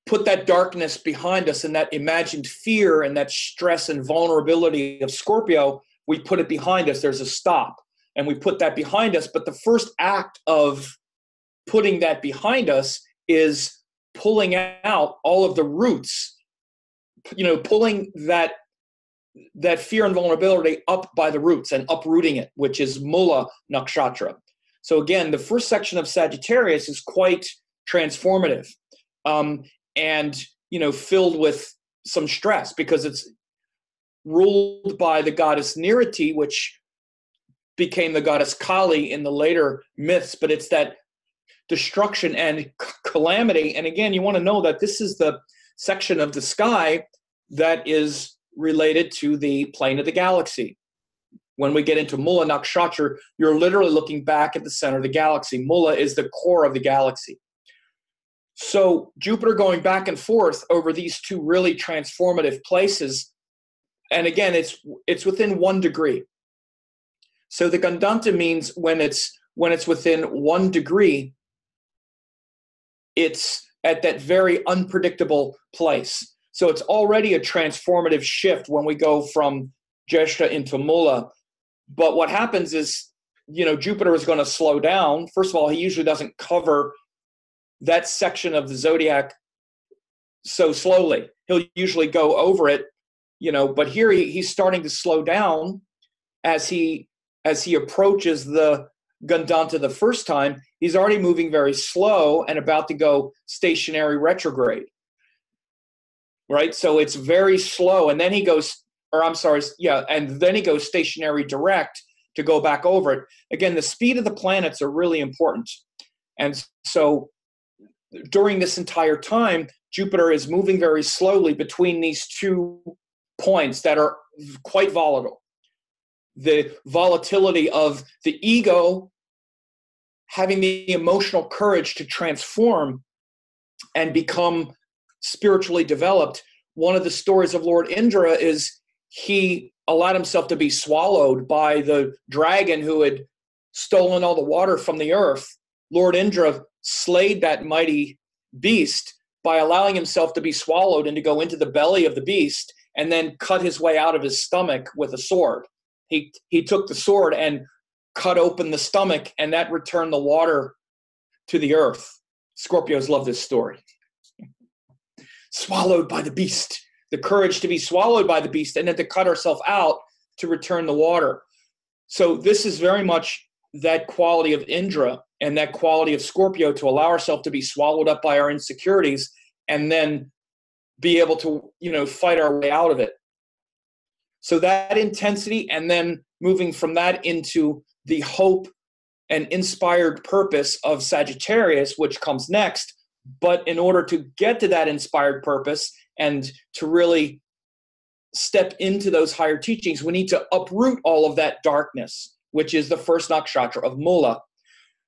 put that darkness behind us and that imagined fear and that stress and vulnerability of Scorpio. We put it behind us. There's a stop, and we put that behind us. But the first act of putting that behind us is pulling out all of the roots, pulling that fear and vulnerability up by the roots and uprooting it, which is Mula Nakshatra. So again, the first section of Sagittarius is quite transformative, and filled with some stress because it's ruled by the goddess Niriti, which became the goddess Kali in the later myths, but it's that destruction and calamity. And again, you want to know that this is the section of the sky that is related to the plane of the galaxy. When we get into Mula Nakshatra, you're literally looking back at the center of the galaxy. Mula is the core of the galaxy. So Jupiter going back and forth over these two really transformative places. And again, it's within 1 degree. So the Gandanta means when it's within 1 degree, it's at that very unpredictable place. So it's already a transformative shift when we go from Jyeshta into Mula. But what happens is, Jupiter is going to slow down. First of all, he usually doesn't cover that section of the zodiac so slowly. He'll usually go over it, but here he's starting to slow down as he approaches the Gandanta the first time. He's already moving very slow and about to go stationary retrograde. Right? So it's very slow. And then he goes, and then he goes stationary direct to go back over it. Again, the speed of the planets are really important. And so during this entire time, Jupiter is moving very slowly between these 2 points that are quite volatile. The volatility of the ego having the emotional courage to transform and become spiritually developed. One of the stories of Lord Indra is he allowed himself to be swallowed by the dragon who had stolen all the water from the earth. Lord Indra slayed that mighty beast by allowing himself to be swallowed and to go into the belly of the beast and then cut his way out of his stomach with a sword. He took the sword and cut open the stomach, and that returned the water to the earth. Scorpios love this story. Swallowed by the beast, the courage to be swallowed by the beast and then to cut ourselves out to return the water. So this is very much that quality of Indra and that quality of Scorpio, to allow ourselves to be swallowed up by our insecurities and then be able to, fight our way out of it. So that intensity, and then moving from that into the hope and inspired purpose of Sagittarius, which comes next. But in order to get to that inspired purpose and to really step into those higher teachings, we need to uproot all of that darkness, which is the first nakshatra of Mula.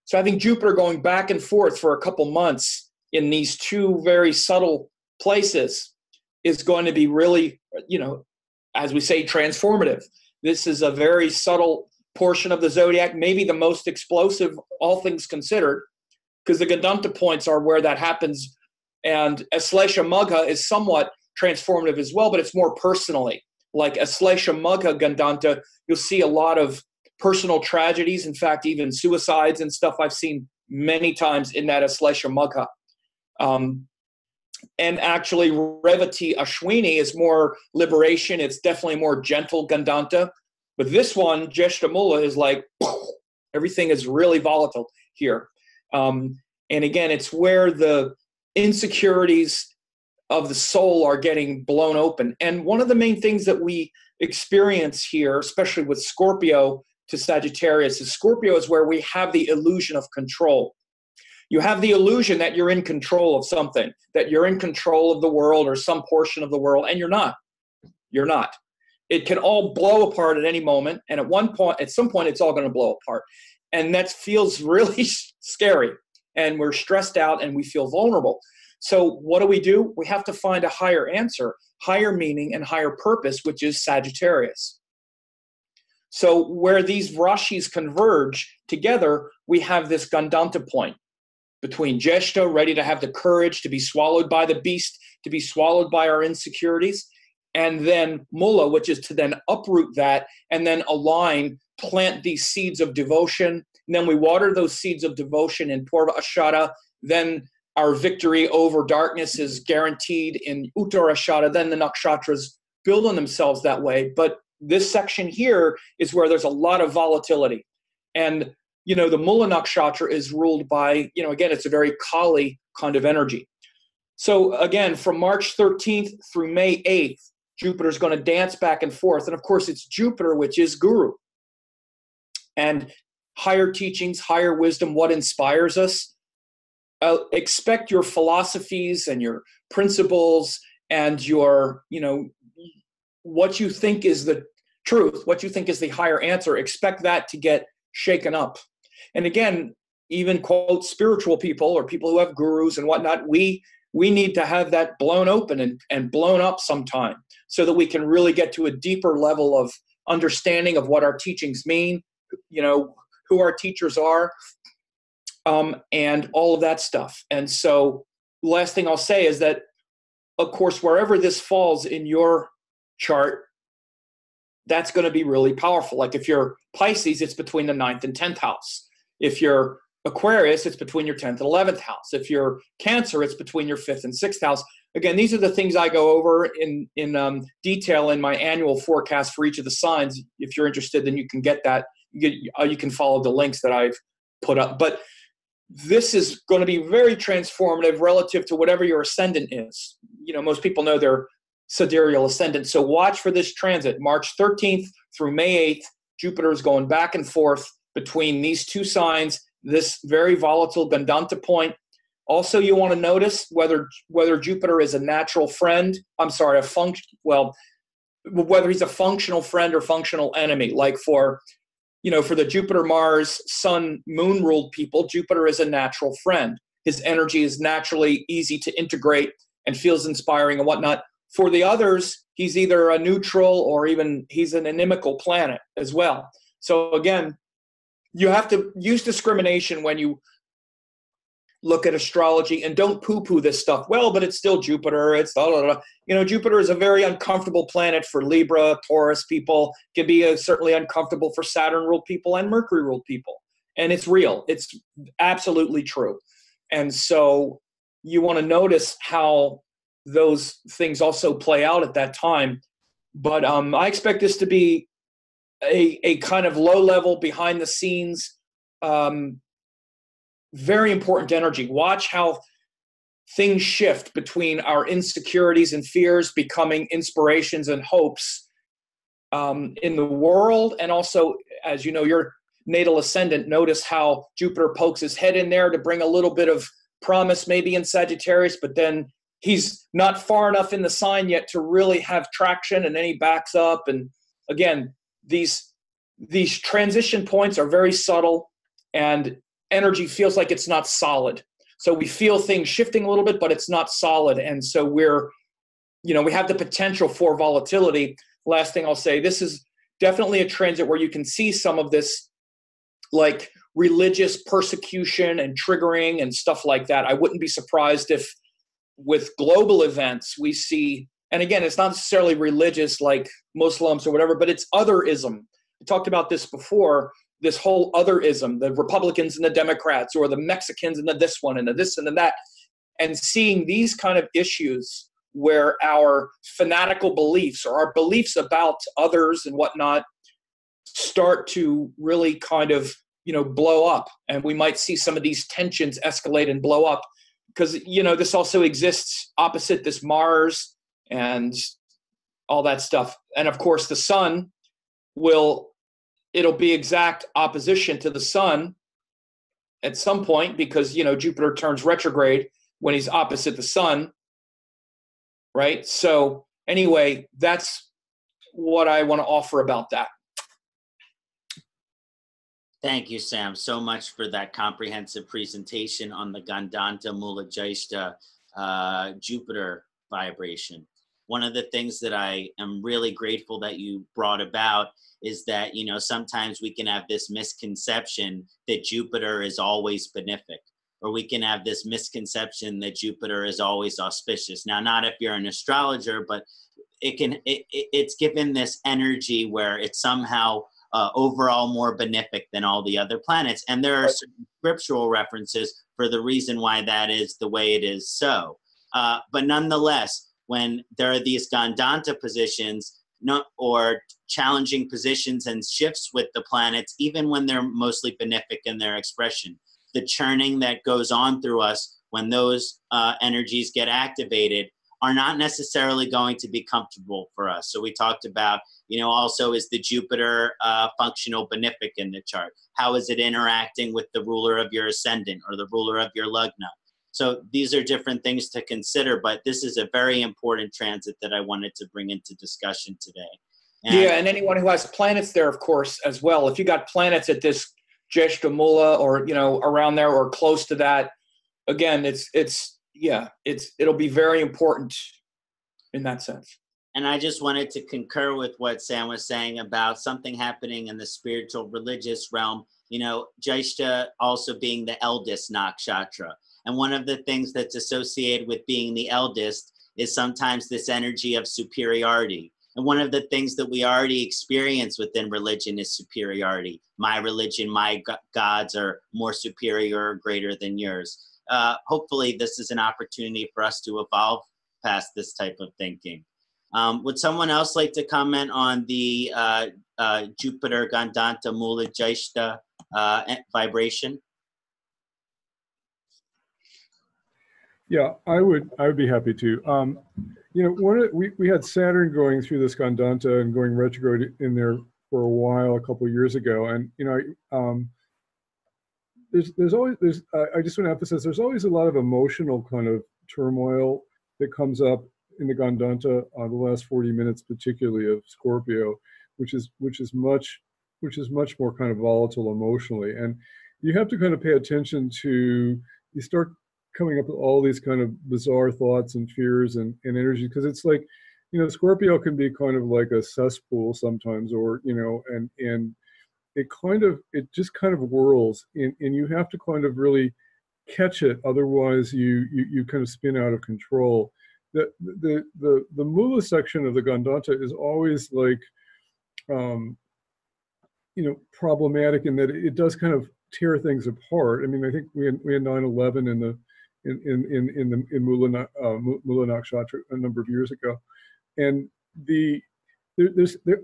So having Jupiter going back and forth for a couple months in these two very subtle places is going to be really, as we say, transformative. This is a very subtle portion of the zodiac, maybe the most explosive, all things considered, because the Gandanta points are where that happens. And Aslesha Magha is somewhat transformative as well, but it's more personally. Like Aslesha Magha Gandanta, you'll see a lot of personal tragedies, in fact, even suicides and stuff I've seen many times in that Aslesha Magha. And actually, Revati Ashwini is more liberation. It's definitely more gentle Gandanta. But this one, Jyeshta Mula, is like, everything is really volatile here. And again, it's where the insecurities of the soul are getting blown open. And one of the main things that we experience here, especially with Scorpio to Sagittarius, is Scorpio is where we have the illusion of control. You have the illusion that you're in control of something, that you're in control of the world or some portion of the world, and you're not. You're not. It can all blow apart at any moment, and at some point, it's all going to blow apart. And that feels really scary, and we're stressed out, and we feel vulnerable. So what do? We have to find a higher answer, higher meaning, and higher purpose, which is Sagittarius. So where these Rashis converge together, we have this Gandanta point between Jyeshta, ready to have the courage to be swallowed by the beast, to be swallowed by our insecurities, and then Mula, which is to then uproot that and then align, plant these seeds of devotion. And then we water those seeds of devotion in Purva Ashada. Then our victory over darkness is guaranteed in Uttara Ashada. Then the nakshatras build on themselves that way. But this section here is where there's a lot of volatility. And the Mula nakshatra is ruled by, again, it's a very Kali kind of energy. So again, from March 13th through May 8th, Jupiter's going to dance back and forth. And of course, it's Jupiter, which is Guru. And higher teachings, higher wisdom, what inspires us. Expect your philosophies and your principles and your, what you think is the truth, what you think is the higher answer. Expect that to get shaken up. And again, even quote spiritual people or people who have gurus and whatnot, we need to have that blown open and blown up sometime so that we can really get to a deeper level of understanding of what our teachings mean, who our teachers are, and all of that stuff. And so last thing I'll say is that, of course, wherever this falls in your chart, that's going to be really powerful. Like if you're Pisces, it's between the 9th and 10th house. If you're Aquarius, it's between your 10th and 11th house. If you're Cancer, it's between your 5th and 6th house. Again, these are the things I go over in detail in my annual forecast for each of the signs. If you're interested, then you can get that. You can follow the links that I've put up. But this is going to be very transformative relative to whatever your ascendant is. Most people know their sidereal ascendant. So watch for this transit. March 13th through May 8th, Jupiter is going back and forth between these two signs, this very volatile Gandanta point. Also, you want to notice whether Jupiter is a natural friend. Whether he's a functional friend or functional enemy. Like for the Jupiter, Mars, Sun, Moon ruled people, Jupiter is a natural friend. His energy is naturally easy to integrate and feels inspiring and whatnot. For the others, he's either a neutral or even he's an inimical planet as well. So again, you have to use discrimination when you look at astrology and don't poo-poo this stuff. Well, but it's still Jupiter. It's blah, blah, blah. You know, Jupiter is a very uncomfortable planet for Libra, Taurus people. Can be certainly uncomfortable for Saturn-ruled people and Mercury-ruled people. And it's real. It's absolutely true. And so you want to notice how those things also play out at that time. But I expect this to be a kind of low-level, behind-the-scenes, very important energy. Watch how things shift between our insecurities and fears becoming inspirations and hopes in the world. And also, as you know, your natal ascendant, notice how Jupiter pokes his head in there to bring a little bit of promise maybe in Sagittarius, but then he's not far enough in the sign yet to really have traction, and then he backs up. And again, these transition points are very subtle, and energy feels like it's not solid. So we feel things shifting a little bit, but it's not solid. And so we have the potential for volatility. Last thing I'll say, this is definitely a transit where you can see some of this like religious persecution and triggering and stuff like that. I wouldn't be surprised if with global events we see, and again, it's not necessarily religious like Muslims or whatever, but it's otherism. We talked about this before, this whole otherism, the Republicans and the Democrats, or the Mexicans and the this one and the this and the that, and seeing these kind of issues where our fanatical beliefs or our beliefs about others and whatnot start to really kind of, blow up. And we might see some of these tensions escalate and blow up because, this also exists opposite this Mars and all that stuff. And of course, the sun it'll be exact opposition to the sun at some point because, Jupiter turns retrograde when he's opposite the sun, right? So anyway, that's what I want to offer about that. Thank you, Sam, so much for that comprehensive presentation on the Gandanta Mula Jyeshta Jupiter vibration. One of the things that I am really grateful that you brought about is that, sometimes we can have this misconception that Jupiter is always benefic, or we can have this misconception that Jupiter is always auspicious. Now, not if you're an astrologer, but it's given this energy where it's somehow overall more benefic than all the other planets. And there are certain scriptural references for the reason why that is the way it is so. But nonetheless, when there are these Gandanta positions or challenging positions and shifts with the planets, even when they're mostly benefic in their expression, the churning that goes on through us when those energies get activated are not necessarily going to be comfortable for us. So we talked about, also is the Jupiter functional benefic in the chart? How is it interacting with the ruler of your ascendant or the ruler of your lugna? So these are different things to consider, but this is a very important transit that I wanted to bring into discussion today. And anyone who has planets there, of course, as well. If you got planets at this Jyeshta Mula or, around there or close to that, again, it'll be very important in that sense. And I just wanted to concur with what Sam was saying about something happening in the spiritual religious realm, Jyeshta also being the eldest nakshatra. And one of the things that's associated with being the eldest is sometimes this energy of superiority. And one of the things that we already experience within religion is superiority. My religion, my gods are more superior or greater than yours. Hopefully this is an opportunity for us to evolve past this type of thinking. Would someone else like to comment on the Jupiter Gandanta Mula Jyeshta vibration? Yeah, I would be happy to. We had Saturn going through this Gandanta and going retrograde in there for a while, a couple of years ago, and I just want to emphasize there's always a lot of emotional kind of turmoil that comes up in the Gandanta the last 40 minutes, particularly of Scorpio, which is much more kind of volatile emotionally, and you have to kind of pay attention to. You start coming up with all these kind of bizarre thoughts and fears and energy, because it's like, Scorpio can be kind of like a cesspool sometimes, or, and it just kind of whirls, and you have to kind of really catch it. Otherwise, you kind of spin out of control. The Mula section of the Gandanta is always like, problematic in that it does kind of tear things apart. I mean, I think we had 9/11 in Mula Nakshatra a number of years ago, and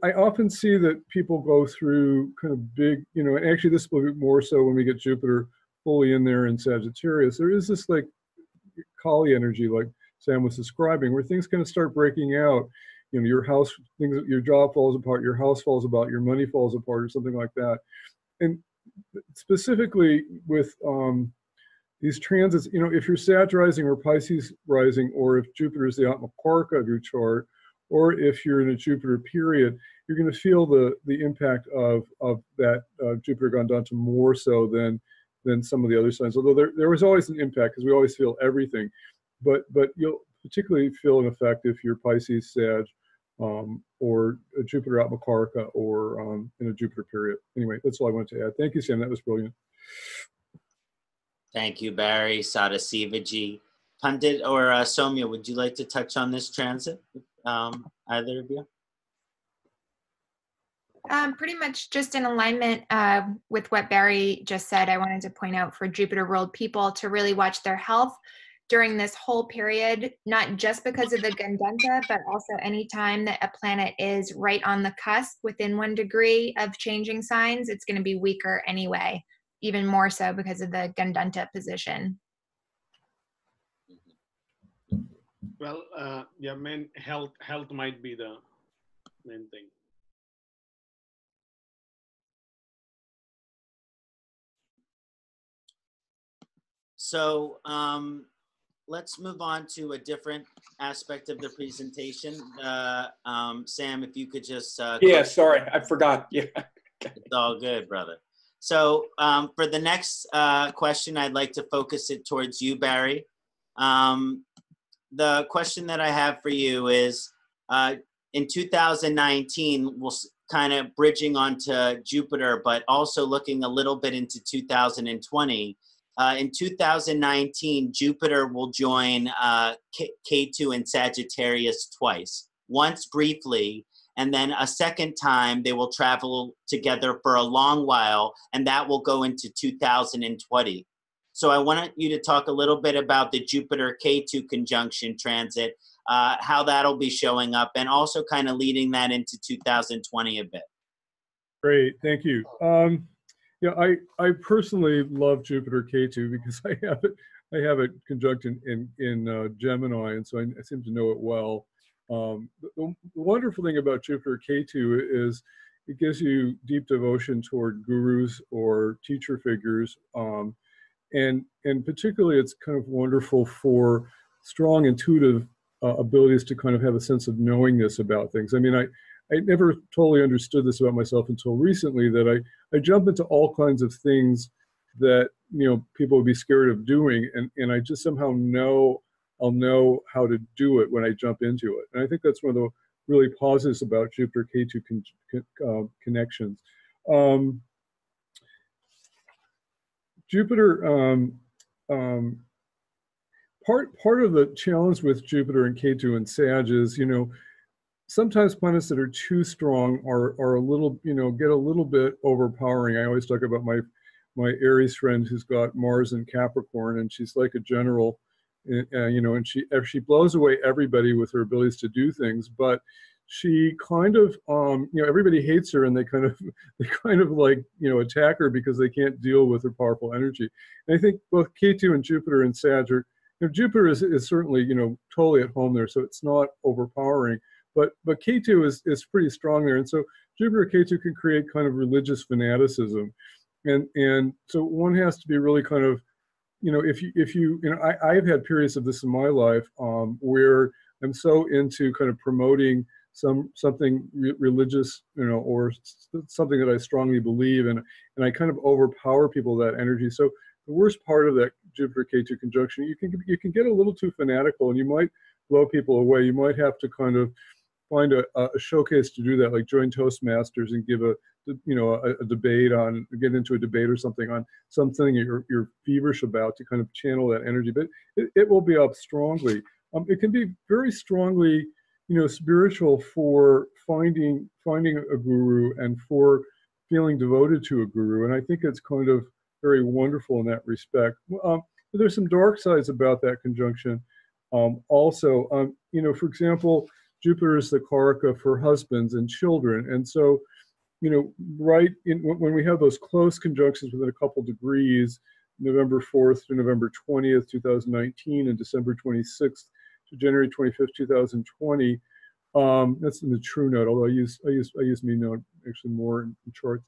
I often see that people go through kind of big, and actually this will be more so when we get Jupiter fully in there in Sagittarius. There is this like Kali energy, like Sam was describing, where things kind of start breaking out. Your house, your job falls apart, your house falls apart, your money falls apart, or something like that. And specifically with these transits, if you're Sag rising or Pisces rising, or if Jupiter is the Atmakarka of your chart, or if you're in a Jupiter period, you're going to feel the impact of that Jupiter Gandanta more so than some of the other signs. Although there was always an impact because we always feel everything, but you'll particularly feel an effect if you're Pisces, Sag, or a Jupiter Atmakarka, or in a Jupiter period. Anyway, that's all I wanted to add. Thank you, Sam. That was brilliant. Thank you, Barry. Sadasiva ji. Pundit or Somya, would you like to touch on this transit? Either of you? Pretty much just in alignment with what Barry just said. I wanted to point out for Jupiter ruled people to really watch their health during this whole period, not just because of the Gandanta, but also any time that a planet is right on the cusp within 1 degree of changing signs, it's going to be weaker anyway, even more so because of the Gandanta position. Well, yeah, health might be the main thing. So let's move on to a different aspect of the presentation. Sam, if you could just... yeah, sorry, I forgot. Yeah. It's all good, brother. So for the next question, I'd like to focus it towards you, Barry. The question that I have for you is, in 2019, we'll kind of bridging onto Jupiter, but also looking a little bit into 2020. In 2019, Jupiter will join Ketu and Sagittarius twice, once briefly, and then a second time they will travel together for a long while, and that will go into 2020. So I want you to talk a little bit about the Jupiter-Ketu conjunction transit, how that'll be showing up, and also kind of leading that into 2020 a bit. Great, thank you. Yeah, I personally love Jupiter-Ketu because I have it conjunct in Gemini, and so I seem to know it well. The wonderful thing about Jupiter-Ketu is it gives you deep devotion toward gurus or teacher figures, and particularly it's kind of wonderful for strong intuitive abilities to kind of have a sense of knowingness about things. I mean, I never totally understood this about myself until recently, that I jump into all kinds of things that, people would be scared of doing. And I just somehow I'll know how to do it when I jump into it. And I think that's one of the really positives about Jupiter-Ketu connections. Jupiter, part of the challenge with Jupiter and Ketu and Sag is, sometimes planets that are too strong are a little, get a little bit overpowering. I always talk about my Aries friend who's got Mars in Capricorn, and she's like a general, and she blows away everybody with her abilities to do things, but she kind of, everybody hates her, and they kind of like, attack her because they can't deal with her powerful energy. And I think both Ketu and Jupiter and Sag are, Jupiter is certainly, totally at home there, so it's not overpowering. But Ketu is pretty strong there, and so Jupiter-Ketu can create kind of religious fanaticism, and so one has to be really kind of, if you I've had periods of this in my life where I'm so into kind of promoting something religious, or something that I strongly believe in, and I kind of overpower people with that energy. So the worst part of that Jupiter-Ketu conjunction, you can get a little too fanatical, and you might blow people away. You might have to kind of find a showcase to do that, like join Toastmasters and give a debate on, get into a debate or something on something you're feverish about, to kind of channel that energy. But it will be up strongly. It can be very strongly, spiritual for finding a guru and for feeling devoted to a guru. And I think it's kind of very wonderful in that respect. There's some dark sides about that conjunction. Also, for example, Jupiter is the Karaka for husbands and children. And so, when we have those close conjunctions within a couple degrees, November 4th to November 20th, 2019, and December 26th to January 25th, 2020, that's in the true note, although I use me note actually more in charts.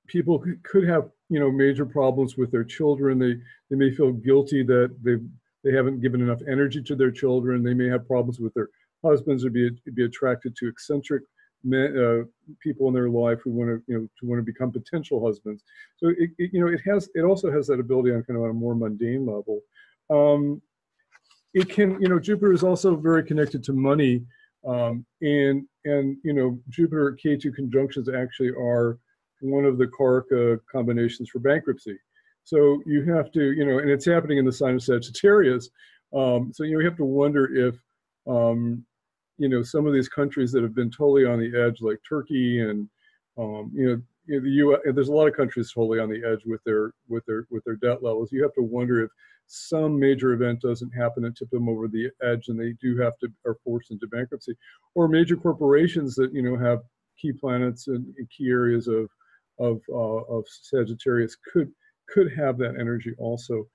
People could have, major problems with their children. They may feel guilty that they haven't given enough energy to their children. They may have problems with their husbands, or be attracted to eccentric people in their life who want to become potential husbands. So it also has that ability on kind of on a more mundane level. It can, Jupiter is also very connected to money, and Jupiter-Ketu conjunctions actually are one of the Karaka combinations for bankruptcy. So you have to, and it's happening in the sign of Sagittarius. So you have to wonder if, some of these countries that have been totally on the edge, like Turkey and, the U.S., there's a lot of countries totally on the edge with their debt levels. You have to wonder if some major event doesn't happen and tip them over the edge, and they are forced into bankruptcy, or major corporations that have key planets and key areas of Sagittarius could have that energy also.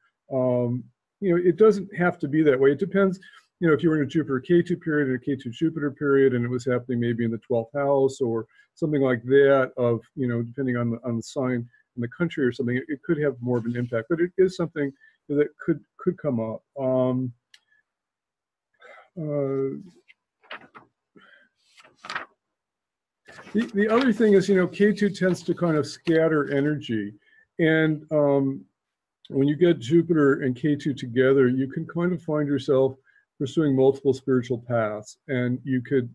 It doesn't have to be that way. It depends. If you were in a Jupiter-Ketu period and a Ketu-Jupiter period, and it was happening maybe in the 12th house or something like that, of depending on the sign in the country or something, it could have more of an impact. But it is something that could come up. The other thing is, Ketu tends to kind of scatter energy, and when you get Jupiter and Ketu together, you can kind of find yourself pursuing multiple spiritual paths, and you could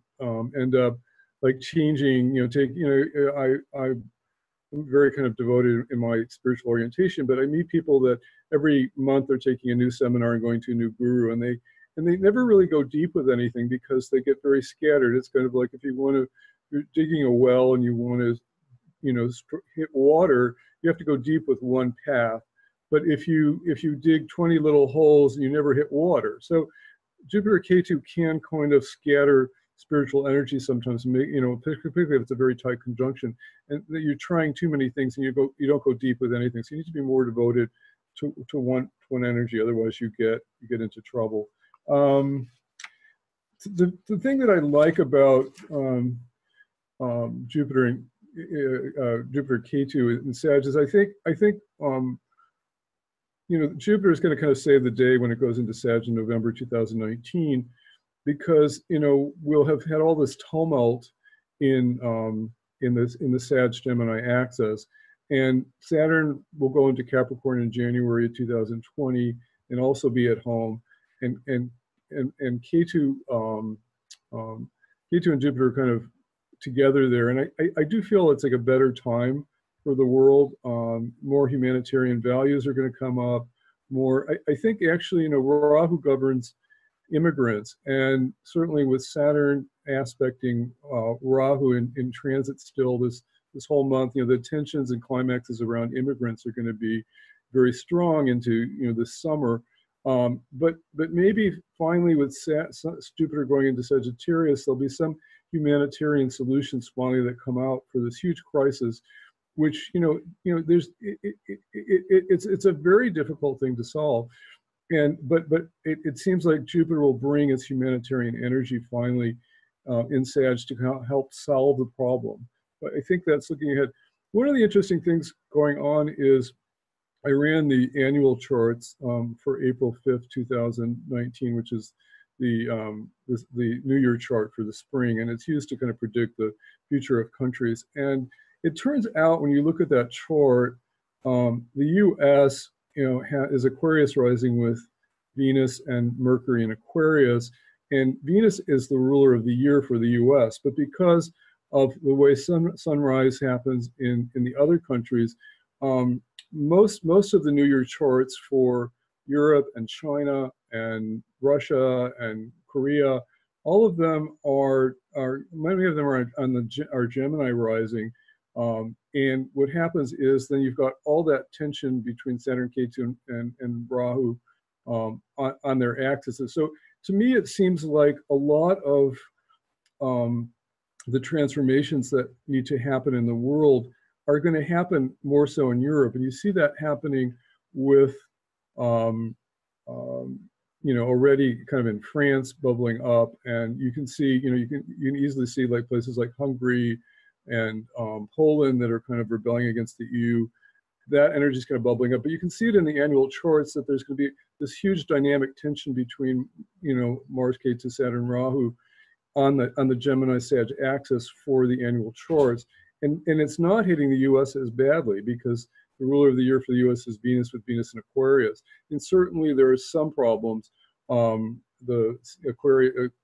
end up like changing. I'm very kind of devoted in my spiritual orientation, but I meet people that every month they're taking a new seminar and going to a new guru, and they never really go deep with anything because they get very scattered. It's kind of like if you're digging a well and you want to, hit water, you have to go deep with one path. But if you dig 20 little holes, you never hit water. So Jupiter-Ketu can kind of scatter spiritual energy sometimes, particularly if it's a very tight conjunction, and that you're trying too many things and you don't go deep with anything. So you need to be more devoted to one energy, otherwise you get into trouble. The thing that I like about Jupiter and Jupiter-Ketu and Sag is I think Jupiter is going to kind of save the day when it goes into Sag in November 2019, because we'll have had all this tumult in the Sag Gemini axis, and Saturn will go into Capricorn in January of 2020 and also be at home, and Ketu and Jupiter are kind of together there, and I do feel it's like a better time for the world. More humanitarian values are going to come up. I think actually, Rahu governs immigrants, and certainly with Saturn aspecting Rahu in transit still this whole month, the tensions and climaxes around immigrants are going to be very strong into this summer. But maybe finally with Jupiter going into Sagittarius, there'll be some humanitarian solutions finally that come out for this huge crisis, which it's a very difficult thing to solve, but it seems like Jupiter will bring its humanitarian energy finally in Sag to help solve the problem. But I think that's looking ahead. One of the interesting things going on is I ran the annual charts for April 5th, 2019, which is the New Year chart for the spring, and it's used to kind of predict the future of countries. And it turns out when you look at that chart, the U.S. Is Aquarius rising with Venus and Mercury in Aquarius, and Venus is the ruler of the year for the US, but because of the way sunrise happens in the other countries, most of the New Year charts for Europe and China and Russia and Korea, all of them are many of them are Gemini rising. And what happens is then you've got all that tension between Saturn, Ketu, and Rahu on their axes. So to me, it seems like a lot of the transformations that need to happen in the world are going to happen more so in Europe. And you see that happening with, already kind of in France bubbling up. And you can see, you can easily see like places like Hungary and Poland that are kind of rebelling against the EU. That energy is kind of bubbling up, but you can see it in the annual charts that there's going to be this huge dynamic tension between, Mars, Ketu, Saturn, Rahu on the Gemini Sag axis for the annual charts, and it's not hitting the U.S. as badly because the ruler of the year for the U.S. is Venus, with Venus in Aquarius, and certainly there are some problems. The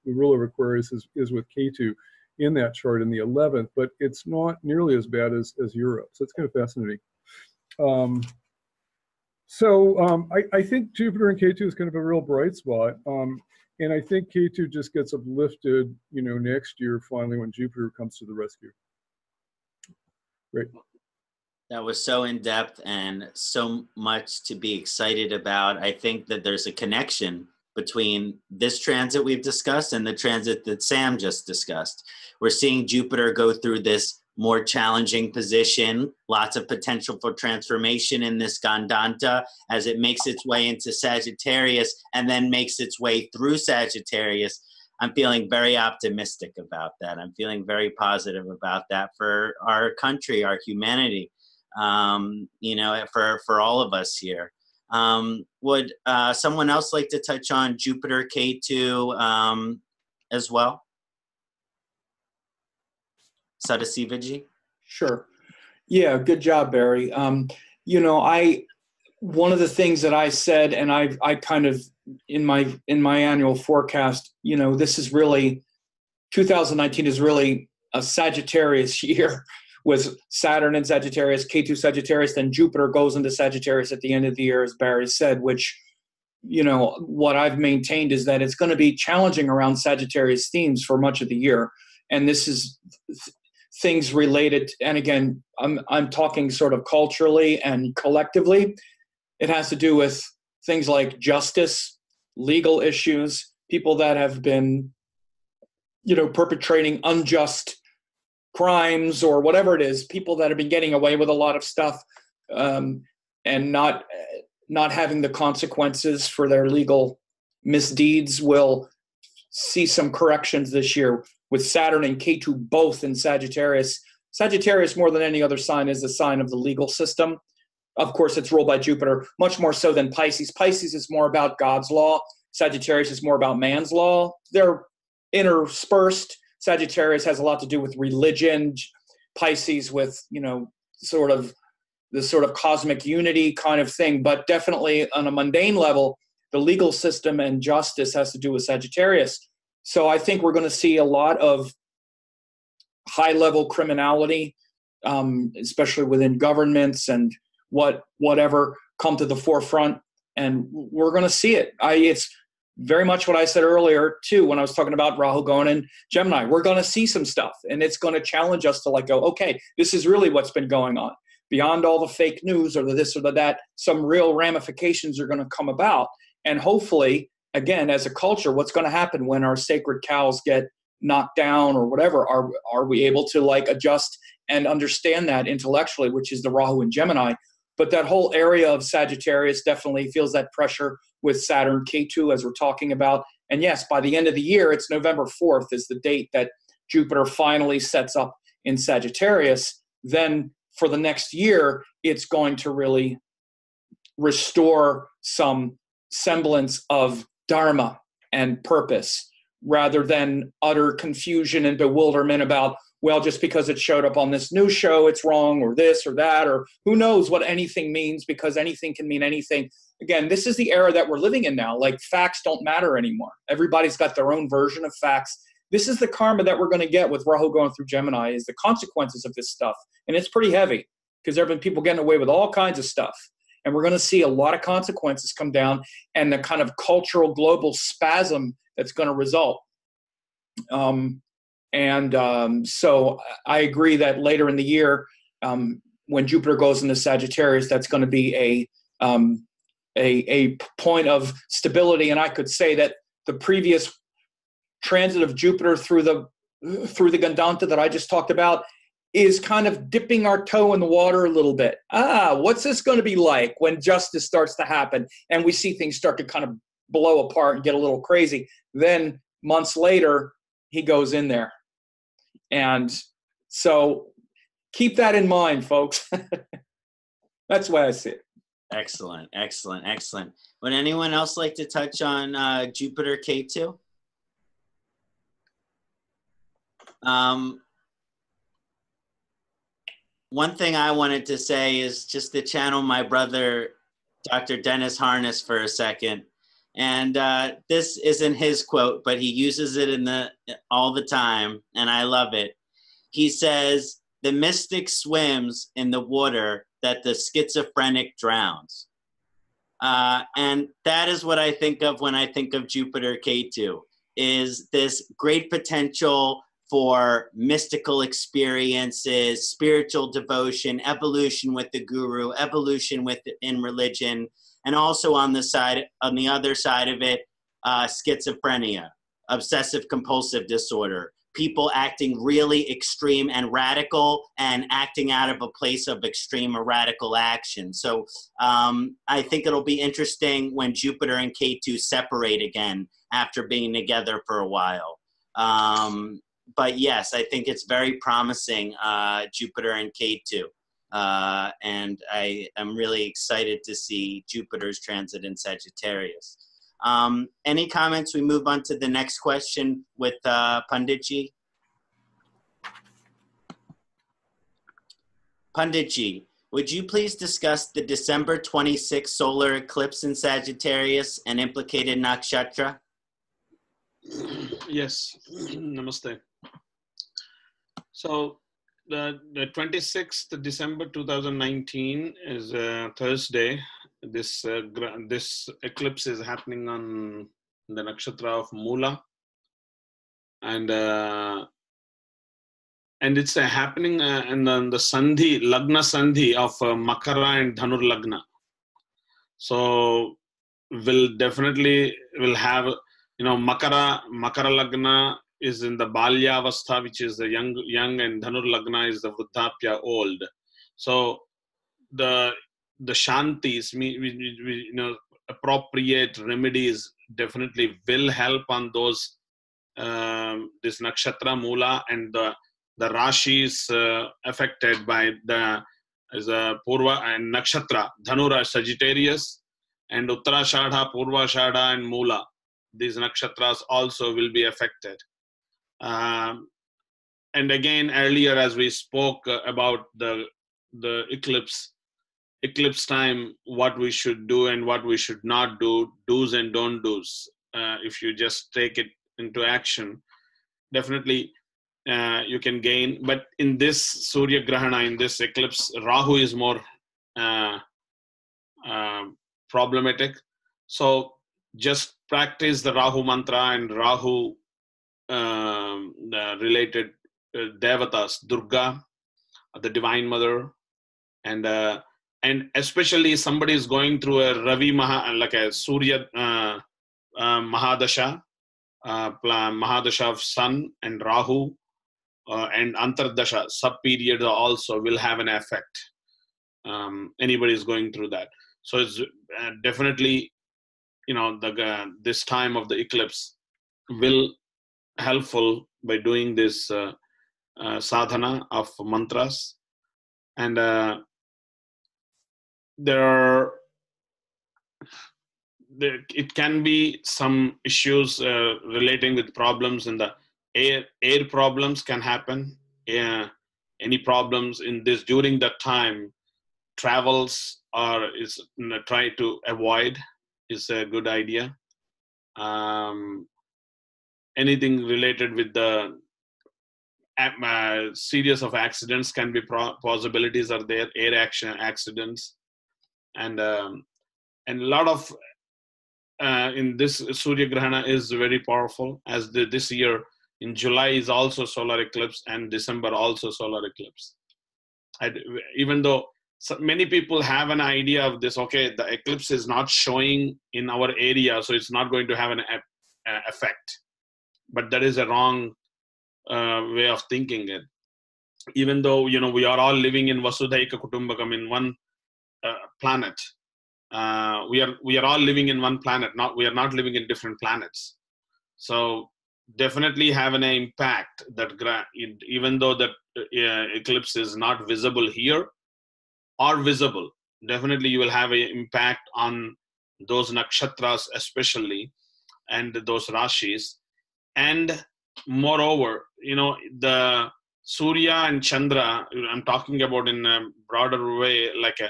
ruler of Aquarius is with Ketu in that chart in the 11th, but it's not nearly as bad as Europe. So it's kind of fascinating. I think Jupiter and Ketu is kind of a real bright spot. And I think Ketu just gets uplifted, next year finally when Jupiter comes to the rescue. Great. That was so in-depth and so much to be excited about. I think that there's a connection between this transit we've discussed and the transit that Sam just discussed. We're seeing Jupiter go through this more challenging position, lots of potential for transformation in this Gandanta as it makes its way into Sagittarius and then makes its way through Sagittarius. I'm feeling very optimistic about that. I'm feeling very positive about that for our country, our humanity, for all of us here. Would someone else like to touch on Jupiter, Ketu as well? Sadasiva ji? Sure. Yeah, good job, Barry. One of the things that I said, and I kind of in my annual forecast, this is really 2019 is really a Sagittarius year with Saturn in Sagittarius, Ketu Sagittarius, then Jupiter goes into Sagittarius at the end of the year, as Barry said, which, what I've maintained is that it's going to be challenging around Sagittarius themes for much of the year. And this is things related, and again, I'm talking sort of culturally and collectively. It has to do with things like justice, legal issues, people that have been, perpetrating unjust crimes or whatever it is, people that have been getting away with a lot of stuff and not having the consequences for their legal misdeeds will see some corrections this year with Saturn and Ketu both in Sagittarius. Sagittarius, more than any other sign, is the sign of the legal system. Of course, it's ruled by Jupiter, much more so than Pisces. Pisces is more about God's law. Sagittarius is more about man's law. They're interspersed. Sagittarius has a lot to do with religion. Pisces with, sort of cosmic unity kind of thing. But definitely on a mundane level, the legal system and justice has to do with Sagittarius. So I think we're going to see a lot of high-level criminality, especially within governments and whatever, come to the forefront, and we're going to see it. It's very much what I said earlier, too, when I was talking about Rahu going in Gemini. We're going to see some stuff, and it's going to challenge us to go, okay, this is really what's been going on. Beyond all the fake news or the this or the that, some real ramifications are going to come about, and hopefully, again, as a culture, what's going to happen when our sacred cows get knocked down or whatever? Are we able to adjust and understand that intellectually, which is the Rahu and Gemini? But that whole area of Sagittarius definitely feels that pressure with Saturn, Ketu, as we're talking about. And yes, by the end of the year, it's November 4th is the date that Jupiter finally sets up in Sagittarius. Then for the next year, it's going to really restore some semblance of dharma and purpose, rather than utter confusion and bewilderment about, well, just because it showed up on this news show, it's wrong, or this or that, or who knows what anything means, because anything can mean anything. again, this is the era that we're living in now. Like, facts don't matter anymore. Everybody's got their own version of facts. This is the karma that we're going to get with Rahu going through Gemini, is the consequences of this stuff. And it's pretty heavy, because there have been people getting away with all kinds of stuff. And we're going to see a lot of consequences come down, and the kind of cultural global spasm that's going to result. So I agree that later in the year, when Jupiter goes into Sagittarius, that's going to be a point of stability. And I could say that the previous transit of Jupiter through the Gandanta that I just talked about is kind of dipping our toe in the water a little bit. What's this going to be like when justice starts to happen and we see things start to kind of blow apart and get a little crazy? Then months later, he goes in there. And so keep that in mind, folks. That's the way I see it. Excellent, excellent, excellent. Would anyone else like to touch on Jupiter-Ketu? One thing I wanted to say is just to channel my brother, Dr. Dennis Harness, for a second. And this isn't his quote, but he uses it all the time, and I love it. He says, "The mystic swims in the water that the schizophrenic drowns." And that is what I think of when I think of Jupiter-Ketu, is this great potential for mystical experiences, spiritual devotion, evolution with the guru, evolution in religion, and also on the other side of it, schizophrenia, obsessive compulsive disorder, people acting really extreme and radical and acting out of a place of extreme or radical action. So I think it'll be interesting when Jupiter and Ketu separate again after being together for a while. But yes, I think it's very promising, Jupiter and Ketu. And I am really excited to see Jupiter's transit in Sagittarius. Any comments? We move on to the next question with Punditji. Punditji, would you please discuss the December 26th solar eclipse in Sagittarius and implicated nakshatra? Yes, namaste. So the 26th December 2019 is Thursday. This eclipse is happening on the nakshatra of Mula, and it's happening in the Sandhi, Lagna Sandhi of Makara and Dhanur Lagna. So will have, Makara Lagna is in the Balya Avastha, which is the young, and Dhanur Lagna is the Vruddhapya, old. So the Shantis, appropriate remedies definitely will help on those, this nakshatra Mula, and the Rashis affected by the Purva and nakshatra, Dhanura, Sagittarius, and Uttarashadha, Purvashadha, and Mula. These nakshatras also will be affected. And again, earlier as we spoke about the eclipse time, what we should do and what we should not do, do's and don't do's. If you just take it into action, definitely you can gain. But in this Surya Grahana, in this eclipse, Rahu is more problematic. So just practice the Rahu mantra and Rahu related devatas, Durga, the Divine Mother, and especially somebody is going through a Ravi like a Surya Mahadasha, Mahadasha of Sun and Rahu, and Antardasha, sub-period also will have an effect. Anybody is going through that. So it's definitely, this time of the eclipse will helpful by doing this sadhana of mantras. And it can be some issues relating with problems in the air problems can happen. Any problems in this during that time, travels or is try to avoid is a good idea. Anything related with the series of accidents can be possibilities are there, air accidents, and a lot of in this Surya Grahana is very powerful, as this year in July is also solar eclipse, and December also solar eclipse. And even though many people have an idea of this, okay, the eclipse is not showing in our area, so it's not going to have an effect. But that is a wrong way of thinking it. Even though, we are all living in Vasudhaika Kutumbakam, in one planet. We are all living in one planet. We are not living in different planets. So definitely have an impact that even though that eclipse is not visible here or visible, definitely you will have an impact on those nakshatras especially, and those rashis. And moreover, the Surya and Chandra, I'm talking about in a broader way, like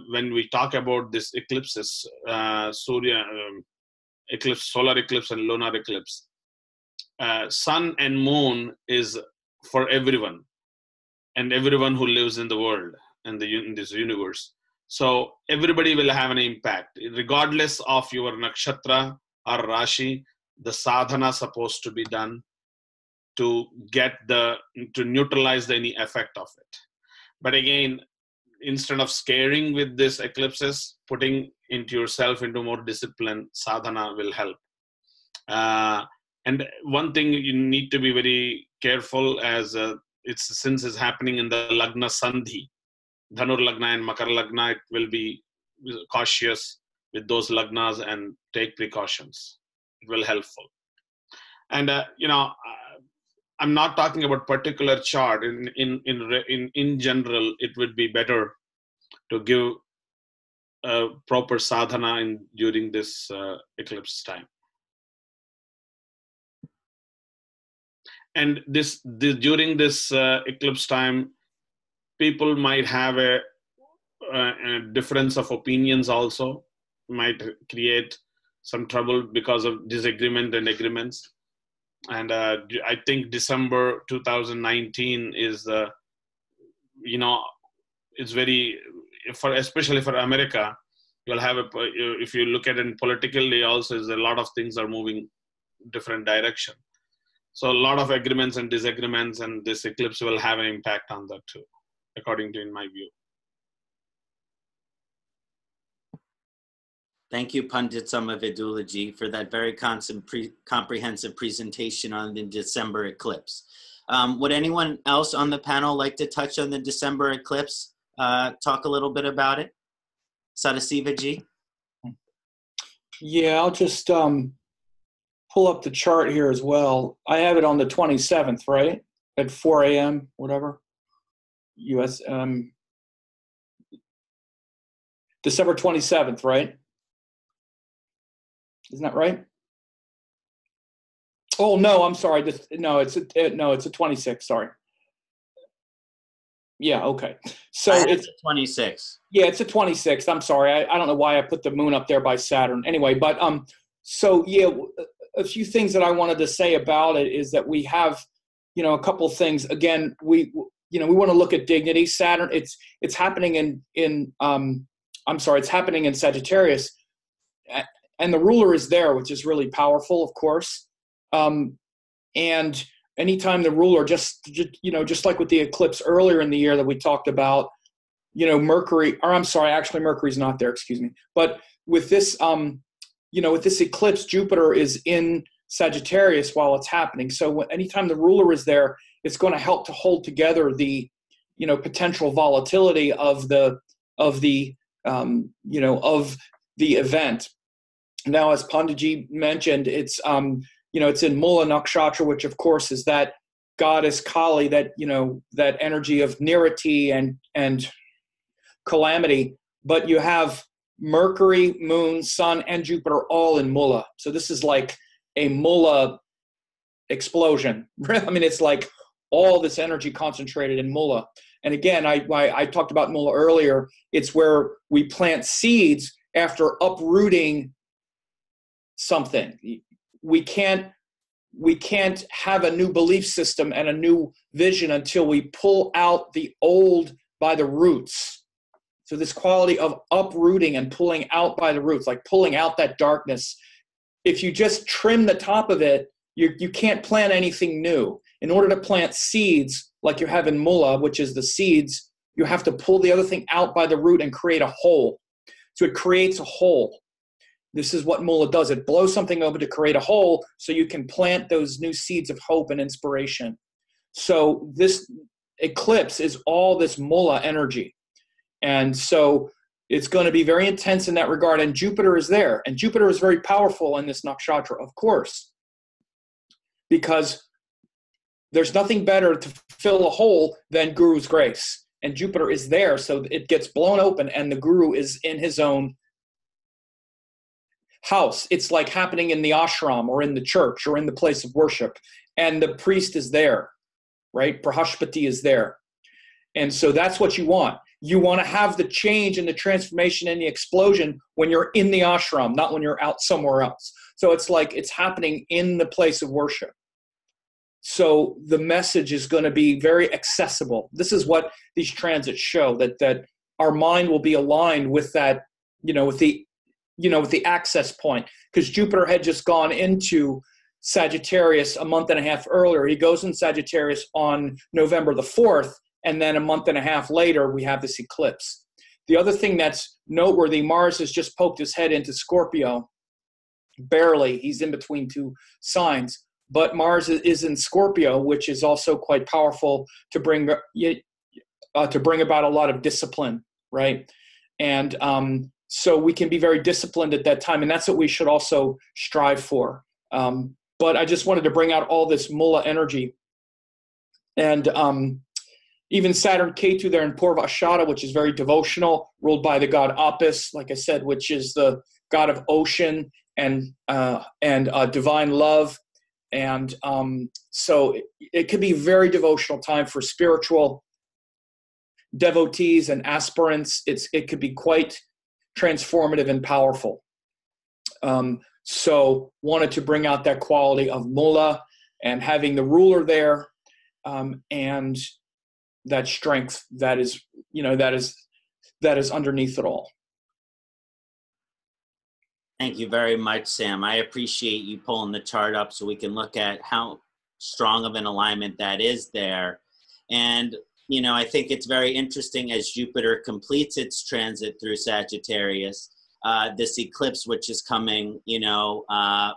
when we talk about this eclipses, Surya eclipse, solar eclipse and lunar eclipse, sun and moon is for everyone, and everyone who lives in the world and in this universe. So everybody will have an impact, regardless of your nakshatra or rashi. The sadhana supposed to be done to neutralize any effect of it. But again, instead of scaring with this eclipses, putting into yourself into more discipline, sadhana will help. And one thing you need to be very careful, as since it's happening in the Lagna Sandhi, Dhanur Lagna and Makar Lagna, it will be cautious with those Lagnas and take precautions. It will helpful. And I'm not talking about particular chart. In general, it would be better to give a proper sadhana during this eclipse time. And during this eclipse time, people might have a difference of opinions also, might create some trouble because of disagreement and agreements. And I think December 2019 is, it's very, especially for America, you'll have if you look at it politically also, is a lot of things are moving different direction. So a lot of agreements and disagreements, and this eclipse will have an impact on that too, according to in my view. Thank you, Pundit Samavedula ji, for that very comprehensive presentation on the December eclipse. Would anyone else on the panel like to touch on the December eclipse? Talk a little bit about it? Sadasiva ji? Yeah, I'll just pull up the chart here as well. I have it on the 27th, right? At 4 a.m., whatever. US, December 27th, right? Isn't that right? Oh no, I'm sorry. No, it's a 26. Sorry. Yeah. Okay. So it's a 26. Yeah, it's a 26. I'm sorry. I don't know why I put the moon up there by Saturn. Anyway, but so yeah, a few things that I wanted to say about it is that we have, a couple of things. Again, we want to look at dignity. Saturn. It's happening it's happening in Sagittarius. And the ruler is there, which is really powerful, of course. And anytime the ruler, just like with the eclipse earlier in the year that we talked about, Mercury, or I'm sorry, actually Mercury's not there, excuse me. But with this, with this eclipse, Jupiter is in Sagittarius while it's happening. So anytime the ruler is there, it's going to help to hold together the, potential volatility of the event. Now, as Panditji mentioned, it's it's in Mula Nakshatra, which of course is that goddess Kali, that that energy of nirati and calamity. But you have Mercury, Moon, Sun, and Jupiter all in Mula. So this is like a Mula explosion. I mean, it's like all this energy concentrated in Mula. And again, I talked about Mula earlier. It's where we plant seeds after uprooting something. We can't have a new belief system and a new vision until we pull out the old by the roots. So this quality of uprooting and pulling out by the roots, like pulling out that darkness. If you just trim the top of it, you can't plant anything new. In order to plant seeds, like you have in Mula, which is the seeds, you have to pull the other thing out by the root and create a hole. So it creates a hole. This is what Mula does. It blows something over to create a hole so you can plant those new seeds of hope and inspiration. So this eclipse is all this Mula energy. And so it's going to be very intense in that regard. And Jupiter is there. And Jupiter is very powerful in this nakshatra, of course, because there's nothing better to fill a hole than Guru's grace. And Jupiter is there, so it gets blown open, and the Guru is in his own house. It's like happening in the ashram or in the church or in the place of worship. And the priest is there, right? Brahaspati is there. And so that's what you want. You want to have the change and the transformation and the explosion when you're in the ashram, not when you're out somewhere else. So it's like it's happening in the place of worship. So the message is going to be very accessible. This is what these transits show, that our mind will be aligned with that, with the access point. Because Jupiter had just gone into Sagittarius a month and a half earlier. He goes in Sagittarius on November the 4th, and then a month and a half later, we have this eclipse. The other thing that's noteworthy, Mars has just poked his head into Scorpio. Barely. He's in between two signs. But Mars is in Scorpio, which is also quite powerful to bring about a lot of discipline, right? And so we can be very disciplined at that time, and that's what we should also strive for. But I just wanted to bring out all this Mula energy. And even Saturn-Ketu there in Purva Ashada, which is very devotional, ruled by the god Apis, like I said, which is the god of ocean and divine love. And so it could be a very devotional time for spiritual devotees and aspirants. It could be quite transformative and powerful. So wanted to bring out that quality of Mula and having the ruler there, and that strength that is underneath it all. Thank you very much, Sam. I appreciate you pulling the chart up so we can look at how strong of an alignment that is there. And, I think it's very interesting as Jupiter completes its transit through Sagittarius, this eclipse, which is coming, at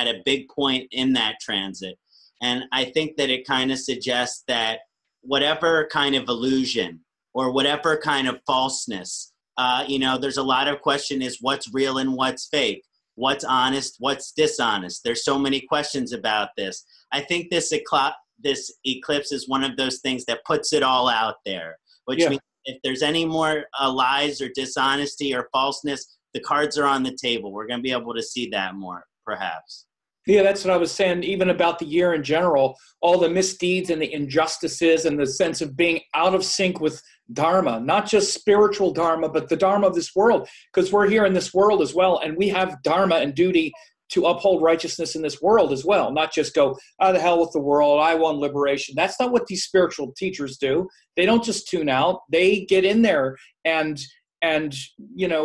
a big point in that transit. And I think that it kind of suggests that whatever kind of illusion or whatever kind of falseness, there's a lot of question is what's real and what's fake, what's honest, what's dishonest. There's so many questions about this. I think this eclipse is one of those things that puts it all out there, which means if there's any more lies or dishonesty or falseness, the cards are on the table. We're going to be able to see that more, perhaps. Yeah, that's what I was saying, even about the year in general, all the misdeeds and the injustices and the sense of being out of sync with Dharma, not just spiritual Dharma, but the Dharma of this world, because we're here in this world as well, and we have Dharma and duty to uphold righteousness in this world as well, not just go, the hell with the world, I want liberation. That's not what these spiritual teachers do. They don't just tune out. They get in there and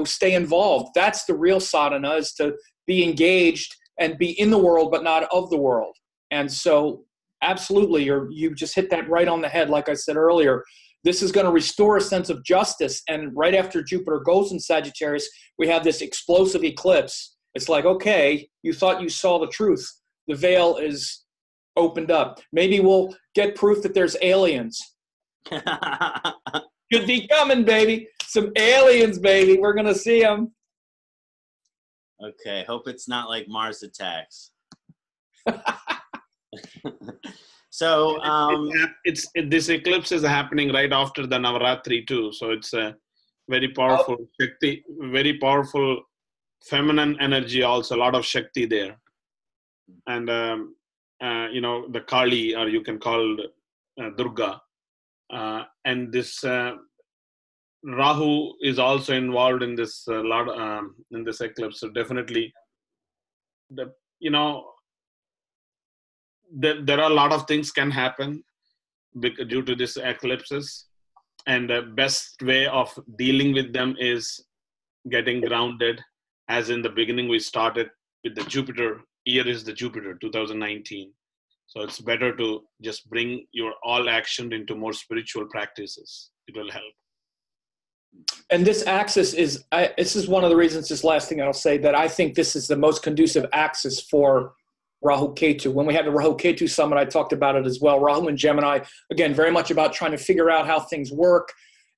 stay involved. That's the real sadhana, is to be engaged and be in the world, but not of the world. And so absolutely, you just hit that right on the head. Like I said earlier, this is going to restore a sense of justice. And right after Jupiter goes in Sagittarius, we have this explosive eclipse. It's like, okay, you thought you saw the truth. The veil is opened up. Maybe we'll get proof that there's aliens. Could be coming, baby. Some aliens, baby. We're going to see them. Okay, hope it's not like Mars attacks. So this eclipse is happening right after the Navaratri too. So it's a very powerful Shakti, very powerful feminine energy. Also, a lot of Shakti there, and the Kali, or you can call Durga. And this Rahu is also involved in this in this eclipse. So definitely, there are a lot of things can happen due to this eclipses, and the best way of dealing with them is getting grounded. As in the beginning, we started with the Jupiter. Year is the Jupiter 2019. So it's better to just bring your all action into more spiritual practices. It will help. And this axis is, this is one of the reasons, this last thing I'll say, that I think this is the most conducive axis for Rahu Ketu. When we had the Rahu Ketu summit, I talked about it as well. Rahu and Gemini, again, very much about trying to figure out how things work.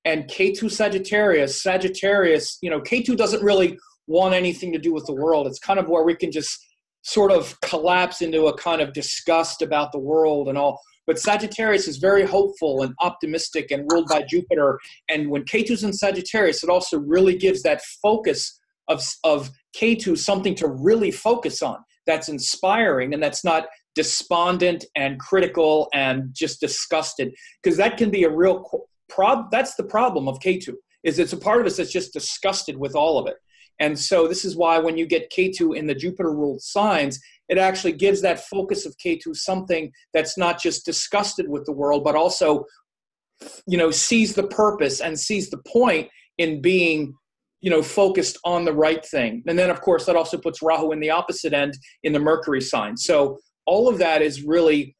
And Ketu Sagittarius, Ketu doesn't really want anything to do with the world. It's kind of where we can just sort of collapse into a kind of disgust about the world and all. But Sagittarius is very hopeful and optimistic and ruled by Jupiter. And when Ketu's in Sagittarius, it also really gives that focus of Ketu something to really focus on. That's inspiring and that's not despondent and critical and just disgusted. Because that can be a real that's the problem of Ketu, is it's a part of us that's just disgusted with all of it. And so this is why when you get Ketu in the Jupiter-ruled signs, it actually gives that focus of Ketu something that's not just disgusted with the world, but also, sees the purpose and sees the point in being, focused on the right thing. And then, of course, that also puts Rahu in the opposite end in the Mercury sign. So all of that is really,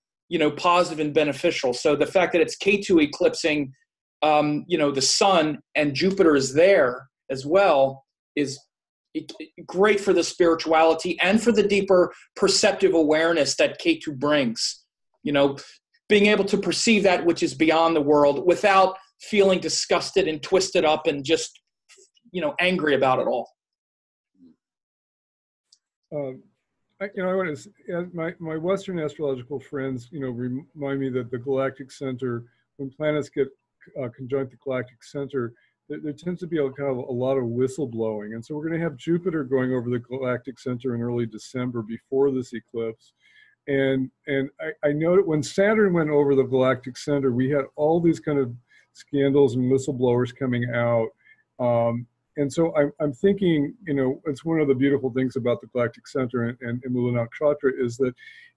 positive and beneficial. So the fact that it's Ketu eclipsing, the sun and Jupiter is there as well is great for the spirituality and for the deeper perceptive awareness that Ketu brings. Being able to perceive that which is beyond the world without feeling disgusted and twisted up and just, angry about it all. I want to, my Western astrological friends, remind me that the galactic center, when planets get conjunct the galactic center, there tends to be a lot of whistleblowing. And so we're going to have Jupiter going over the galactic center in early December before this eclipse. And I know that when Saturn went over the galactic center, we had all these kind of scandals and whistleblowers coming out. And so I'm thinking, it's one of the beautiful things about the galactic center and Mula Nakshatra is that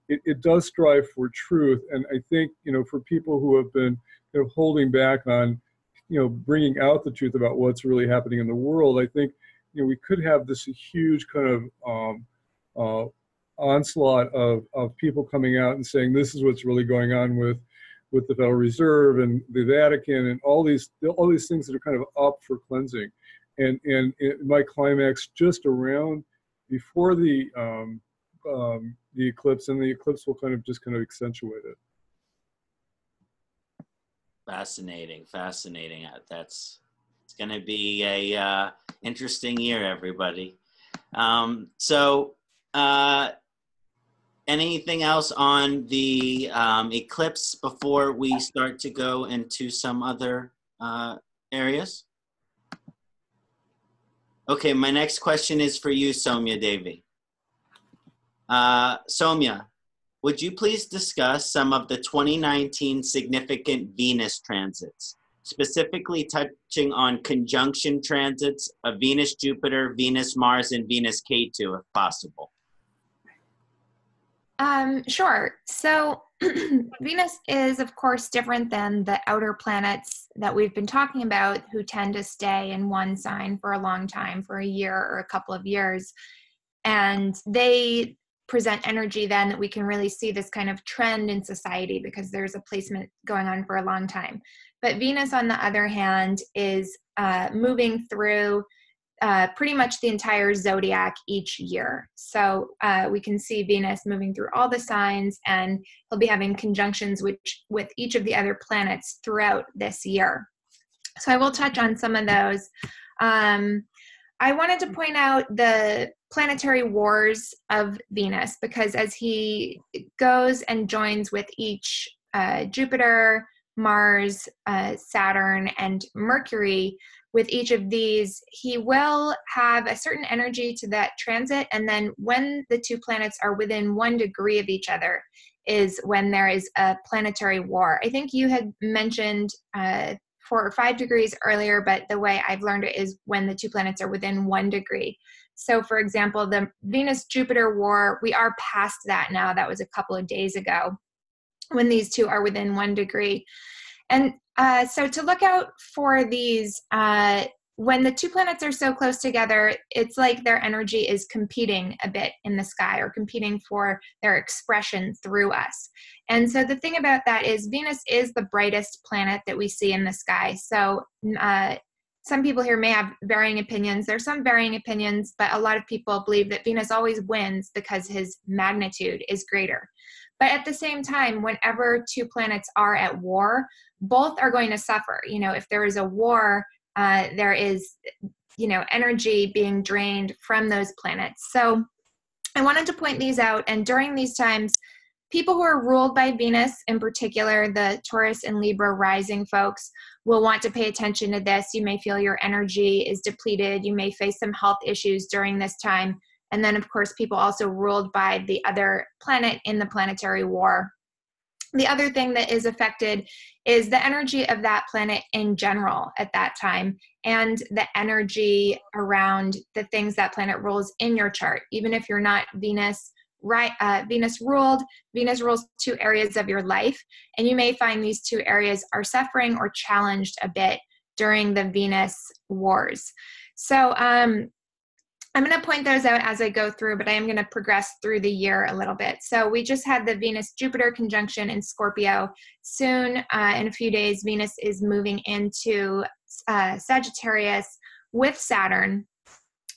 it does strive for truth. And I think, for people who have been holding back on, bringing out the truth about what's really happening in the world, I think, we could have this huge kind of onslaught of people coming out and saying, this is what's really going on with the Federal Reserve and the Vatican and all these things that are kind of up for cleansing. And it might climax just around before the eclipse, and the eclipse will kind of accentuate it. Fascinating. It's going to be a interesting year, everybody. Anything else on the eclipse before we start to go into some other areas? Okay, my next question is for you, Somya Devi. Somya, would you please discuss some of the 2019 significant Venus transits, specifically touching on conjunction transits of Venus, Jupiter, Venus, Mars, and Venus, Ketu, if possible? Sure. So Venus is, of course, different than the outer planets that we've been talking about, who tend to stay in one sign for a long time, for a year or a couple of years. And they present energy then that we can really see this kind of trend in society because there's a placement going on for a long time. But Venus, on the other hand, is moving through pretty much the entire zodiac each year. So we can see Venus moving through all the signs, and he'll be having conjunctions with each of the other planets throughout this year. So I will touch on some of those. I wanted to point out the planetary wars of Venus, because as he goes and joins with each Jupiter, Mars, Saturn, and Mercury, with each of these, he will have a certain energy to that transit. And then when the two planets are within 1 degree of each other, is when there is a planetary war. I think you had mentioned 4 or 5 degrees earlier, but the way I've learned it is when the two planets are within 1 degree. So for example, the Venus-Jupiter war, we are past that now. That was a couple of days ago when these two are within 1 degree. And so to look out for these, when the two planets are so close together, it's like their energy is competing a bit in the sky, or competing for their expression through us. And so the thing about that is Venus is the brightest planet that we see in the sky. So some people here may have varying opinions. There's some varying opinions, but a lot of people believe that Venus always wins because his magnitude is greater. But at the same time, whenever two planets are at war, both are going to suffer. You know, if there is a war, there is, you know, energy being drained from those planets. So I wanted to point these out. And during these times, people who are ruled by Venus, in particular, the Taurus and Libra rising folks, will want to pay attention to this. You may feel your energy is depleted. You may face some health issues during this time. And then, of course, people also ruled by the other planet in the planetary war. The other thing that is affected is the energy of that planet in general at that time, and the energy around the things that planet rules in your chart. Even if you're not Venus, Venus rules 2 areas of your life, and you may find these 2 areas are suffering or challenged a bit during the Venus wars. So I'm going to point those out as I go through, but I am going to progress through the year a little bit. So we just had the Venus-Jupiter conjunction in Scorpio. Soon, in a few days, Venus is moving into Sagittarius with Saturn.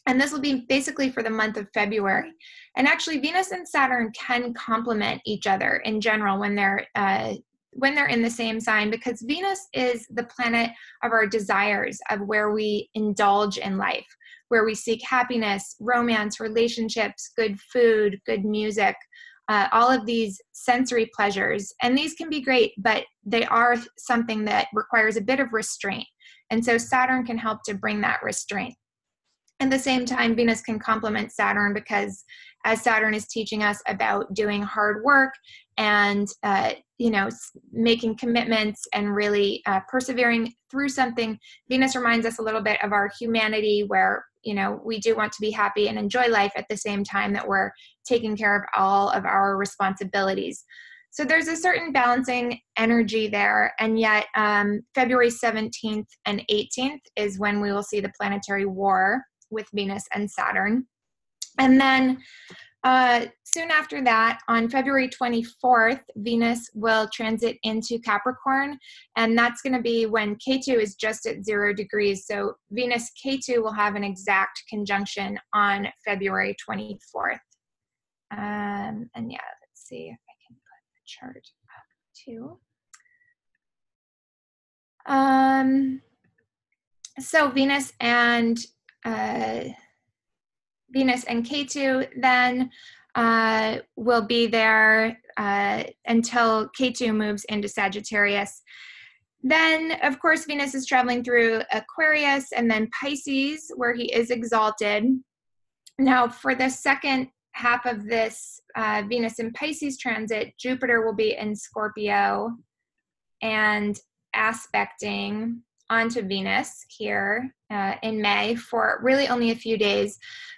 And this will be basically for the month of February. And actually, Venus and Saturn can complement each other in general when they're in the same sign, because Venus is the planet of our desires, of where we indulge in life, where we seek happiness, romance, relationships, good food, good music, all of these sensory pleasures. And these can be great, but they are something that requires a bit of restraint. And so Saturn can help to bring that restraint. At the same time, Venus can complement Saturn, because as Saturn is teaching us about doing hard work and, making commitments and really persevering through something, Venus reminds us a little bit of our humanity, where, we do want to be happy and enjoy life at the same time that we're taking care of all of our responsibilities. So there's a certain balancing energy there. And yet February 17th and 18th is when we will see the planetary war with Venus and Saturn. And then soon after that, on February 24th, Venus will transit into Capricorn, and that's going to be when Ketu is just at 0 degrees. So Venus-Ketu will have an exact conjunction on February 24th. And yeah, let's see if I can put the chart up too. So Venus and Ketu then will be there until Ketu moves into Sagittarius. Then, of course, Venus is traveling through Aquarius and then Pisces, where he is exalted. Now, for the second half of this Venus in Pisces transit, Jupiter will be in Scorpio and aspecting onto Venus here in May for really only a few days.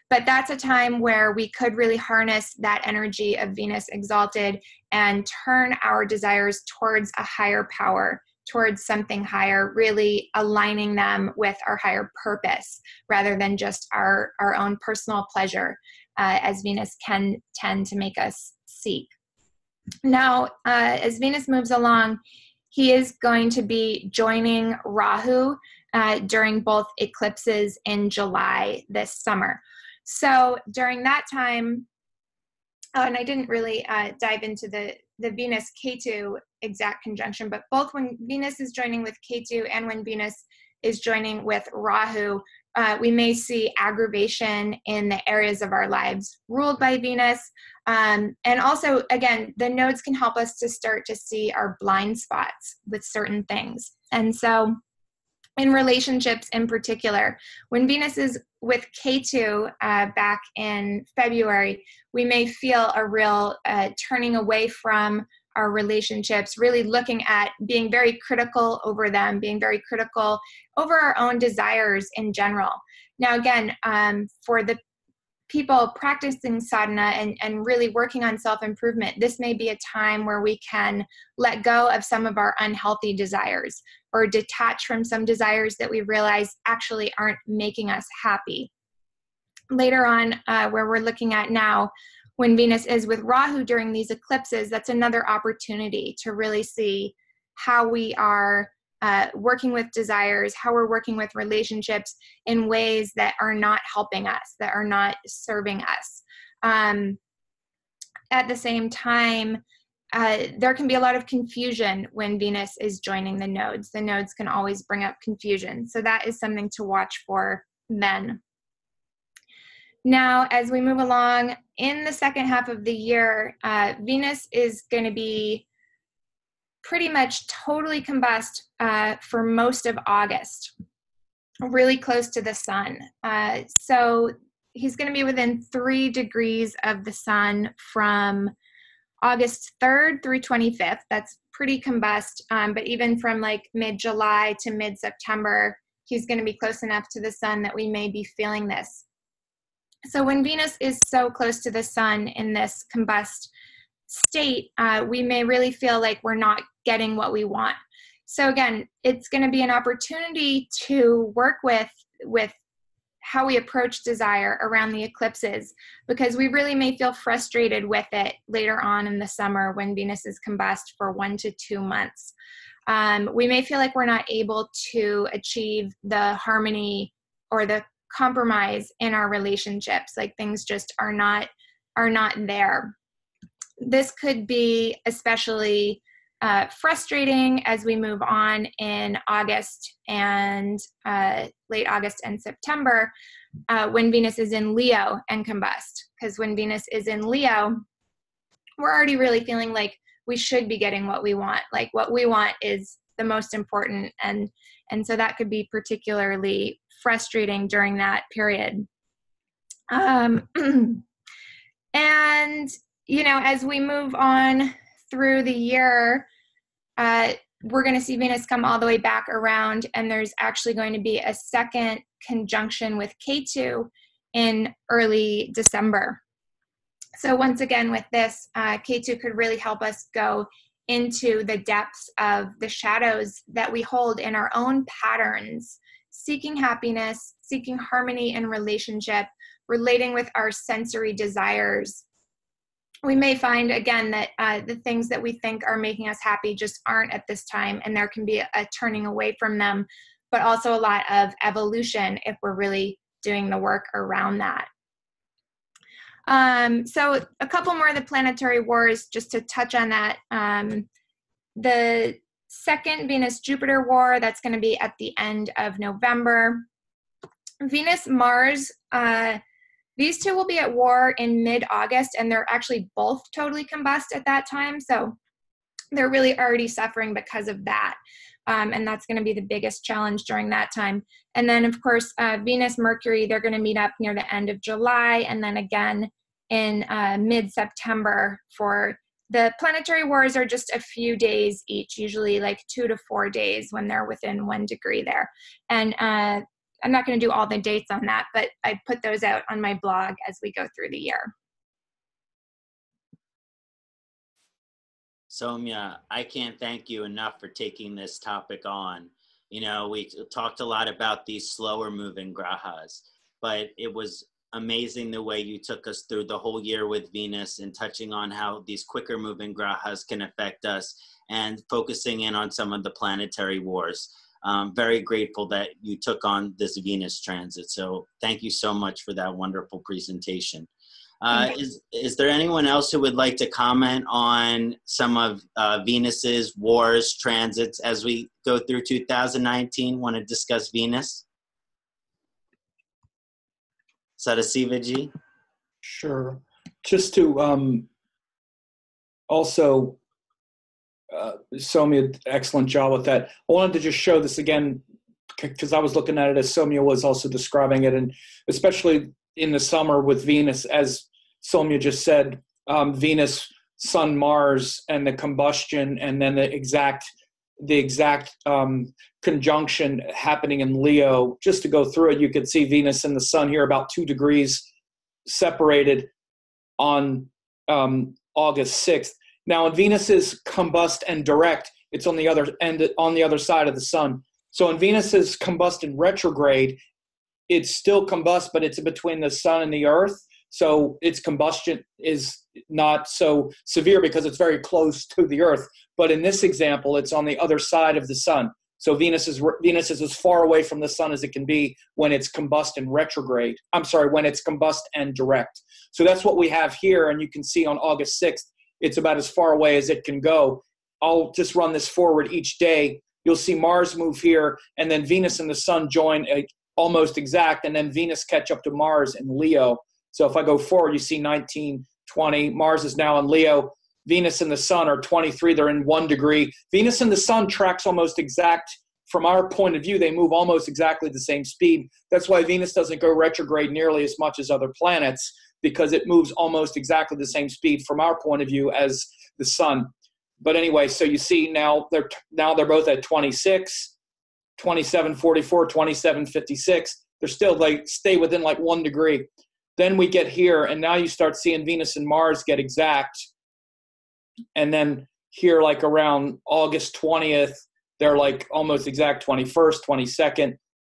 But that's a time where we could really harness that energy of Venus exalted and turn our desires towards a higher power, towards something higher, really aligning them with our higher purpose rather than just our own personal pleasure, as Venus can tend to make us seek. Now, as Venus moves along, he is going to be joining Rahu during both eclipses in July this summer. So during that time, and I didn't really dive into the Venus-Ketu exact conjunction, but both when Venus is joining with Ketu and when Venus is joining with Rahu, we may see aggravation in the areas of our lives ruled by Venus. And also, again, the nodes can help us to start to see our blind spots with certain things. And so in relationships in particular. When Venus is with Ketu back in February, we may feel a real turning away from our relationships, really looking at being very critical over them, being very critical over our own desires in general. Now, again, for the people practicing sadhana and really working on self-improvement, this may be a time where we can let go of some of our unhealthy desires or detach from some desires that we realize actually aren't making us happy. Later on, where we're looking at now, when Venus is with Rahu during these eclipses, that's another opportunity to really see how we are working with desires, how we're working with relationships in ways that are not helping us, that are not serving us. At the same time, there can be a lot of confusion when Venus is joining the nodes. The nodes can always bring up confusion. So that is something to watch for then. Now, as we move along in the second half of the year, Venus is going to be pretty much totally combust for most of August, really close to the sun. So he's going to be within 3 degrees of the sun from August 3rd through 25th. That's pretty combust, but even from like mid-July to mid-September, he's going to be close enough to the sun that we may be feeling this. So when Venus is so close to the sun in this combust state, we may really feel like we're not getting what we want. So again, it's going to be an opportunity to work with how we approach desire around the eclipses, because we really may feel frustrated with it later on in the summer when Venus is combust for 1 to 2 months. We may feel like we're not able to achieve the harmony or the compromise in our relationships, like things just are not there. This could be especially frustrating as we move on in August and late August and September when Venus is in Leo and combust. Because when Venus is in Leo, we're already really feeling like we should be getting what we want. Like what we want is the most important, and so that could be particularly frustrating during that period. And you know, as we move on through the year, we're going to see Venus come all the way back around, and there's actually going to be a second conjunction with Ketu in early December. So once again with this, Ketu could really help us go into the depths of the shadows that we hold in our own patterns, seeking happiness, seeking harmony in relationship, relating with our sensory desires. We may find, again, that the things that we think are making us happy just aren't at this time, and there can be a turning away from them, but also a lot of evolution if we're really doing the work around that. So a couple more of the planetary wars, just to touch on that. The second Venus-Jupiter war, that's going to be at the end of November. Venus-Mars, these two will be at war in mid-August, and they're actually both totally combust at that time. So they're really already suffering because of that. And that's going to be the biggest challenge during that time. And then, of course, Venus-Mercury, they're going to meet up near the end of July, and then again in mid-September. For the planetary wars are just a few days each, usually like 2 to 4 days when they're within 1 degree there. And I'm not going to do all the dates on that, but I put those out on my blog as we go through the year. Somya, I can't thank you enough for taking this topic on. You know, we talked a lot about these slower moving grahas, but it was amazing the way you took us through the whole year with Venus and touching on how these quicker moving grahas can affect us and focusing in on some of the planetary wars. Very grateful that you took on this Venus transit. So thank you so much for that wonderful presentation. Is there anyone else who would like to comment on some of Venus's wars, transits as we go through 2019? Want to discuss Venus? Sadasiva ji? Sure. Just to also, Somya, excellent job with that. I wanted to just show this again because I was looking at it as Somya was also describing it, and especially in the summer with Venus, as Somya just said, Venus, Sun, Mars, and the combustion, and then the exact conjunction happening in Leo. Just to go through it, you could see Venus and the Sun here about 2 degrees separated on August 6th. Now, when Venus is combust and direct, it's on the other end, on the other side of the Sun. So when Venus is combust in retrograde, it's still combust, but it's between the Sun and the Earth. So its combustion is not so severe because it's very close to the Earth. But in this example, it's on the other side of the Sun. So Venus is as far away from the Sun as it can be when it's combust and retrograde. I'm sorry, when it's combust and direct. So that's what we have here. And you can see on August 6th, it's about as far away as it can go. I'll just run this forward each day. You'll see Mars move here, and then Venus and the Sun join almost exact, and then Venus catch up to Mars in Leo. So if I go forward, you see 19, 20. Mars is now in Leo. Venus and the Sun are 23. They're in 1 degree. Venus and the Sun tracks almost exact. From our point of view, they move almost exactly the same speed. That's why Venus doesn't go retrograde nearly as much as other planets, because it moves almost exactly the same speed from our point of view as the Sun. But anyway, so you see now they're both at 26, 27.44, 27.56. They're still, they stay within like 1 degree. Then we get here, and now you start seeing Venus and Mars get exact. And then here, like around August 20th, they're like almost exact, 21st, 22nd,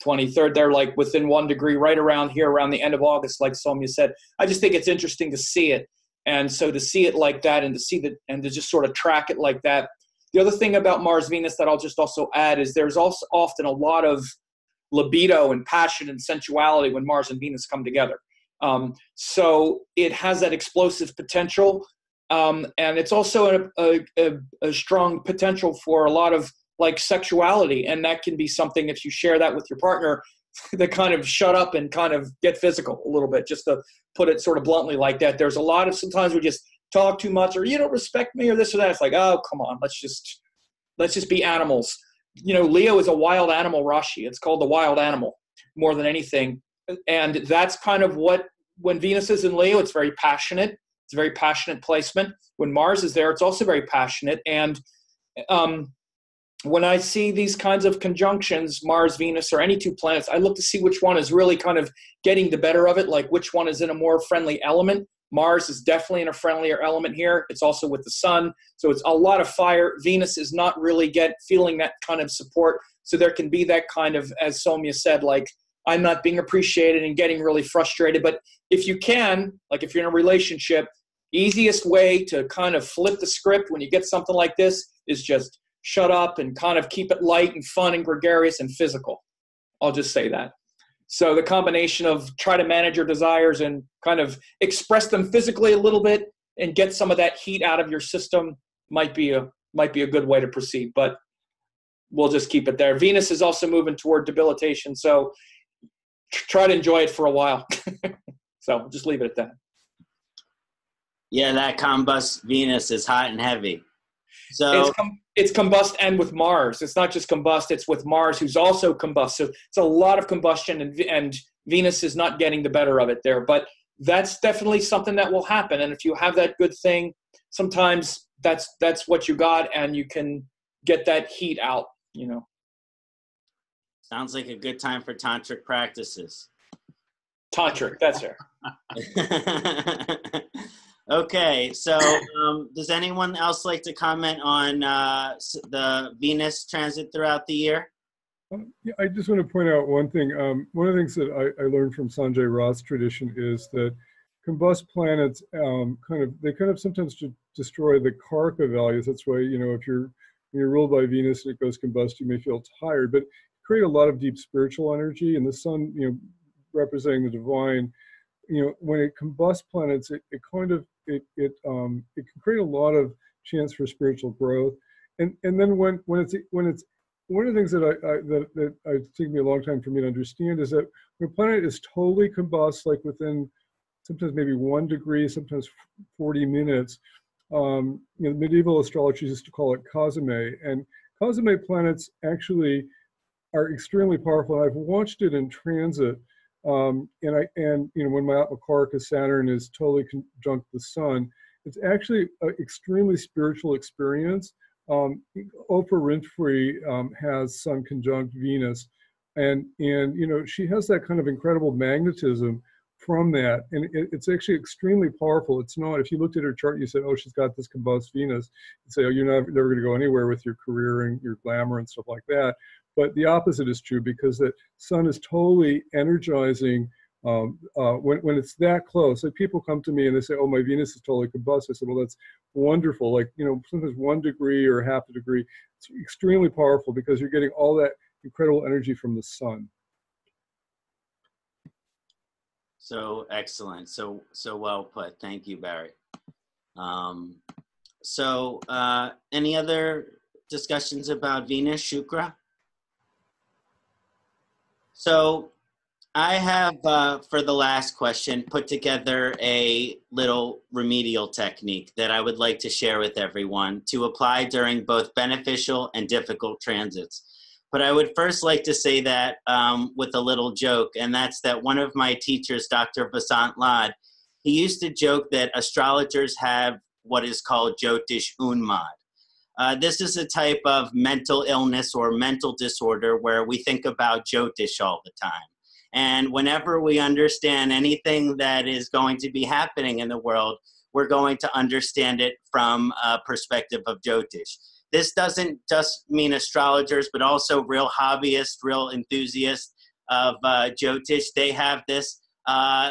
23rd. They're like within 1 degree right around here, around the end of August, like Somya said. I just think it's interesting to see it. And so to see it like that, and to see that, and to just sort of track it like that. The other thing about Mars-Venus that I'll just also add is there's also often a lot of libido and passion and sensuality when Mars and Venus come together. So it has that explosive potential. And it's also a strong potential for a lot of like sexuality. And that can be something, if you share that with your partner, to kind of shut up and kind of get physical a little bit, just to put it sort of bluntly like that. There's a lot of, sometimes we just talk too much, or you don't respect me, or this or that. It's like, oh, come on, let's just be animals. You know, Leo is a wild animal Rashi. It's called the wild animal more than anything. And that's kind of what, when Venus is in Leo, it's very passionate. It's a very passionate placement. When Mars is there, it's also very passionate. And when I see these kinds of conjunctions, Mars, Venus, or any 2 planets, I look to see which one is really kind of getting the better of it, like which one is in a more friendly element. Mars is definitely in a friendlier element here. It's also with the Sun, so it's a lot of fire. Venus is not really feeling that kind of support, so there can be that kind of, as Somya said, like, I'm not being appreciated and getting really frustrated. But if you can, like if you're in a relationship, easiest way to kind of flip the script when you get something like this is just shut up and kind of keep it light and fun and gregarious and physical. I'll just say that. So the combination of try to manage your desires and kind of express them physically a little bit and get some of that heat out of your system might be a good way to proceed, but we'll just keep it there. Venus is also moving toward debilitation, so try to enjoy it for a while. So just leave it at that. Yeah, that combust Venus is hot and heavy. So it's combust and with Mars. It's not just combust, it's with Mars, who's also combust. So it's a lot of combustion, and Venus is not getting the better of it there. But that's definitely something that will happen. And if you have that good thing, sometimes that's what you got, and you can get that heat out, you know. Sounds like a good time for tantric practices. Tantric, that's her. Okay, so does anyone else like to comment on the Venus transit throughout the year? Yeah, I just want to point out one thing. One of the things that I learned from Sanjay Rath's tradition is that combust planets kind of sometimes destroy the Karka values. That's why, you know, when you're ruled by Venus and it goes combust, you may feel tired, but create a lot of deep spiritual energy. And the Sun, you know, representing the divine, you know, when it combusts planets, it can create a lot of chance for spiritual growth. And then when it's one of the things that it's taken me a long time for me to understand is that when a planet is totally combust, like within sometimes maybe 1 degree, sometimes 40 minutes, you know, medieval astrologers used to call it Kṣaṇāti, and Kṣaṇāti planets actually are extremely powerful. I've watched it in transit, and you know, when my Karaka Saturn is totally conjunct the Sun, it's actually an extremely spiritual experience. Oprah Winfrey has Sun conjunct Venus, and you know, she has that kind of incredible magnetism from that, and it's actually extremely powerful. It's not, if you looked at her chart and you said, oh, she's got this combust Venus, you'd say, oh, you're never going to go anywhere with your career and your glamour and stuff like that. But the opposite is true, because the Sun is totally energizing when it's that close. Like, people come to me and they say, oh, my Venus is totally combust. I said, well, that's wonderful. Like, you know, sometimes 1 degree or half a degree, it's extremely powerful because you're getting all that incredible energy from the Sun. So excellent. So well put. Thank you, Barry. Any other discussions about Venus, Shukra? So I have, for the last question, put together a little remedial technique that I would like to share with everyone to apply during both beneficial and difficult transits. But I would first like to say that with a little joke, and that's that one of my teachers, Dr. Vasant Lad, he used to joke that astrologers have what is called Jyotish Unmad. This is a type of mental illness or mental disorder where we think about Jyotish all the time. And whenever we understand anything that is going to be happening in the world, we're going to understand it from a perspective of Jyotish. This doesn't just mean astrologers, but also real hobbyists, real enthusiasts of Jyotish. They have this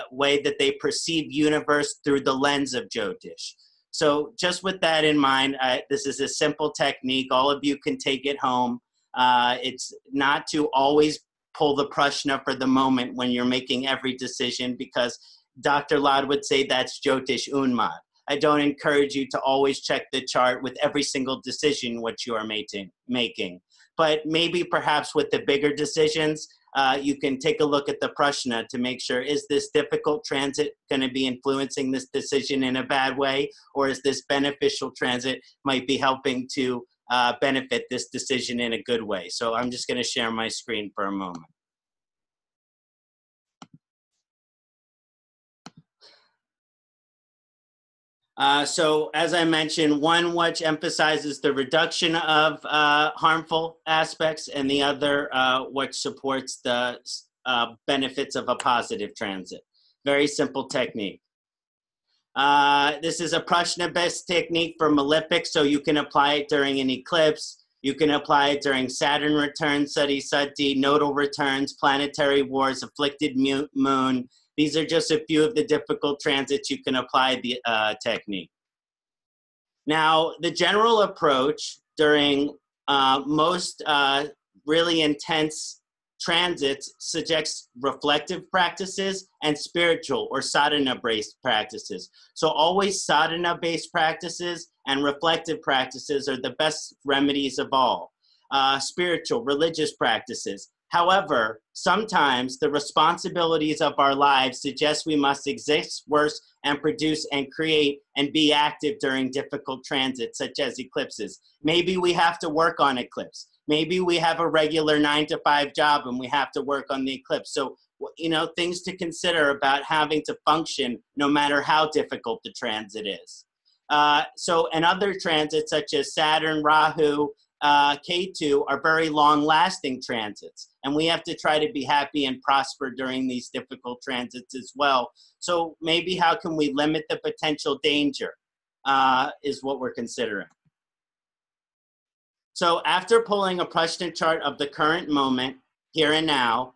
way that they perceive universe through the lens of Jyotish. So just with that in mind, this is a simple technique. All of you can take it home. It's not to always pull the prashna for the moment when you're making every decision, because Dr. Lad would say that's Jyotish Unmad. I don't encourage you to always check the chart with every single decision which you are making. But maybe perhaps with the bigger decisions, you can take a look at the prashna to make sure, is this difficult transit going to be influencing this decision in a bad way? Or is this beneficial transit might be helping to benefit this decision in a good way? So I'm just going to share my screen for a moment. So as I mentioned, one which emphasizes the reduction of harmful aspects, and the other which supports the benefits of a positive transit. Very simple technique. This is a prashna-based technique for malefic, so you can apply it during an eclipse. You can apply it during Saturn returns, Sadasati, nodal returns, planetary wars, afflicted moon. These are just a few of the difficult transits you can apply the technique. Now, the general approach during most really intense transits suggests reflective practices and spiritual or sadhana-based practices. So always sadhana-based practices and reflective practices are the best remedies of all. Spiritual, religious practices. However, sometimes the responsibilities of our lives suggest we must exist, work, and produce and create and be active during difficult transits, such as eclipses. Maybe we have to work on eclipse. Maybe we have a regular 9-to-5 job and we have to work on the eclipse. So, you know, things to consider about having to function no matter how difficult the transit is. And other transits such as Saturn, Rahu, Ketu are very long-lasting transits, and we have to try to be happy and prosper during these difficult transits as well. So maybe how can we limit the potential danger is what we're considering. So after pulling a prashna chart of the current moment, here and now,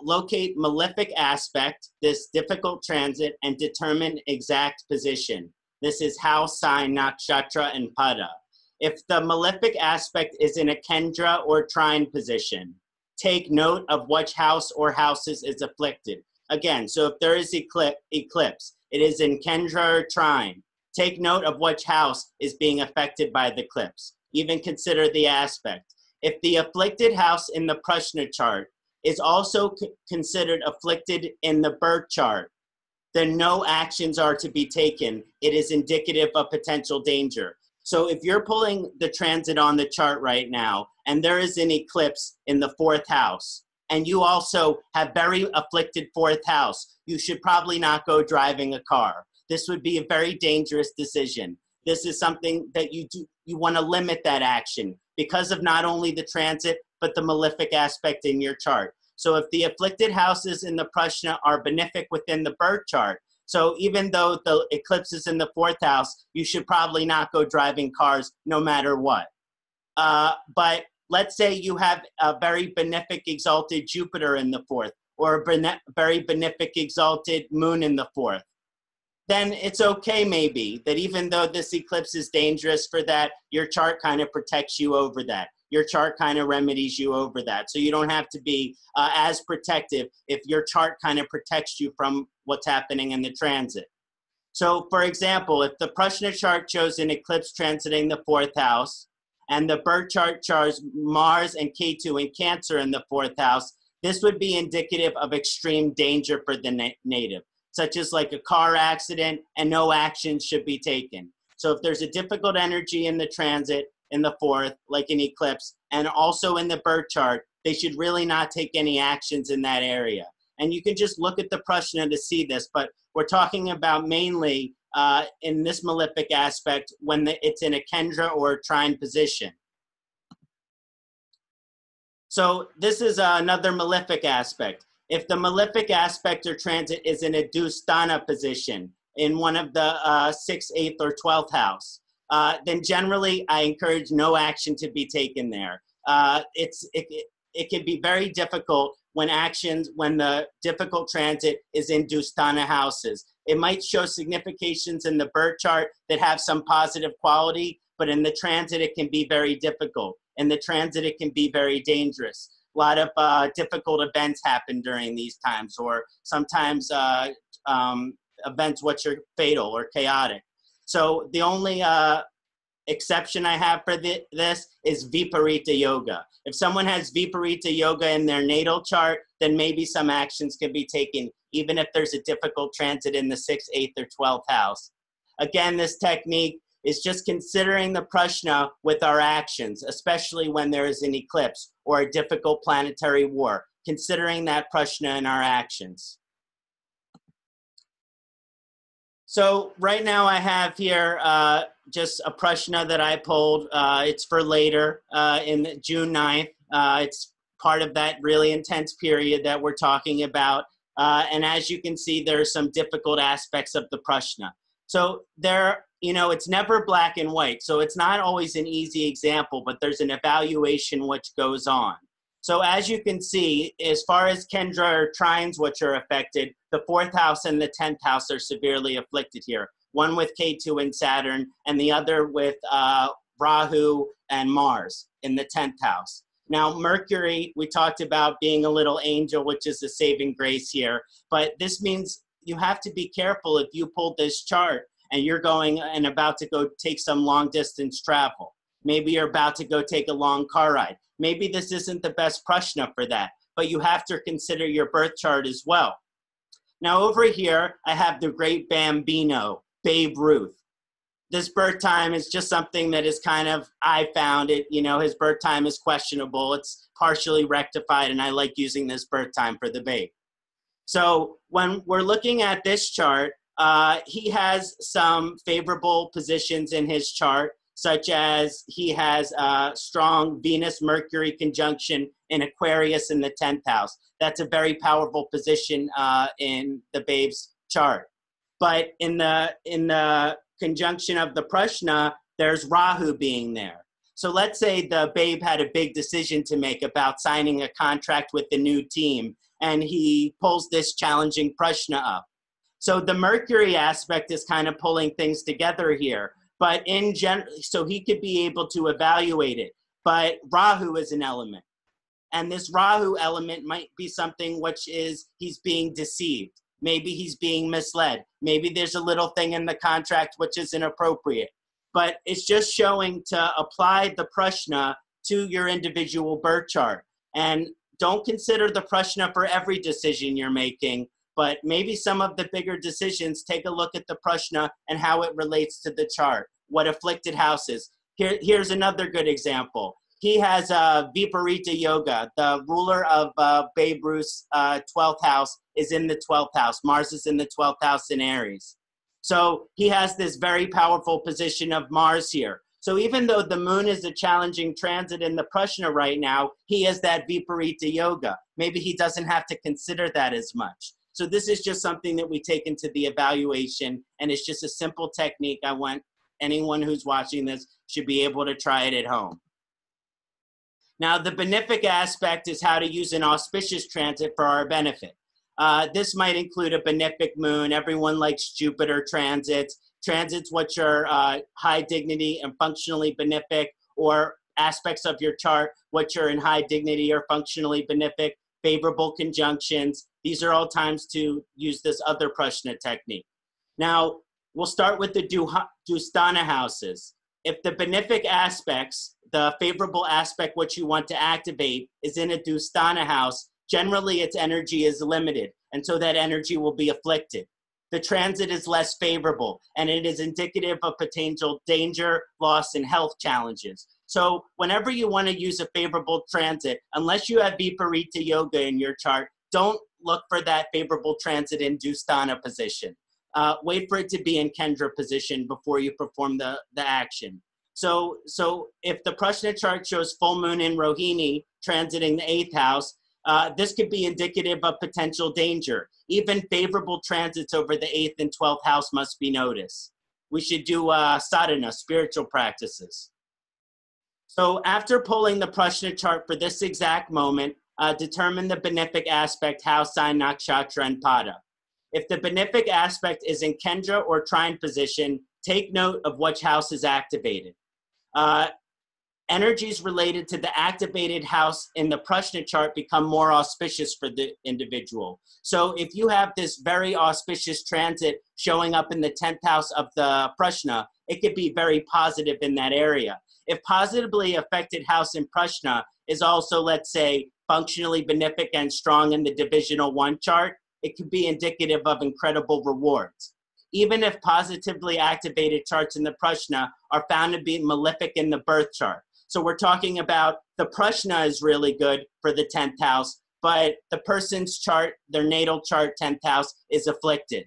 locate malefic aspect, this difficult transit, and determine exact position. This is house, sign, nakshatra, and pada. If the malefic aspect is in a kendra or trine position, take note of which house or houses is afflicted. Again, so if there is eclipse, it is in kendra or trine. Take note of which house is being affected by the eclipse. Even consider the aspect. If the afflicted house in the prashna chart is also considered afflicted in the birth chart, then no actions are to be taken. It is indicative of potential danger. So if you're pulling the transit on the chart right now, and there is an eclipse in the 4th house, and you also have very afflicted 4th house, you should probably not go driving a car. This would be a very dangerous decision. This is something that you want to limit that action because of not only the transit, but the malefic aspect in your chart. So if the afflicted houses in the Prashna are benefic within the birth chart, so even though the eclipse is in the 4th house, you should probably not go driving cars no matter what. But let's say you have a very benefic exalted Jupiter in the 4th, or a very benefic exalted moon in the 4th. Then it's okay maybe that even though this eclipse is dangerous for that, your chart kind of protects you over that. Your chart kind of remedies you over that. So you don't have to be as protective if your chart kind of protects you from what's happening in the transit. So for example, if the Prashna chart shows an eclipse transiting the 4th house, and the birth chart shows Mars and Ketu in Cancer in the 4th house, this would be indicative of extreme danger for the native, such as like a car accident, and no action should be taken. So if there's a difficult energy in the transit in the 4th, like an eclipse, and also in the birth chart, they should really not take any actions in that area. And you can just look at the Prashna to see this, but we're talking about mainly in this malefic aspect when it's in a Kendra or a trine position. So this is another malefic aspect. If the malefic aspect or transit is in a Dusthana position in one of the 6th, 8th, or 12th house, then generally I encourage no action to be taken there. It can be very difficult when the difficult transit is in Dusthana houses. It might show significations in the birth chart that have some positive quality, but in the transit it can be very difficult. In the transit it can be very dangerous. A lot of difficult events happen during these times, or sometimes events which are fatal or chaotic. So the only exception I have for this is Viparita Yoga. If someone has Viparita Yoga in their natal chart, then maybe some actions can be taken, even if there's a difficult transit in the 6th, 8th, or 12th house. Again, this technique is just considering the Prashna with our actions, especially when there is an eclipse or a difficult planetary war, considering that Prashna in our actions. So right now I have here just a Prashna that I pulled. It's for later in June 9th. It's part of that really intense period that we're talking about. And as you can see, there are some difficult aspects of the Prashna. So it's never black and white. So it's not always an easy example, but there's an evaluation which goes on. So as you can see, as far as Kendra or trines which are affected, the 4th house and the 10th house are severely afflicted here. One with Ketu and Saturn, and the other with Rahu and Mars in the 10th house. Now, Mercury, we talked about being a little angel, which is a saving grace here. But this means you have to be careful if you pull this chart and you're going and about to go take some long distance travel. Maybe you're about to go take a long car ride. Maybe this isn't the best Prashna for that, but you have to consider your birth chart as well. Now over here, I have the great Bambino, Babe Ruth. This birth time is just something that is kind of, I found it, his birth time is questionable. It's partially rectified, and I like using this birth time for the babe. So when we're looking at this chart, he has some favorable positions in his chart, such as he has a strong Venus-Mercury conjunction in Aquarius in the 10th house. That's a very powerful position in the babe's chart. But in the conjunction of the Prashna, there's Rahu being there. So let's say the babe had a big decision to make about signing a contract with the new team, and he pulls this challenging Prashna up. So the Mercury aspect is kind of pulling things together here. But in general, so he could be able to evaluate it. But Rahu is an element. And this Rahu element might be something which is he's being deceived. Maybe he's being misled. Maybe there's a little thing in the contract which is inappropriate. But it's just showing to apply the Prashna to your individual birth chart. And don't consider the Prashna for every decision you're making, but maybe some of the bigger decisions, take a look at the Prashna and how it relates to the chart. what afflicted house is. Here's another good example. He has Viparita Yoga. The ruler of Babe Ruth's 12th house is in the 12th house. Mars is in the 12th house in Aries. So he has this very powerful position of Mars here. So even though the moon is a challenging transit in the Prashna right now, he has that Viparita Yoga. Maybe he doesn't have to consider that as much. So this is just something that we take into the evaluation, and it's just a simple technique. I want anyone who's watching this should be able to try it at home. Now, the benefic aspect is how to use an auspicious transit for our benefit. This might include a benefic moon. Everyone likes Jupiter transits which are high dignity and functionally benefic, or aspects of your chart which are in high dignity or functionally benefic, favorable conjunctions. These are all times to use this other Prashna technique. Now, we'll start with the Dusthana houses. If the benefic aspects, the favorable aspect which you want to activate is in a Dusthana house, generally its energy is limited, and so that energy will be afflicted. The transit is less favorable, and it is indicative of potential danger, loss, and health challenges. So whenever you want to use a favorable transit, unless you have Viparita Yoga in your chart, don't look for that favorable transit in Dusthana position. Wait for it to be in Kendra position before you perform the action. So if the Prashna chart shows full moon in Rohini transiting the 8th house, this could be indicative of potential danger. Even favorable transits over the 8th and 12th house must be noticed. We should do sadhana, spiritual practices. So after pulling the Prashna chart for this exact moment, determine the benefic aspect, house, sign, nakshatra, and pada. If the benefic aspect is in Kendra or trine position, take note of which house is activated. Energies related to the activated house in the Prashna chart become more auspicious for the individual. So if you have this very auspicious transit showing up in the 10th house of the Prashna, it could be very positive in that area. If positively affected house in Prashna is also, let's say, functionally benefic and strong in the divisional 1 chart, it could be indicative of incredible rewards. Even if positively activated charts in the Prashna are found to be malefic in the birth chart. So we're talking about the Prashna is really good for the 10th house, but the person's chart, their natal chart 10th house, is afflicted.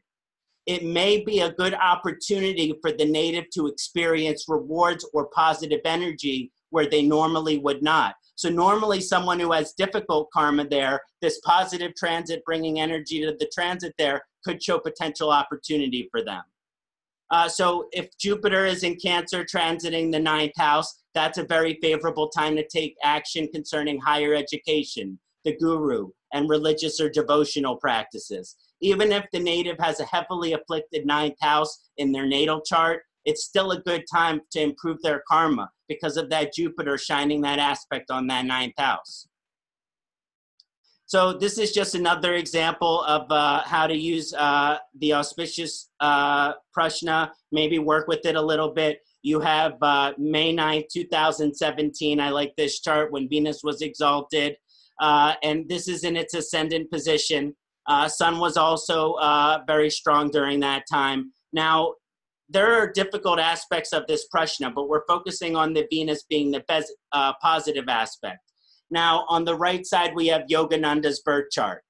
It may be a good opportunity for the native to experience rewards or positive energy where they normally would not. So normally someone who has difficult karma there, this positive transit bringing energy to the transit there could show potential opportunity for them. So if Jupiter is in Cancer transiting the 9th house, that's a very favorable time to take action concerning higher education, the guru, and religious or devotional practices. Even if the native has a heavily afflicted 9th house in their natal chart, it's still a good time to improve their karma because of that Jupiter shining that aspect on that 9th house. So this is just another example of how to use the auspicious Prashna, maybe work with it a little bit. You have May 9th, 2017. I like this chart when Venus was exalted. And this is in its ascendant position. Sun was also very strong during that time. Now, there are difficult aspects of this Prashna, but we're focusing on the Venus being the best positive aspect. Now, on the right side, we have Yogananda's birth chart.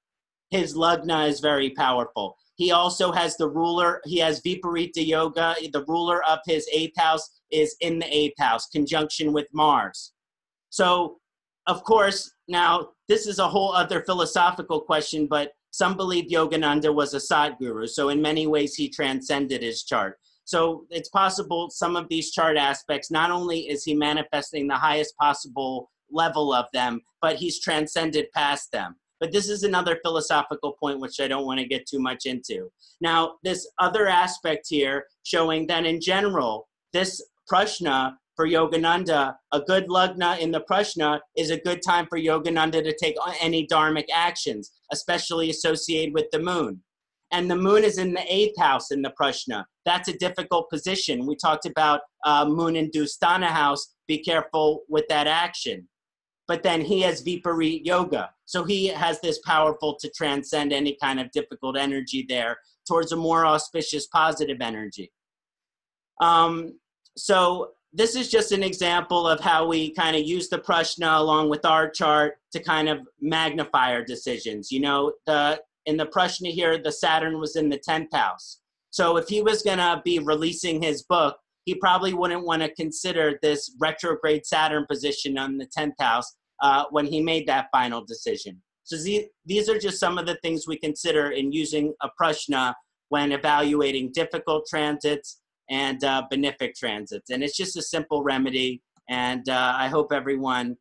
His Lagna is very powerful. He also has the ruler, he has Viparita Yoga. The ruler of his 8th house is in the 8th house, conjunction with Mars. So, of course, now, this is a whole other philosophical question, but some believe Yogananda was a Satguru. So in many ways, he transcended his chart. So it's possible some of these chart aspects, not only is he manifesting the highest possible level of them, but he's transcended past them. But this is another philosophical point which I don't want to get too much into. Now, this other aspect here showing that in general, this Prashna for Yogananda, a good Lagna in the Prashna is a good time for Yogananda to take any dharmic actions, especially associated with the moon. And the moon is in the 8th house in the Prashna. That's a difficult position. We talked about moon in Dusthana house. Be careful with that action. But then he has Viparit Yoga. So he has this powerful to transcend any kind of difficult energy there towards a more auspicious positive energy. So this is just an example of how we kind of use the Prashna along with our chart to kind of magnify our decisions. You know, in the Prashna here, the Saturn was in the 10th house. So if he was going to be releasing his book, he probably wouldn't want to consider this retrograde Saturn position on the 10th house when he made that final decision. So these are just some of the things we consider in using a Prashna when evaluating difficult transits and benefic transits. And it's just a simple remedy. And I hope everyone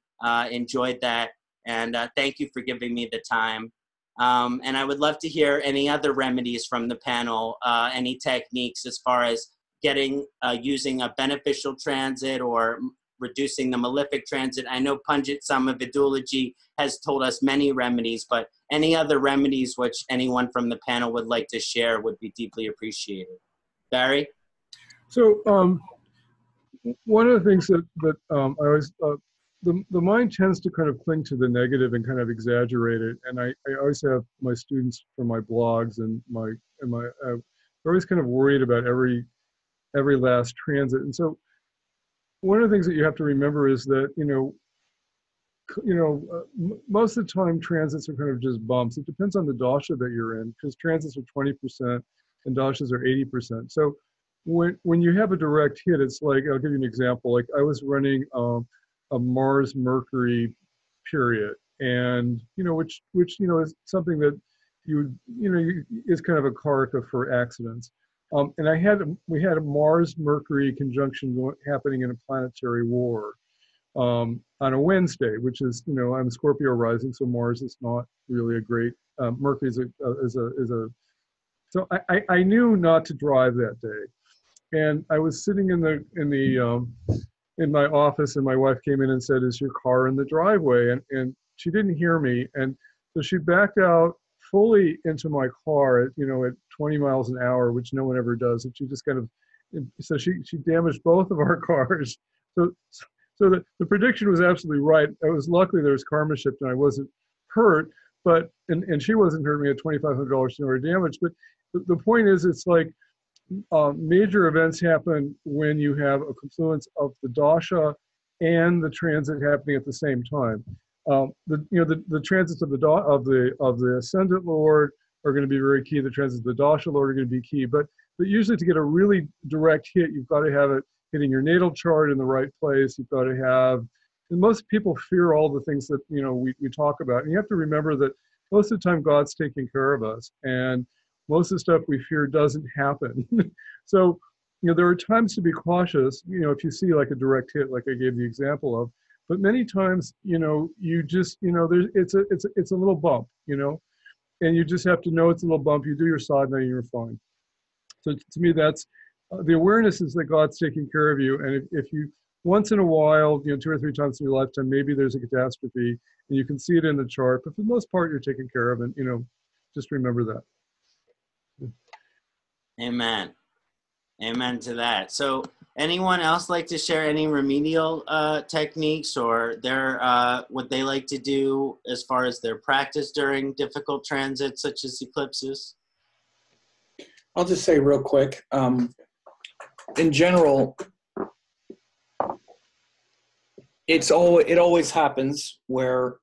enjoyed that. And thank you for giving me the time. And I would love to hear any other remedies from the panel, any techniques as far as using a beneficial transit or reducing the malefic transit. I know Pundit Samavedula has told us many remedies, but any other remedies which anyone from the panel would like to share would be deeply appreciated. Barry? So one of the things that I always, the mind tends to kind of cling to the negative and kind of exaggerate it. And I always have my students from my blogs and they're always kind of worried about every last transit. And so one of the things that you have to remember is that, most of the time transits are kind of just bumps. It depends on the dasha that you're in, because transits are 20% and dashas are 80%. So when you have a direct hit, it's like, I'll give you an example. Like I was running a Mars-Mercury period, and which is something that is kind of a karaka for accidents. And we had a Mars-Mercury conjunction happening in a planetary war on a Wednesday, which is, I'm Scorpio rising, so Mars is not really a great. Mercury is a. So I knew not to drive that day, and I was sitting in my office, and my wife came in and said, "Is your car in the driveway?" And she didn't hear me, and so she backed out fully into my car at 20 miles an hour, which no one ever does. And she just so she damaged both of our cars. So the prediction was absolutely right. It was luckily there was karma shift and I wasn't hurt, but and she wasn't hurt. Me at $2,500 to her damage. But the point is, it's like major events happen when you have a confluence of the dasha and the transit happening at the same time. The transits of the ascendant lord are going to be very key. The transits of the dasha lord are going to be key. But usually to get a really direct hit, you've got to have it hitting your natal chart in the right place. You've got to have. And most people fear all the things that we talk about. And you have to remember that most of the time God's taking care of us, and most of the stuff we fear doesn't happen. So there are times to be cautious. If you see like a direct hit, like I gave the example of. But many times, you just, it's a little bump, and you just have to know it's a little bump. You do your sadhana and you're fine. So to me, that's the awareness is that God's taking care of you. And if you, once in a while, 2 or 3 times in your lifetime, maybe there's a catastrophe and you can see it in the chart, but for the most part, you're taken care of. And, just remember that. Amen. Amen to that. So anyone else like to share any remedial techniques or what they like to do as far as their practice during difficult transits such as eclipses? I'll just say real quick, in general, it always happens where,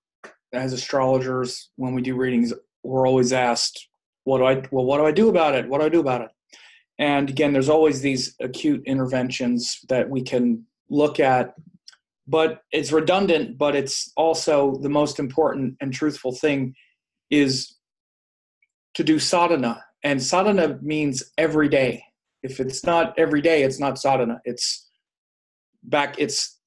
as astrologers, when we do readings, we're always asked, what do I do about it? What do I do about it? And again, there's always these acute interventions that we can look at, but it's redundant, but it's also the most important and truthful thing is to do sadhana. And sadhana means every day. If it's not every day, it's not sadhana. It's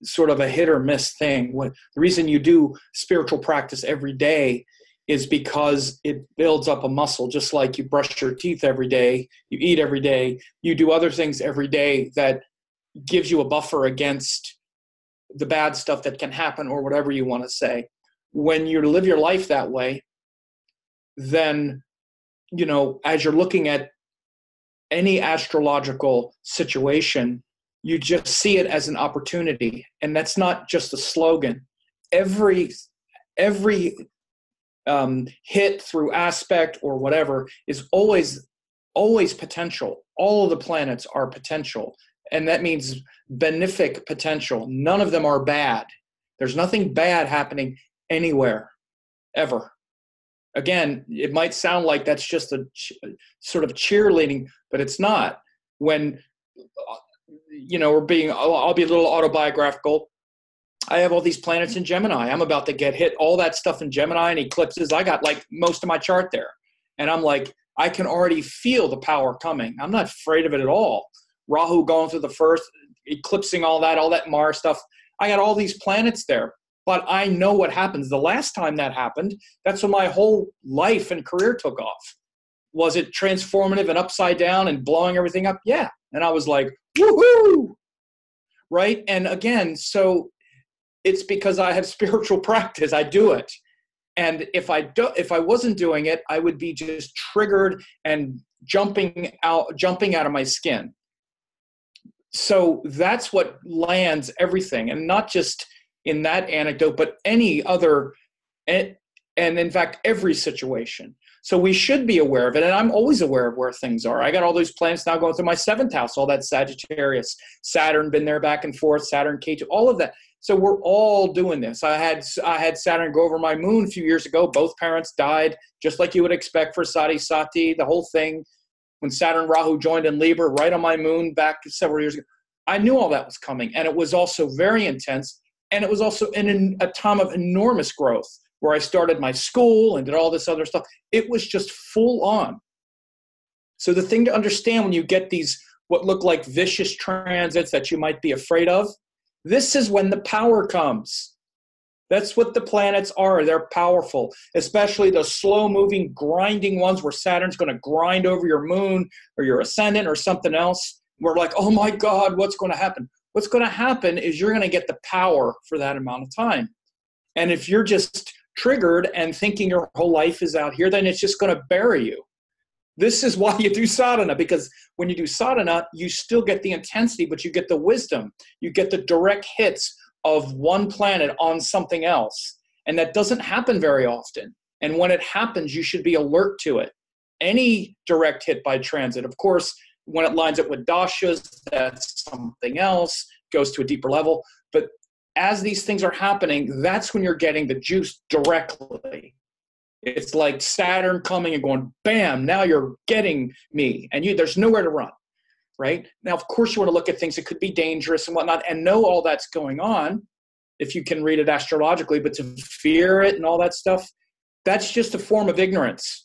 sort of a hit or miss thing. The reason you do spiritual practice every day is because it builds up a muscle, just like you brush your teeth every day, you eat every day, you do other things every day that gives you a buffer against the bad stuff that can happen or whatever you want to say. When you live your life that way, then, as you're looking at any astrological situation, you just see it as an opportunity. And that's not just a slogan. Every hit through aspect or whatever is always potential. All of the planets are potential. And that means benefic potential. None of them are bad. There's nothing bad happening anywhere, ever. Again, it might sound like that's just a sort of cheerleading, but it's not. When, I'll be a little autobiographical. I have all these planets in Gemini. I'm about to get hit. All that stuff in Gemini and eclipses, I got like most of my chart there. And I'm like, I can already feel the power coming. I'm not afraid of it at all. Rahu going through the first, eclipsing all that Mars stuff. I got all these planets there. But I know what happens. The last time that happened, that's when my whole life and career took off. Was it transformative and upside down and blowing everything up? Yeah. And I was like, woohoo! Right? And again, so it's because I have spiritual practice. I do it. And if I wasn't doing it, I would be just triggered and jumping out of my skin. So that's what lands everything. And not just in that anecdote, but any other, and in fact, every situation. So we should be aware of it. And I'm always aware of where things are. I got all those planets now going through my 7th house, all that Sagittarius, Saturn, been there back and forth, Saturn, Ketu, all of that. So we're all doing this. I had Saturn go over my moon a few years ago. Both parents died, just like you would expect for Kṣaṇāti, the whole thing. When Saturn Rahu joined in Libra, right on my moon back several years ago. I knew all that was coming. And it was also very intense. And it was also in a time of enormous growth where I started my school and did all this other stuff. It was just full on. So the thing to understand when you get these, what look like vicious transits that you might be afraid of, this is when the power comes. That's what the planets are. They're powerful, especially the slow-moving, grinding ones where Saturn's going to grind over your moon or your ascendant or something else. We're like, oh my God, what's going to happen? What's going to happen is you're going to get the power for that amount of time. And if you're just triggered and thinking your whole life is out here, then it's just going to bury you. This is why you do sadhana, because when you do sadhana, you still get the intensity, but you get the wisdom. You get the direct hits of one planet on something else. And that doesn't happen very often. And when it happens, you should be alert to it. Any direct hit by transit, of course, when it lines up with dashas, that's something else, goes to a deeper level. But as these things are happening, that's when you're getting the juice directly. It's like Saturn coming and going, bam, now you're getting me. And there's nowhere to run, right? Now, of course, you want to look at things that could be dangerous and whatnot and know all that's going on if you can read it astrologically, but to fear it and all that stuff, that's just a form of ignorance.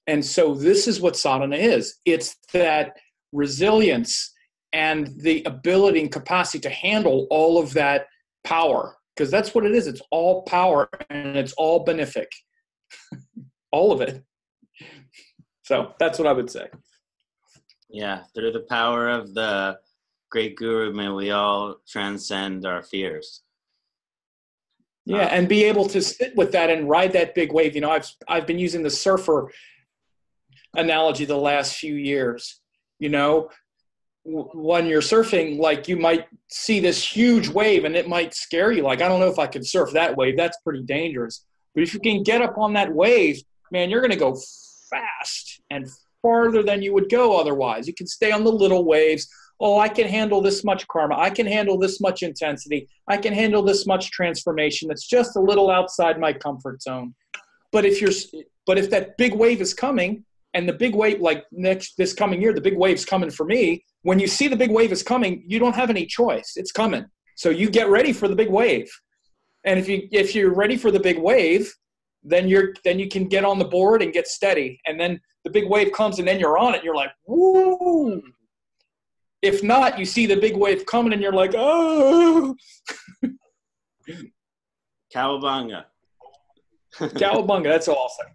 And so this is what sadhana is. It's that resilience and the ability and capacity to handle all of that power, because that's what it is. It's all power and it's all benefic. All of it. So that's what I would say. Yeah, through the power of the great guru, may we all transcend our fears. Yeah, and be able to sit with that and ride that big wave. You know, I've been using the surfer analogy the last few years. You know, when you're surfing, like you might see this huge wave and it might scare you. Like, I don't know if I could surf that wave. That's pretty dangerous. But if you can get up on that wave, man, you're going to go fast and farther than you would go otherwise. You can stay on the little waves. Oh, I can handle this much karma. I can handle this much intensity. I can handle this much transformation. That's just a little outside my comfort zone. But if that big wave is coming, and the big wave, like this coming year, the big wave's coming for me. When you see the big wave is coming, you don't have any choice. It's coming. So you get ready for the big wave. And if you're ready for the big wave, then you can get on the board and get steady. And then the big wave comes and then you're on it. And you're like, woo. If not, you see the big wave coming and you're like, oh. Cowabunga. Cowabunga, that's awesome.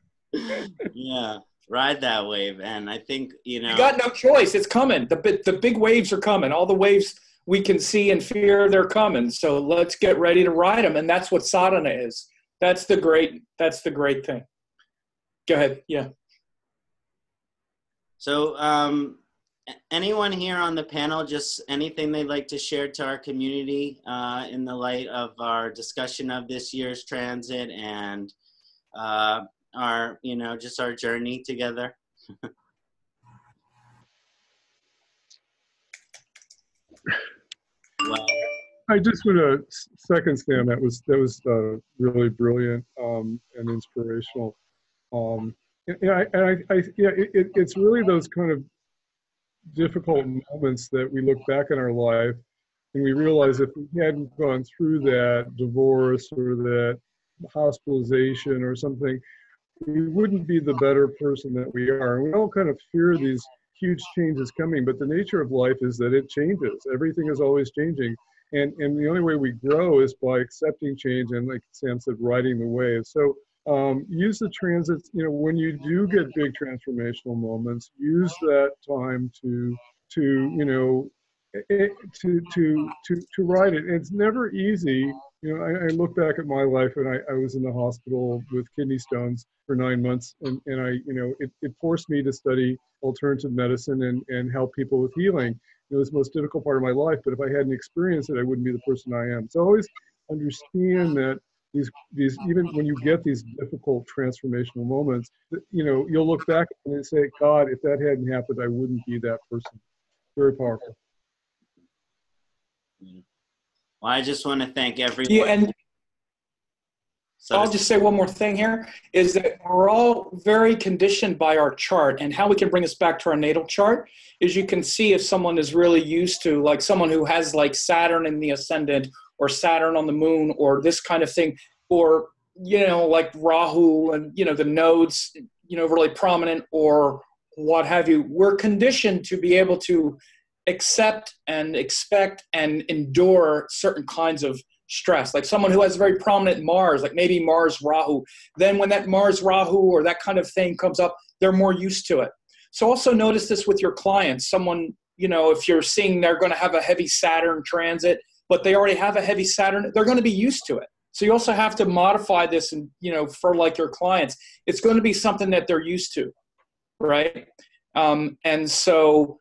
Yeah, ride that wave. And I think, you got no choice. It's coming. The big waves are coming. All the waves we can see and fear, they're coming. So let's get ready to ride them. And that's what sadhana is. That's the great thing. Go ahead. Yeah. So anyone here on the panel, just anything they'd like to share to our community in the light of our discussion of this year's transit and our, just our journey together? I just want to second Stan. That was really brilliant and inspirational. It's really those kind of difficult moments that we look back in our life and we realize if we hadn't gone through that divorce or that hospitalization or something, we wouldn't be the better person that we are. And we all kind of fear these huge changes coming, but the nature of life is that it changes. Everything is always changing. And the only way we grow is by accepting change and, like Sam said, riding the wave. So use the transits, when you do get big transformational moments, use that time to ride it. And it's never easy. I look back at my life, and I was in the hospital with kidney stones for 9 months, and it forced me to study alternative medicine and help people with healing. It was the most difficult part of my life, but if I hadn't experienced it, I wouldn't be the person I am. So always understand that these even when you get these difficult transformational moments, you'll look back and say, God, if that hadn't happened, I wouldn't be that person. Very powerful. Well, I just want to thank everyone. Yeah, and I'll just say one more thing here, is that we're all very conditioned by our chart, and how we can bring this back to our natal chart is you can see if someone is really used to, like someone who has like Saturn in the ascendant or Saturn on the moon or this kind of thing, or, like Rahu and, the nodes, really prominent or what have you. We're conditioned to be able to accept and expect and endure certain kinds of stress. Like someone who has very prominent Mars, like maybe Mars-Rahu, then when that Mars-Rahu or that kind of thing comes up, they're more used to it. So also notice this with your clients. Someone, if you're seeing they're going to have a heavy Saturn transit, but they already have a heavy Saturn, they're going to be used to it. So you also have to modify this, and for like your clients, it's going to be something that they're used to, right? And so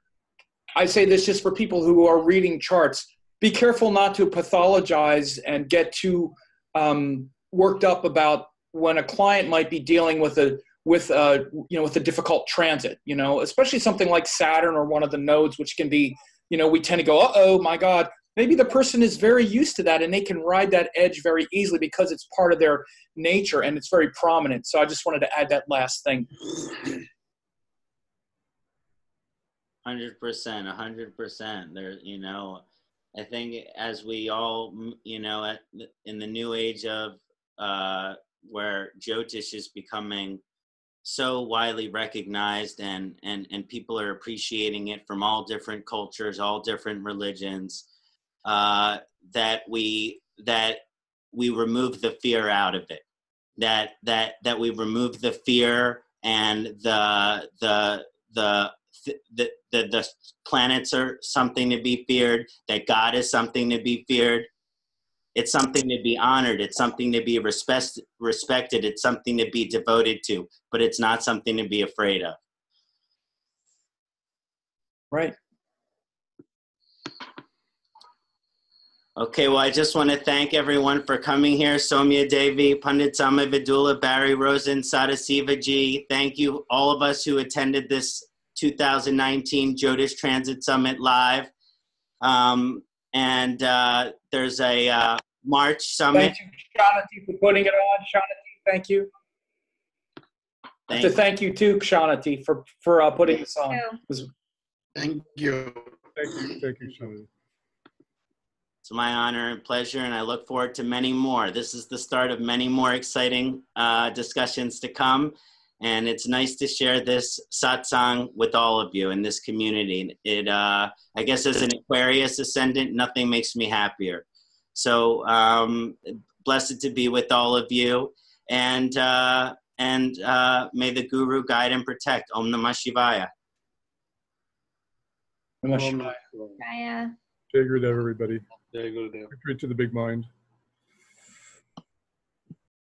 I say this just for people who are reading charts. Be careful not to pathologize and get too worked up about when a client might be dealing with a difficult transit. Especially something like Saturn or one of the nodes, which can be, we tend to go, uh-oh, my God. Maybe the person is very used to that and they can ride that edge very easily because it's part of their nature and it's very prominent. So I just wanted to add that last thing. 100%. There, I think as we all, in the new age of where Jyotish is becoming so widely recognized and people are appreciating it from all different cultures, all different religions, that we remove the fear out of it, that we remove the fear and the planets are something to be feared, that God is something to be feared. It's something to be honored. It's something to be respected. It's something to be devoted to, but it's not something to be afraid of. Right. Okay, well, I just want to thank everyone for coming here. Somya, Devi, Pundit, Samavedula, Barry, Rosen, Sadasiva G. Thank you, all of us who attended this 2019 Jyotish Transit Summit live. There's a March summit. Thank you, Kṣaṇāti, for putting it on. Kṣaṇāti, thank you. Thank you too, Kṣaṇāti, for putting this on. Thank you. Thank you, Kṣaṇāti. It's my honor and pleasure, and I look forward to many more. This is the start of many more exciting discussions to come. And it's nice to share this satsang with all of you in this community. I guess as an Aquarius ascendant, nothing makes me happier. So blessed to be with all of you. And may the Guru guide and protect. Om Namah Shivaya. Namah Shivaya. Jai Gurudev, everybody. Jai Gurudev. Victory to the big mind.